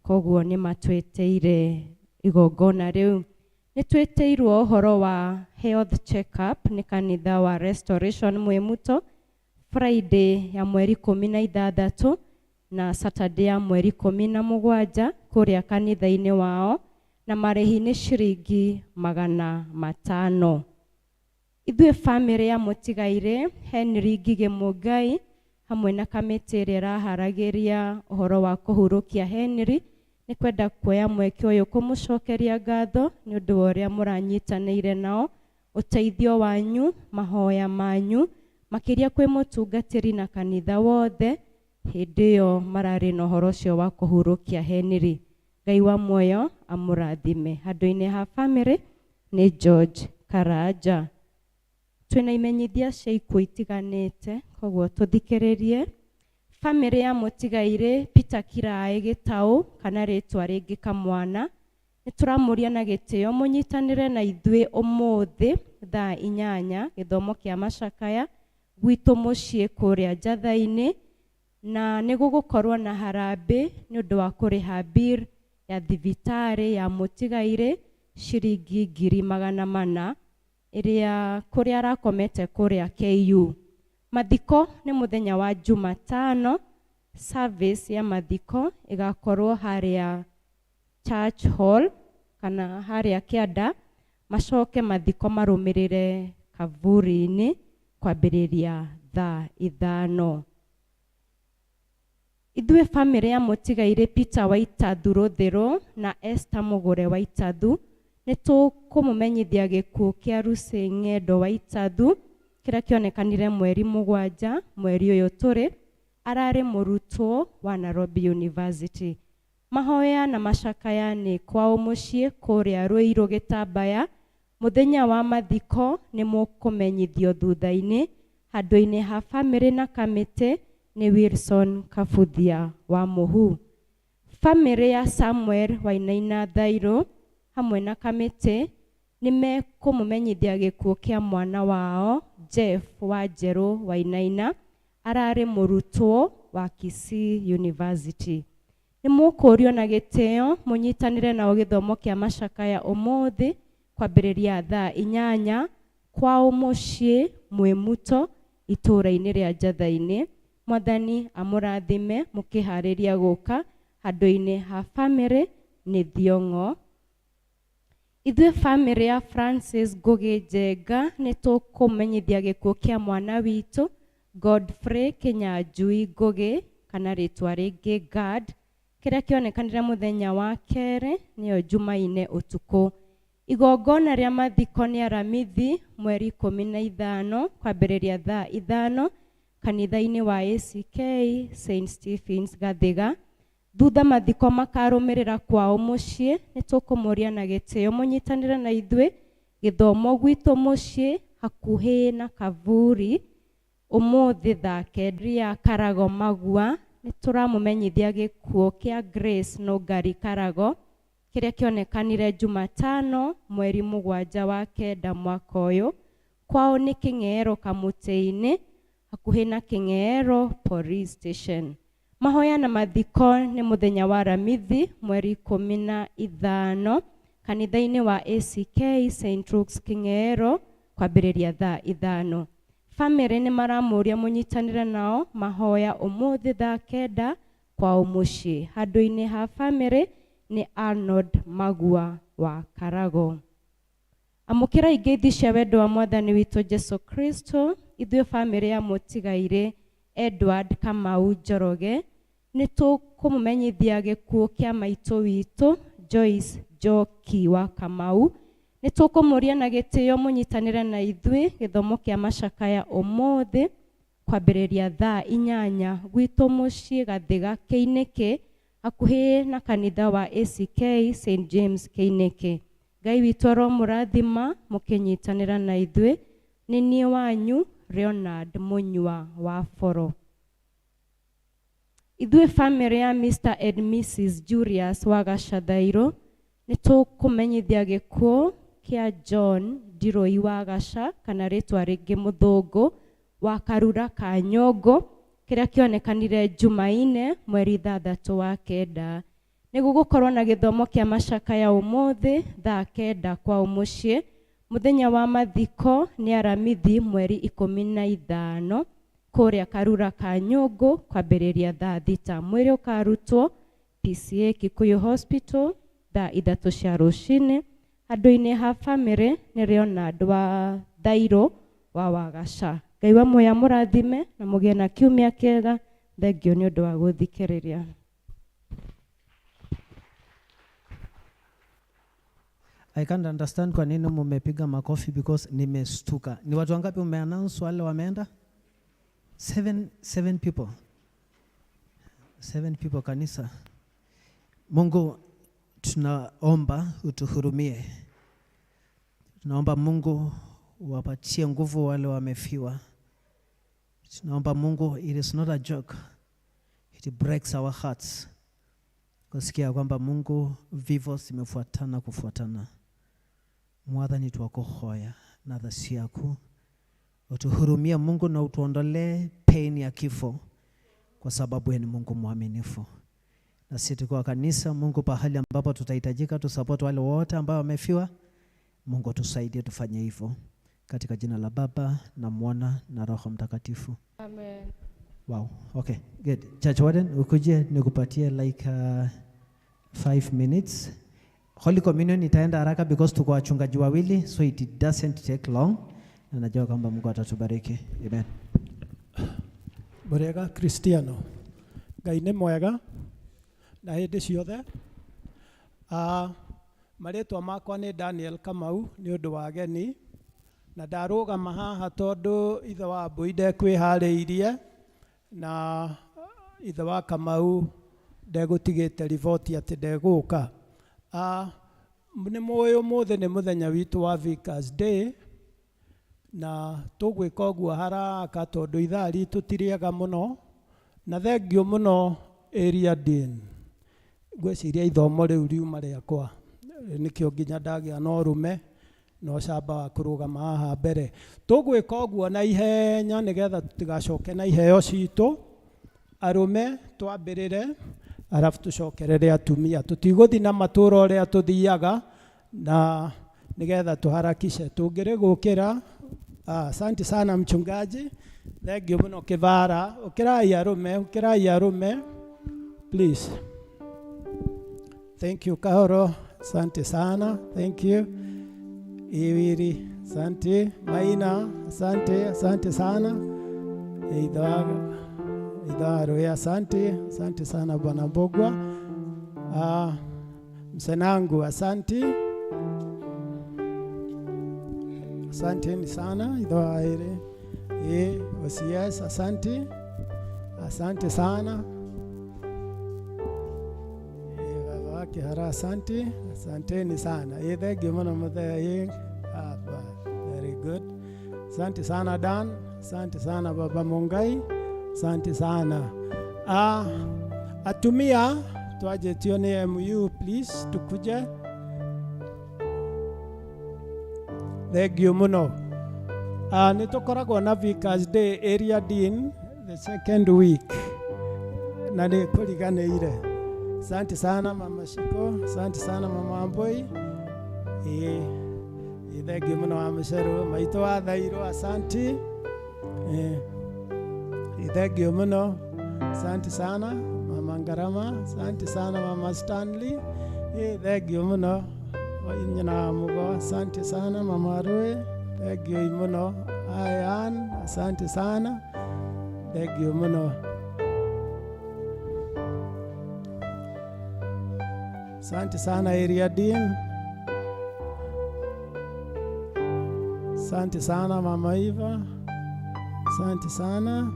koguo nĩ matweteire igongona rĩu. Nĩ tweteirwo ũhoro wa health check-up nĩ kanitha wa Restoration Mwemuto Friday ya mweri 16 na Saturday ya mweri 17 kũrĩa kanitha-inĩ wao, na marĩhi nĩ ciringi 500. Ithuĩ famĩlĩ ya mũtigaire Henry Ngigĩ Mũngai hamwe na kamĩtĩ ĩrĩa ĩraharagĩria ũhoro wa kũhurũkia Henry nĩ kwenda kuoya mweke ũyũ kũmũcokeria ngatho nĩ ũndũ wa ũrĩa mũranyitanĩire nao, ũteithio wanyu, mahoya manyu, makĩria kwĩ mũtungatĩri na kanitha wothe hĩndĩ ĩyo mararĩ na ũhoro ũcio wa kũhurũkia Henry. Ngai wa muoyo amũrathime. Handũ-inĩ ha famĩlĩ nĩ George Karanja. Twĩna imenyithia cia ikuũ itiganĩte, koguo tũthikĩrĩrie. Famĩlĩ ya mũtigaire Peter Kiraĩ Gĩtaũ kana rĩtwa rĩngĩ Kamwana, nĩ tũramũria na gĩtĩo mũnyitanĩre na ithuĩ ũmũthĩ thaa 8 gĩthomo kĩa macakaya gwitũ mũciĩ kũrĩa Njatha-inĩ, na nĩ gũgũkorwo na harambĩ nĩ ũndũ wa kũrĩha bill ya thibitarĩ ya mũtigaire ciringi 400 ĩrĩa kũrĩa arakomete kũrĩa KU. Mathiko nĩ mũthenya wa Jumatano, service ya mathiko ĩgakorwo harĩa Church Hall kana harĩa kĩanda, macoke mathiko marũmĩrĩre kaburi-inĩ kwambĩrĩria thaa 5. Ithuĩ famĩlĩ ya mũtigaire Peter Waitathu Rũthĩrũ na Esther Mũgũre Waitathu nĩ tũkũmũmenyithia gĩkuũ kĩa Lucy Ng'endo Waitathu kĩrĩa kĩonekanire mweri 7 mweri ũyũ tũrĩ. Ararĩ mũrutwo wa Nairobi University. Mahoya na macakaya nĩ kwao mũciĩ kũrĩa Rũirũ Gĩtambaya. Mũthenya wa mathiko nĩ mũkũmenyithio thutha-inĩ. Handũ-inĩ ha famĩlĩ na kamĩtĩ nĩ Wilson Kabuthia wa Mũhu. Famĩlĩ ya Samuel Wainaina Thairũ hamwe na kamĩtĩ nĩ mekũmũmenyithia gĩkuũ kĩa mwana wao Jeff Wanjerũ Wainaina, ararĩ mũrutwo wa Kisii University. Nĩ mũkũrio na gĩtĩo mũnyitanĩre nao gĩthomo kĩa macakaya ũmũthĩ kwambĩrĩria thaa 8 kwao mũciĩ Mwemuto itũũra-inĩ rĩa Njatha-inĩ. Mwathani amũrathime mũkĩharĩria gũka. Handũ-inĩ ha famĩlĩ nĩ Thiong'o. Ithuĩ famĩlĩ ya Francis Ngũgĩ Njenga nĩ tũkũmenyithia gĩkuũ kĩa mwana witũ Godfrey Kĩnyanjui Ngũgĩ kana rĩtwa rĩngĩ Gad, kĩrĩa kĩonekanire mũthenya wa kerĩ nĩyo Jumaine ũtukũ. Igongona rĩa mathiko nĩ aramithi mweri 15 kwambĩrĩria thaa 5 kanitha-inĩ wa ACK St Stephen's Gathiga. Thutha mathiko makarũmĩrĩra kwao mũciĩ. Nĩ tũkũmũria na gĩtĩo mũnyitanĩre na ithuĩ gĩthomo gwitũ mũciĩ hakuhĩ na kaburi ũmũthĩ thaa 9 ya Karago Magua. Nĩ tũramũmenyithia gĩkuũ kĩa Grace Nũngari Karago kĩrĩa kĩonekanire Jumatano mweri 7 wa 9 mwaka ũyũ. Kwao nĩ Kĩng'ero Kamũtĩ-inĩ hakuhĩ na Kĩng'ero Police Station. Mahoya na mathiko nĩ mũthenya wa aramithi mweri 15 kanitha-inĩ wa ACK St Luke's Kĩng'ero kwambĩrĩria thaa 5. Famĩlĩ nĩ maramũria mũnyitanĩre nao mahoya ũmũthĩ thaa 9 kwao mũciĩ. Handũ-inĩ ha famĩlĩ nĩ Arnold Magua wa Karago. Amũkĩra ingĩithi cia wendo wa Mwathani witũ Jesu Kristo. Ithuĩ famĩlĩ ya mũtigaire Edward Kamau Njoroge nĩ tũkũmũmenyithia gĩkuũ kĩa maitũ witũ Joyce Njoki wa Kamau. Nĩ tũkũmũria na gĩtĩo mũnyitanĩre na ithuĩ gĩthomo kĩa macakaya ũmũthĩ kwambĩrĩria thaa 8 gwitũ mũciĩ Gathiga Kĩinĩkĩ hakuhĩ na kanitha wa ACK St James Kĩinĩkĩ. Ngai witũ aromũrathima mũkĩnyitanĩra na ithuĩ. Nĩ niĩ wanyu Leonard Mũnyua wa Foro. Ithuĩ famĩlĩ ya Mr and Mrs Julius wa Gacathairũ nĩ tũkũmenyithia gĩkuũ kĩa John Ndirũi wa Gaca kana rĩtwa rĩngĩ Mũthũngũ wa Karura ka Nyũngũ kĩrĩa kĩonekanire Jumaine mweri 3 wa 9. Nĩ Nigugukorwo na githomo kia macakaya umuthi thaa 9 kwa umucie. Muthenya wa mathiko ni aramithi mweri 15 kuria Karura ka Nyungu kwambiriria thaa 6. Mwiri ukarutwo PCA Kikuyu Hospital thaa 3 cia rucini. Andu-ini ha family nirio na andu a Thairo wa Wagaca. Ngai wa muoya murathime na mugie na kiumia kiega. Thengio ni undu wa guthikiriria. I can't understand kwa nini mumepiga makofi because nimestuka. Ni watu wangapi umeannounce wale wameenda? 7 people. 7 people kanisa. Mungu tunaomba utuhurumie. Tunaomba Mungu wapatie nguvu wale wamefiwa. Tunaomba Mungu, it is not a joke. It breaks our hearts. Kusikia kwamba Mungu vivo simefuatana kufuatana. Mwathani twakuhoya na thasi yaku. Utuhurumie Mungu na utuondolee pain ya kifo kwa sababu ni Mungu mwaminifu. Na sisi kwa kanisa Mungu pahali ambapo tutahitajika tusupport wale wote ambao wamefiwa. Mungu tusaidie tufanye hivyo. Katika jina la Baba na Mwana na Roho Mtakatifu. Amen. Wow. Okay, good. Church warden, ukuje nikupatie like 5 minutes. Holy Communion itaenda haraka because tuko wachungaji wawili, so it doesn't take long. Na najua kwamba Mungu atatubariki. Amen. Murega Kristiano. Ngai nĩ mwega na hĩndĩ ciothe. Marĩtwa makwa nĩ Daniel Kamau nĩ ũndũ wa geni. Na ndarũgama haha tondũ ithe wa Mbui ndekwĩharĩirie na ithe wa Kamau ndegũtigĩte riboti atĩ ndegũka. Nĩ mũĩ ũmũthĩ nĩ mũthenya witũ wa Vicar's Day na tũgwĩka ũguo haraka tondũ ithaa ritũ ti rĩega mũno na thengio mũno area Dean. Ngwĩciria ithomo rĩu riuma rĩakwa nĩkĩo nginya ndagĩa na ũrũme na ũcamba wa kũrũgama haha mbere. Tũgwĩka ũguo na ihenya nĩgetha tũtigacoke na iheo citũ. Arũme twambĩrĩre arabu tũcokerere atumia. Tũtigũthiĩ na matũũra ũrĩa tũthiaga na nĩgetha tũharakishe. Tũngĩrĩ gũkĩra. Asante sana mchungaji. Thengio mũno kĩvara. Ũkĩrai arũme. Please. Thank you Kahoro. Asante sana. Thank you. Iwiri. Asante. Maina. Asante sana. Idharu. Asante sana Bwana Mbogwa. Msenangu asante. Asante sana. Idharu. OCS asante. Asante sana. Kihara asante. Asanteni sana. Thengio mũno mũthee. Very good. Asante sana Dan. Asante sana Baba Mungai. Asante sana. Atumia twaje tione MU please tukuje. Thengio mũno. Nĩ tũkoragwo na Vicar's Day area Dean the second week. Na nĩ kũriganĩire. Asante sana Mama Shiko. Asante sana Mama Mbui. Thengio mũno wa Mũceru. Maitũ wa Thairo asante. Thengio mũno. Asante sana Mama Ngarama. Asante sana Mama Stanley. Thengio mũno. Nyina Mugo. Asante sana Mama Rue. Thengio mũno. Ayan. Asante sana. Thengio mũno. Asante sana area Dean. Asante sana Mama Eva. Asante sana.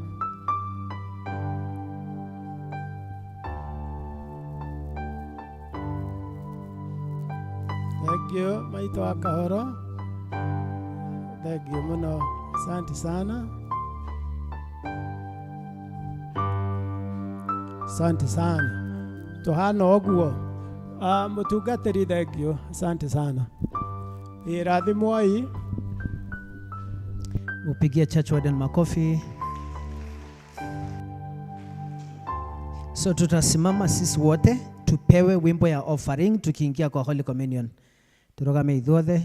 Thengio maitũ wa Kahoro. Thengio mũno. Asante sana. Asante sana. Tũhana ũguo. Mũtungatĩri thengio. Asante sana. Irathimwoi. Upigie church warden makofi. So tutasimama sisi wote tupewe wimbo ya offering tukiingia kwa Holy Communion. Turogame idhuothe.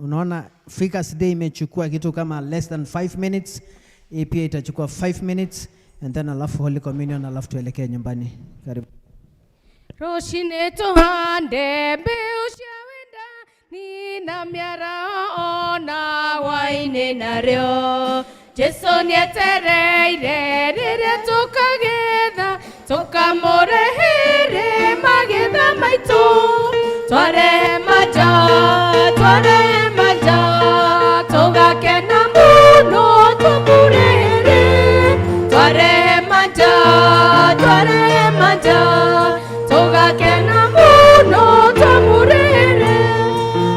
Unaona Figures Day imechukua kitu kama less than 5 minutes. Hii pia itachukua 5 minutes and then alafu Holy Communion, alafu tuelekee nyumbani. Karibu. Roshine tuhande mbeu cia wendani na miarao ona waine narĩo. Jesu nĩetereire rĩrĩa tũkagetha, tũkamũrehere magetha maitũ. Twarehe manja, tũgakena mũno tũmũrehere. Twarehe manja, tũgakena mũno tũmũrehere.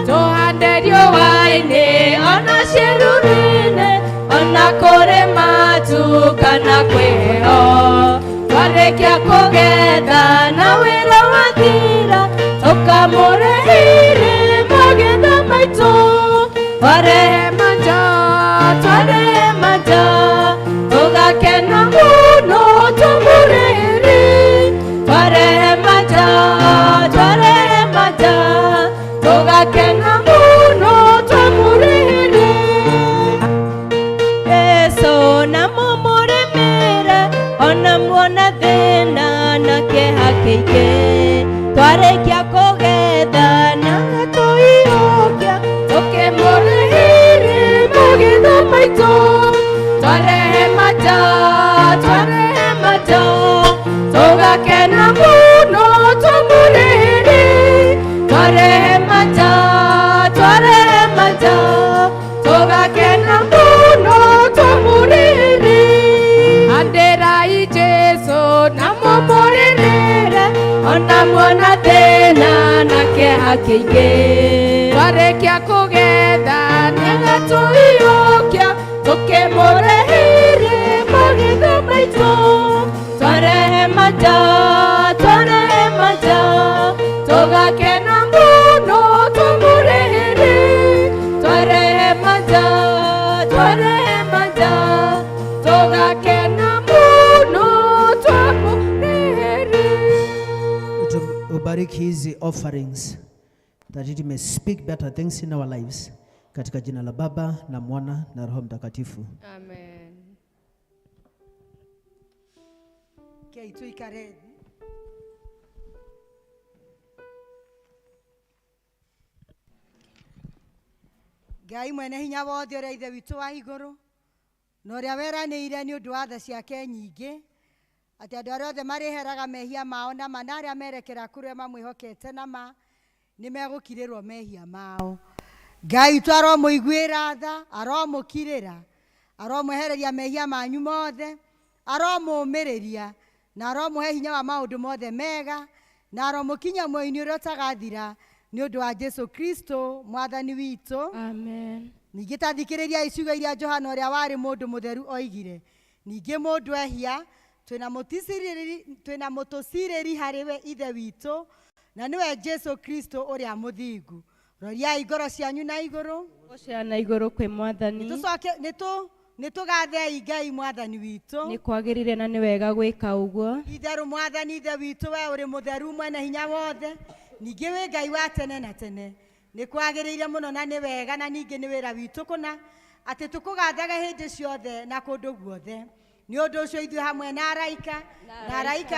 Tũhande riũa-inĩ ona ciĩruru-inĩ, ona kũrĩ matu kana kwĩho. Twarĩkia kũgetha na wĩra wathira, tũkamũrehere magetha maitũ. Twarehe manja, tũgakena mũno tũmũrehere. Twarehe manja, tũgakena mũno tũmũrehere. Yesu na mũmũrĩmĩre, ona muona thĩna na kĩeha kĩingĩ. Twarĩkia kũgetha na tũiyũkia, tũkĩmũrehere magetha maitũ. Twarehe manja, tũgakena mũno tũmũrehere. Twarehe manja, tũgakena mũno tũmũrehere. Andĩrai Jesu na mũmũrĩrĩre, ona muona thĩna na kĩeha kĩingĩ. Twarĩkia kũgetha nĩgetha tũiyũkia, tũkĩmũrehere magetha maitũ. Twarehe manja, tũgakena mũno tũmũrehere. Twarehe manja, tũgakena mũno tũmũrehere. Ubariki hizi offerings that it may speak better things in our lives. Katika jina la Baba na Mwana na Roho Mtakatifu. Amen. Okay, tuikare. Ngai mwene hinya wothe ũrĩa ithe witũ wa igũrũ, na ũrĩa weranĩire nĩ ũndũ wa tha ciake nyingĩ, atĩ andũ arĩa othe marĩheraga mehia mao na ma, na arĩa merekera kũrĩa mamwĩhokete na ma, nĩ megũkirĩrwo mehia mao. Ngai witũ aromũiguĩra tha, aromũkirĩra, aromwehereria mehia manyu mothe, aromũmĩrĩria, na aromũhe hinya wa maũndũ mothe mega, na aromũkinya muoyo-inĩ ũrĩa ũtagathira nĩ ũndũ wa Jesu Kristo mwathani witũ. Amen. Ningĩ tathikĩrĩria iciugo iria Johana ũrĩa warĩ mũndũ mũtheru oigire. Ningĩ mũndũ ehia, twĩna mũtũcirĩri harĩ we ithe witũ, na nĩwe Jesu Kristo ũrĩa mũthingu. Roriai ngoro cianyu na igũrũ. Gũciana igũrũ kwĩ mwathani. Nĩtũgathei Ngai mwathani witũ. Nĩ kwagĩrĩire na nĩ wega gwĩka ũguo. Itherũ mwathani ithe witũ, we ũrĩ mũtheru mwene hinya wothe, ningĩ wĩ Ngai wa tene na tene. Nĩ kwagĩrĩire mũno na nĩ wega na ningĩ nĩ wĩra witũ kũna atĩ tũkũgathaga hĩndĩ ciothe na kũndũ guothe. Nĩ ũndũ ũcio ithuĩ hamwe na araika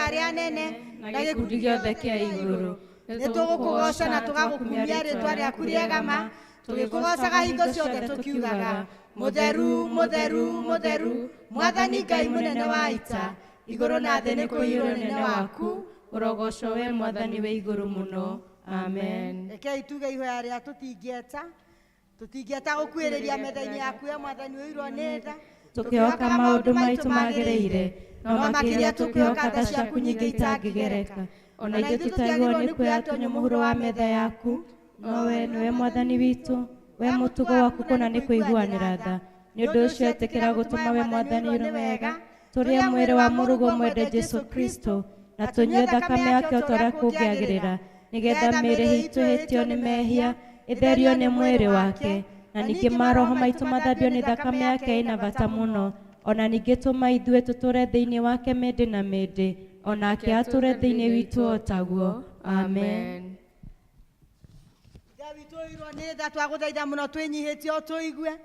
arĩa anene na gĩkundi gĩothe kĩa igũrũ, nĩ tũgũkũgoca na tũgagũkumia rĩtwa rĩaku rĩega ma, tũgĩkũgocaga hingo ciothe tũkiugaga mũtheru mũtheru mũtheru, mwathani Ngai mũnene wa ita, igũrũ na thĩ nĩ kũiyũrwo nene waku. Ũrogocwo we mwathani wĩ igũrũ mũno. Amen. Rekei tuge ihoya rĩa tũtingĩeta gũkuhĩrĩria metha-inĩ yaku ya mwathani ũirwo nĩ tha, tũkĩhoka maũndũ maitũ magĩrĩire, no makĩria tũkĩhoka tha ciaku nyingĩ itangĩgereka. Ona ithuĩ tũtagĩrĩirwo nĩ kwĩyatonya mũhuro wa metha yaku, no we nĩwe mwathani witũ, we mũtugo waku kũna nĩ kũiguanĩra tha. Nĩ ũndũ ũcio etĩkĩra gũtũma we mwathani ũrĩ wega, tũrĩe mwĩrĩ wa mũrũgwo mwende Jesu Kristo, na tũnyue thakame yake o ta ũrĩa kũngĩagĩrĩra, nĩgetha mĩĩrĩ itũ ĩhĩtio nĩ mehia ĩtherio nĩ mwĩrĩ wake, na ningĩ maroho maitũ mathambio nĩ thakame yake ĩna bata mũno, ona ningĩ tũma ithuĩ tũtũre thĩinĩ wake mĩndĩ na mĩndĩ, onake atũre thĩinĩ witũ o taguo. Amen. Ngai witũ ũirwo nĩ tha twagũthaitha mũno twĩnyihĩtie o tũigue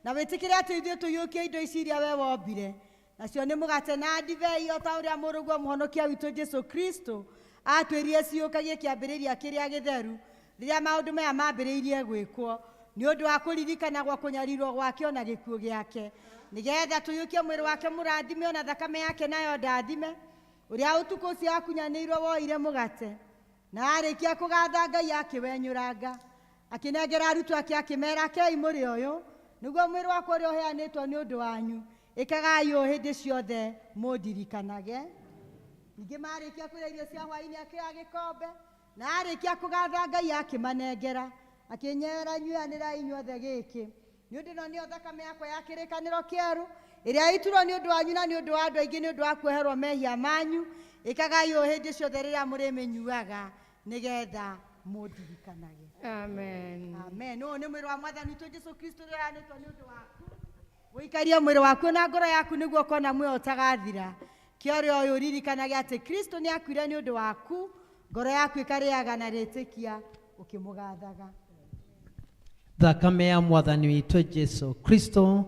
na wĩtĩkĩre atĩ ithuĩ tũiyũkie indo ici iria we wombire, nacio nĩ mũgate na ndibei o ta ũrĩa mũrũguo mũhonokia witũ Jesu Kristo atwĩrire ciũkagie kĩambĩrĩria kĩrĩa gĩtheru rĩrĩa maũndũ maya mambĩrĩirie gwĩkwo nĩ ũndũ wa kũririkanagwo kũnyarirwo gwake na gĩkuũ gĩake, nĩgetha tũiyũkie mwĩrĩ wake mũrathime na thakame yake nayo ndathime, ũrĩa ũtukũ ũcio akunyanĩirwo woire mũgate na arĩkia kũgatha Ngai akĩwenyũranga akĩnengera arutwo ake akĩmera kei mũrĩ ũyũ nĩguo mwĩrĩ wakwa ũrĩa ũheanĩtwo nĩ ũndũ wanyu, ĩkagai ũũ hĩndĩ ciothe mũndirikanage. Ningĩ marĩkia kũrĩa irio cia hwaĩ-inĩ akĩoya gĩkombe na arĩkia kũgatha Ngai akĩmanengera akĩnyera nyuanĩra inyuothe gĩkĩ, nĩ ũndũ ĩno nĩyo thakame yakwa ya kĩrĩkanĩro kĩerũ ĩrĩa iturwo nĩ ũndũ wanyu na nĩ ũndũ wa andũ aingĩ nĩ ũndũ wa kuoherwo mehia manyu, ĩkagai ũũ hĩndĩ ciothe rĩrĩa mũrĩmĩnyuaga nĩgetha mũndirikanage. Amen. Amen. Ũũ nĩ mwĩrĩ wa Mwathani witũ Jesu Kristo ũrĩa ũheanĩtwo nĩ ũndũ waku, ũikarie mwĩrĩ waku na ngoro yaku nĩguo ũkona muoyo ũtagathira. Kĩorĩa ũyũ ũririkanage atĩ Kristo nĩ akuire nĩ ũndũ waku, ngoro yaku ĩkarĩaga na rĩtĩkia ũkĩmũgathaga. Thakame ya Mwathani witũ Jesu Kristo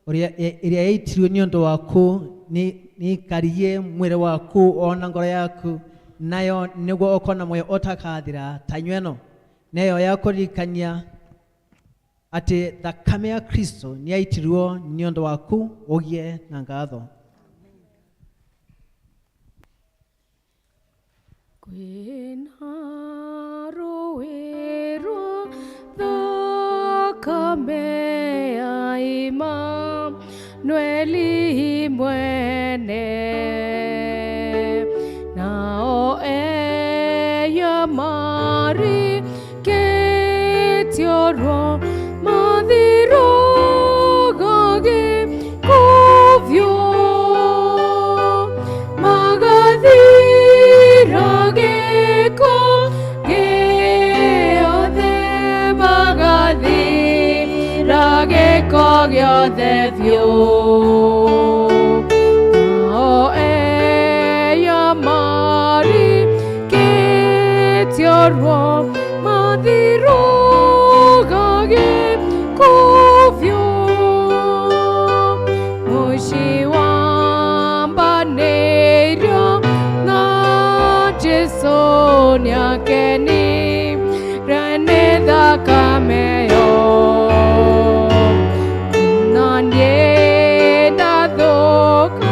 ĩrĩa yaitirio nĩ ũndũ waku nĩikarie mwĩrĩ waku ona ngoro yaku, nayo nĩguo ũkona muoyo ũtagathira. Tanyua ĩno nayo ya kũririkania atĩ thakame ya Kristo nĩ yaitirirwo nĩ ũndũ waku, ũgĩe na ngatho. Kwĩna rũĩ rwa thakame ya Imanueli mwene, nao eya marikĩtio rwo mathiraga gĩkũvio magathira gĩko gĩothe, magathira gĩko gĩothe biũ, nao eya marikĩtio rwo mathiraga gĩkũvio, mũici wambanĩirio na Jesũ nĩakenire nĩ thakame yo, na niĩ ndathũka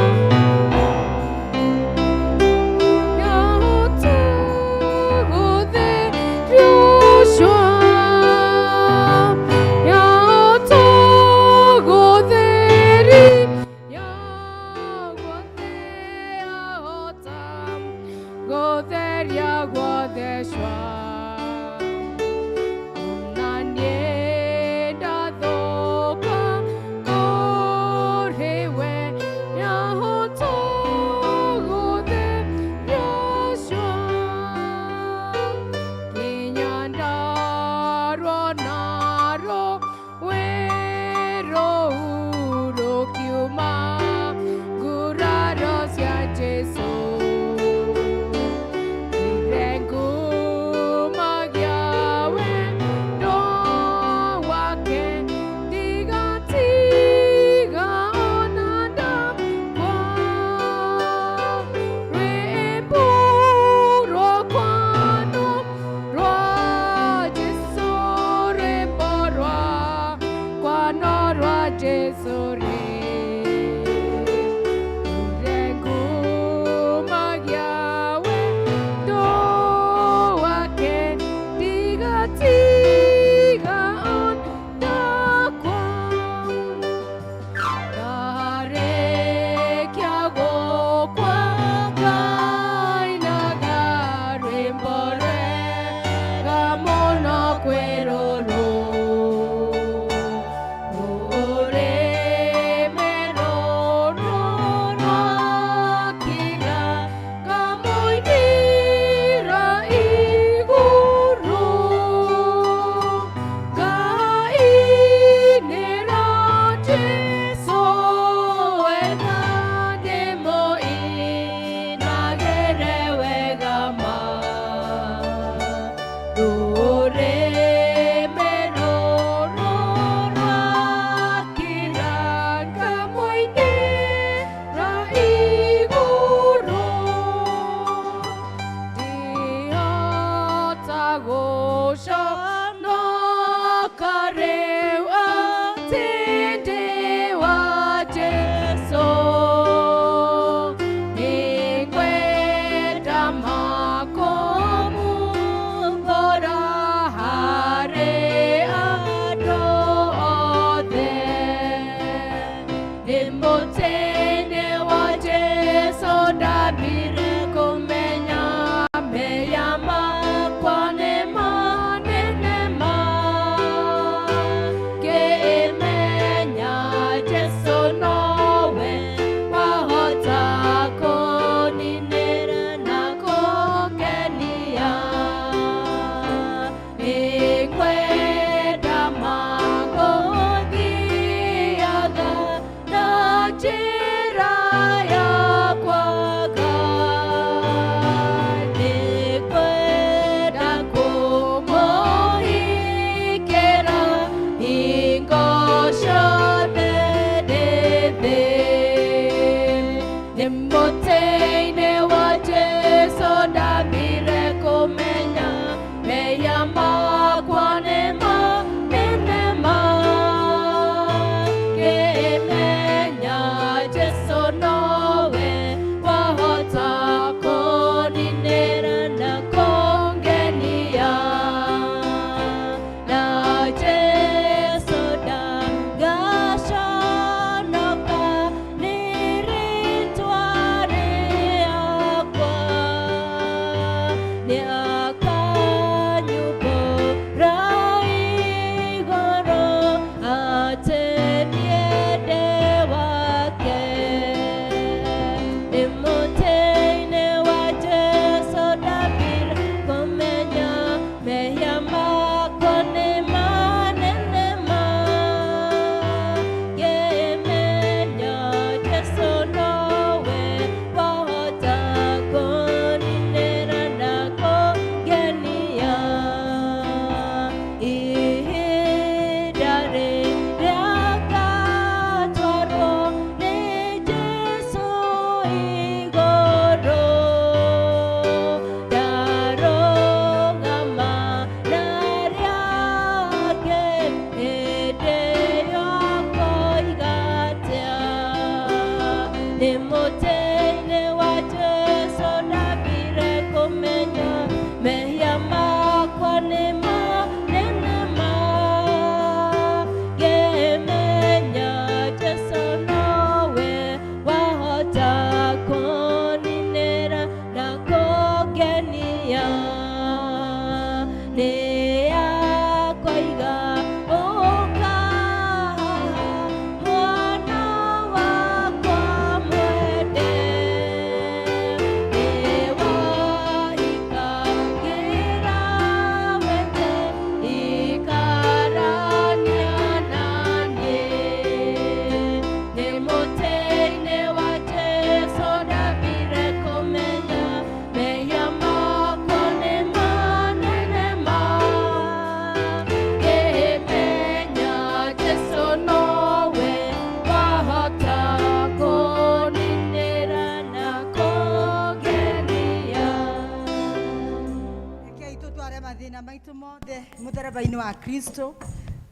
maitũ mothe mũtharaba-inĩ wa Kristo,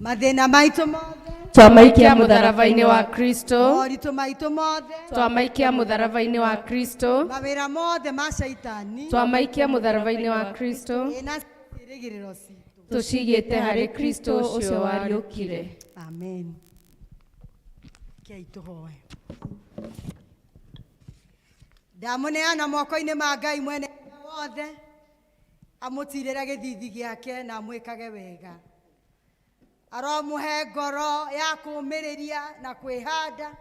mathĩna maitũ mothe twamaikia mũtharaba-inĩ wa Kristo, moritũ maitũ mothe twamaikia mũtharaba-inĩ wa Kristo, mawĩra mothe ma caitani twamaikia mũtharaba-inĩ wa Kristo, ĩna ciĩrĩgĩrĩro citũ tũcigĩte harĩ Kristo ũcio wariũkire. Amen. Kĩai tũhoe. Ndamũneana moko-inĩ ma Ngai mwene wothe, amũtirĩre gĩthithi gĩake na amwĩkage wega. Aromũhe ngoro ya kũũmĩrĩria na kwĩhanda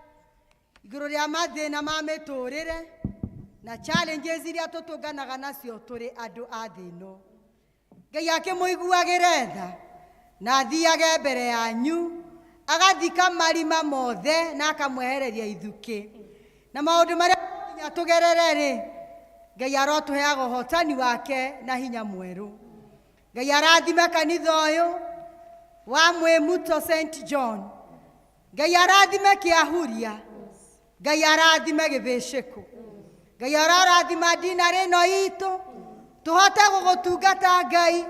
igũrũ rĩa mathĩna ma mĩtũrĩre na challenges iria tũtũnganaga nacio tũrĩ andũ a thĩ ĩno. Ngai akĩmũiguagĩre tha na athiage mbere yanyu agathika marima mothe na akamwehereria ithukĩ na maũndũ marĩa nginya tũgerere-rĩ, Ngai arotũheaga ũhotani wake na hinya mwerũ. Ngai arathime kanitha ũyũ wa Mwĩmuto St. John, Ngai arathime Kĩahuria, Ngai arathime Gĩthĩnjĩku, Ngai arathima ndinarĩ ĩno itũ, tũhote gũgũtungata Ngai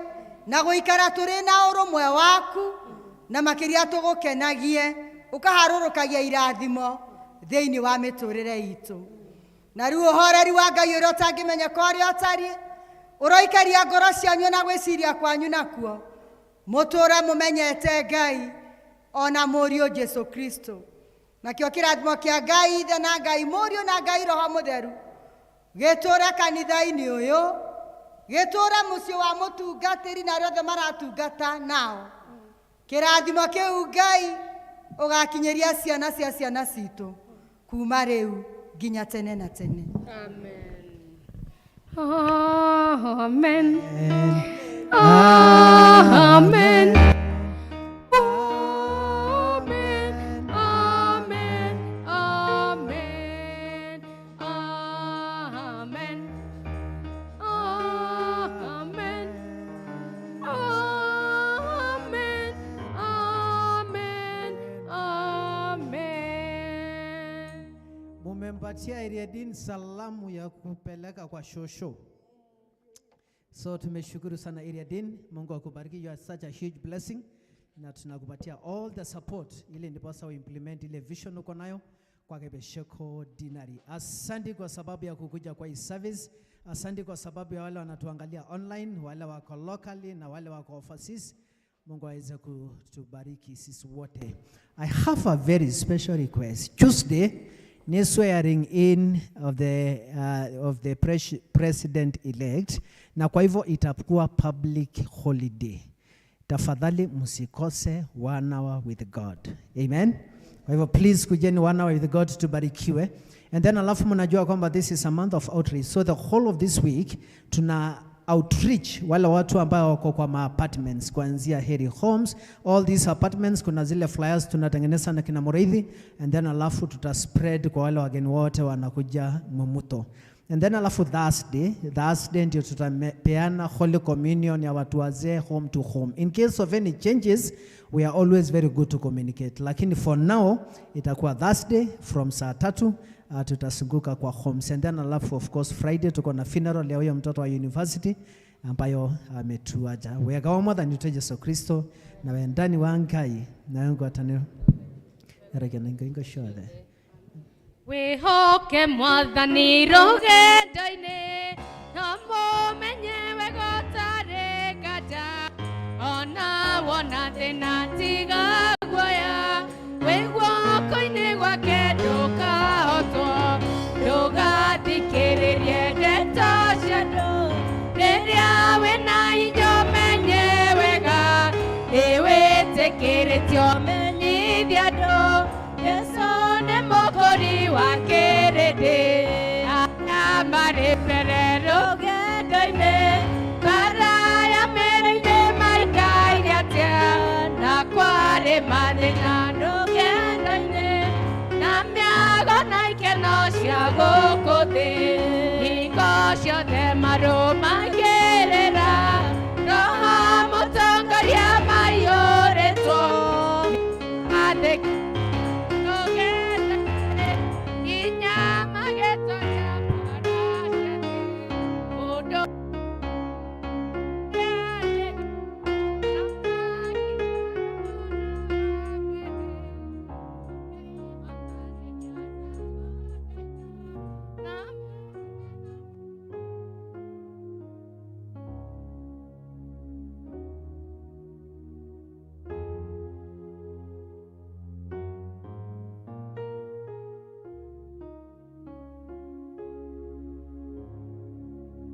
na gũikara tũrĩ na ũrũmwe waku na makĩria tũgũkenagie ũkaharũrũkagia irathimo thĩinĩ wa mĩtũrĩre itũ. Na rĩu ũhoreri wa Ngai ũrĩa ũtangĩmenyeka ũrĩa ũtariĩ ũroikaria ngoro cianyu na gwĩciria kwanyu nakuo mũtũũre mũmenyete Ngai ona mũriũ Jesũ Kristo. Nakĩo kĩrathimo kĩa Ngai Ithe na Ngai Mũriũ na Ngai Roho Mũtheru gĩtũũre kanitha-inĩ ũyũ, gĩtũũre mũciĩ wa mũtungatĩri na arĩa othe maratungata nao. Kĩrathimo kĩu Ngai ũgakinyĩria ciana cia ciana citũ kuma rĩu nginya tene na tene. Amen. Amen. Amen. Amen. Amen. Amen. Amen. Amen. Amen. Amen. Amen. Mumempatia Iriadin salamu ya kupeleka kwa shosho. So tumeshukuru sana Iriadin. Mungu akubariki. You are such a huge blessing. Na tunakupatia all the support ili ndiposa implement ile vision uko nayo kwa Kebesheko Dinari. Asante kwa sababu ya kukuja kwa hii service. Asante kwa sababu ya wale wanatuangalia online, wale wako locally na wale wako overseas. Mungu aweze kutubariki sisi wote. I have a very special request. Tuesday ni swearing in of the president elect, na kwa hivyo itakuwa public holiday. Tafadhali msikose 1 hour with God. Amen. Kwa hivyo please kujeni 1 hour with God tubarikiwe. And then alafu mnajua kwamba this is a month of outreach. So the whole of this week tuna outreach wale watu ambao wako kwa apartments kuanzia Heri Homes, all these apartments, kuna zile flyers tunatengeneza na kina Mureithi, and then alafu tutaspread kwa wale wageni wote wanakuja Mwĩmuto. And then alafu Thursday ndio tutapeana Holy Communion ya watu wazee home to home. In case of any changes, we are always very good to communicate. Lakini for now, itakuwa Thursday from saa 3 tutasunguka kwa homes. And then alafu of course Friday tuko na funeral ya huyo mtoto wa university ambayo ametuaja. Wega wa mother ni Yesu Kristo na wendani wa Ngai na Mungu atane. Ingo shode. Wihoke Mwathani rũgendo-inĩ na mũmenye gũtarĩ nganja, ona wona thĩna tiga guoya, wĩ guoko-inĩ gwake ndũkahotwo, ndũgathikĩrĩrie ndeto cia andũ, rĩrĩa wĩna hinya ũmenye wega, nĩwĩtĩkĩrĩtio ũmenyithie andũ, Yesu nĩ mũkũri wa kĩrĩndĩ, arĩa marĩ mbere rũgendo-inĩ, baraya mĩrĩ-inĩ maikaire atĩa, na kwarĩ mathĩna rũgendo-inĩ, na mĩago na ikeno cia gũkũ thĩ, hingo ciothe marũmagia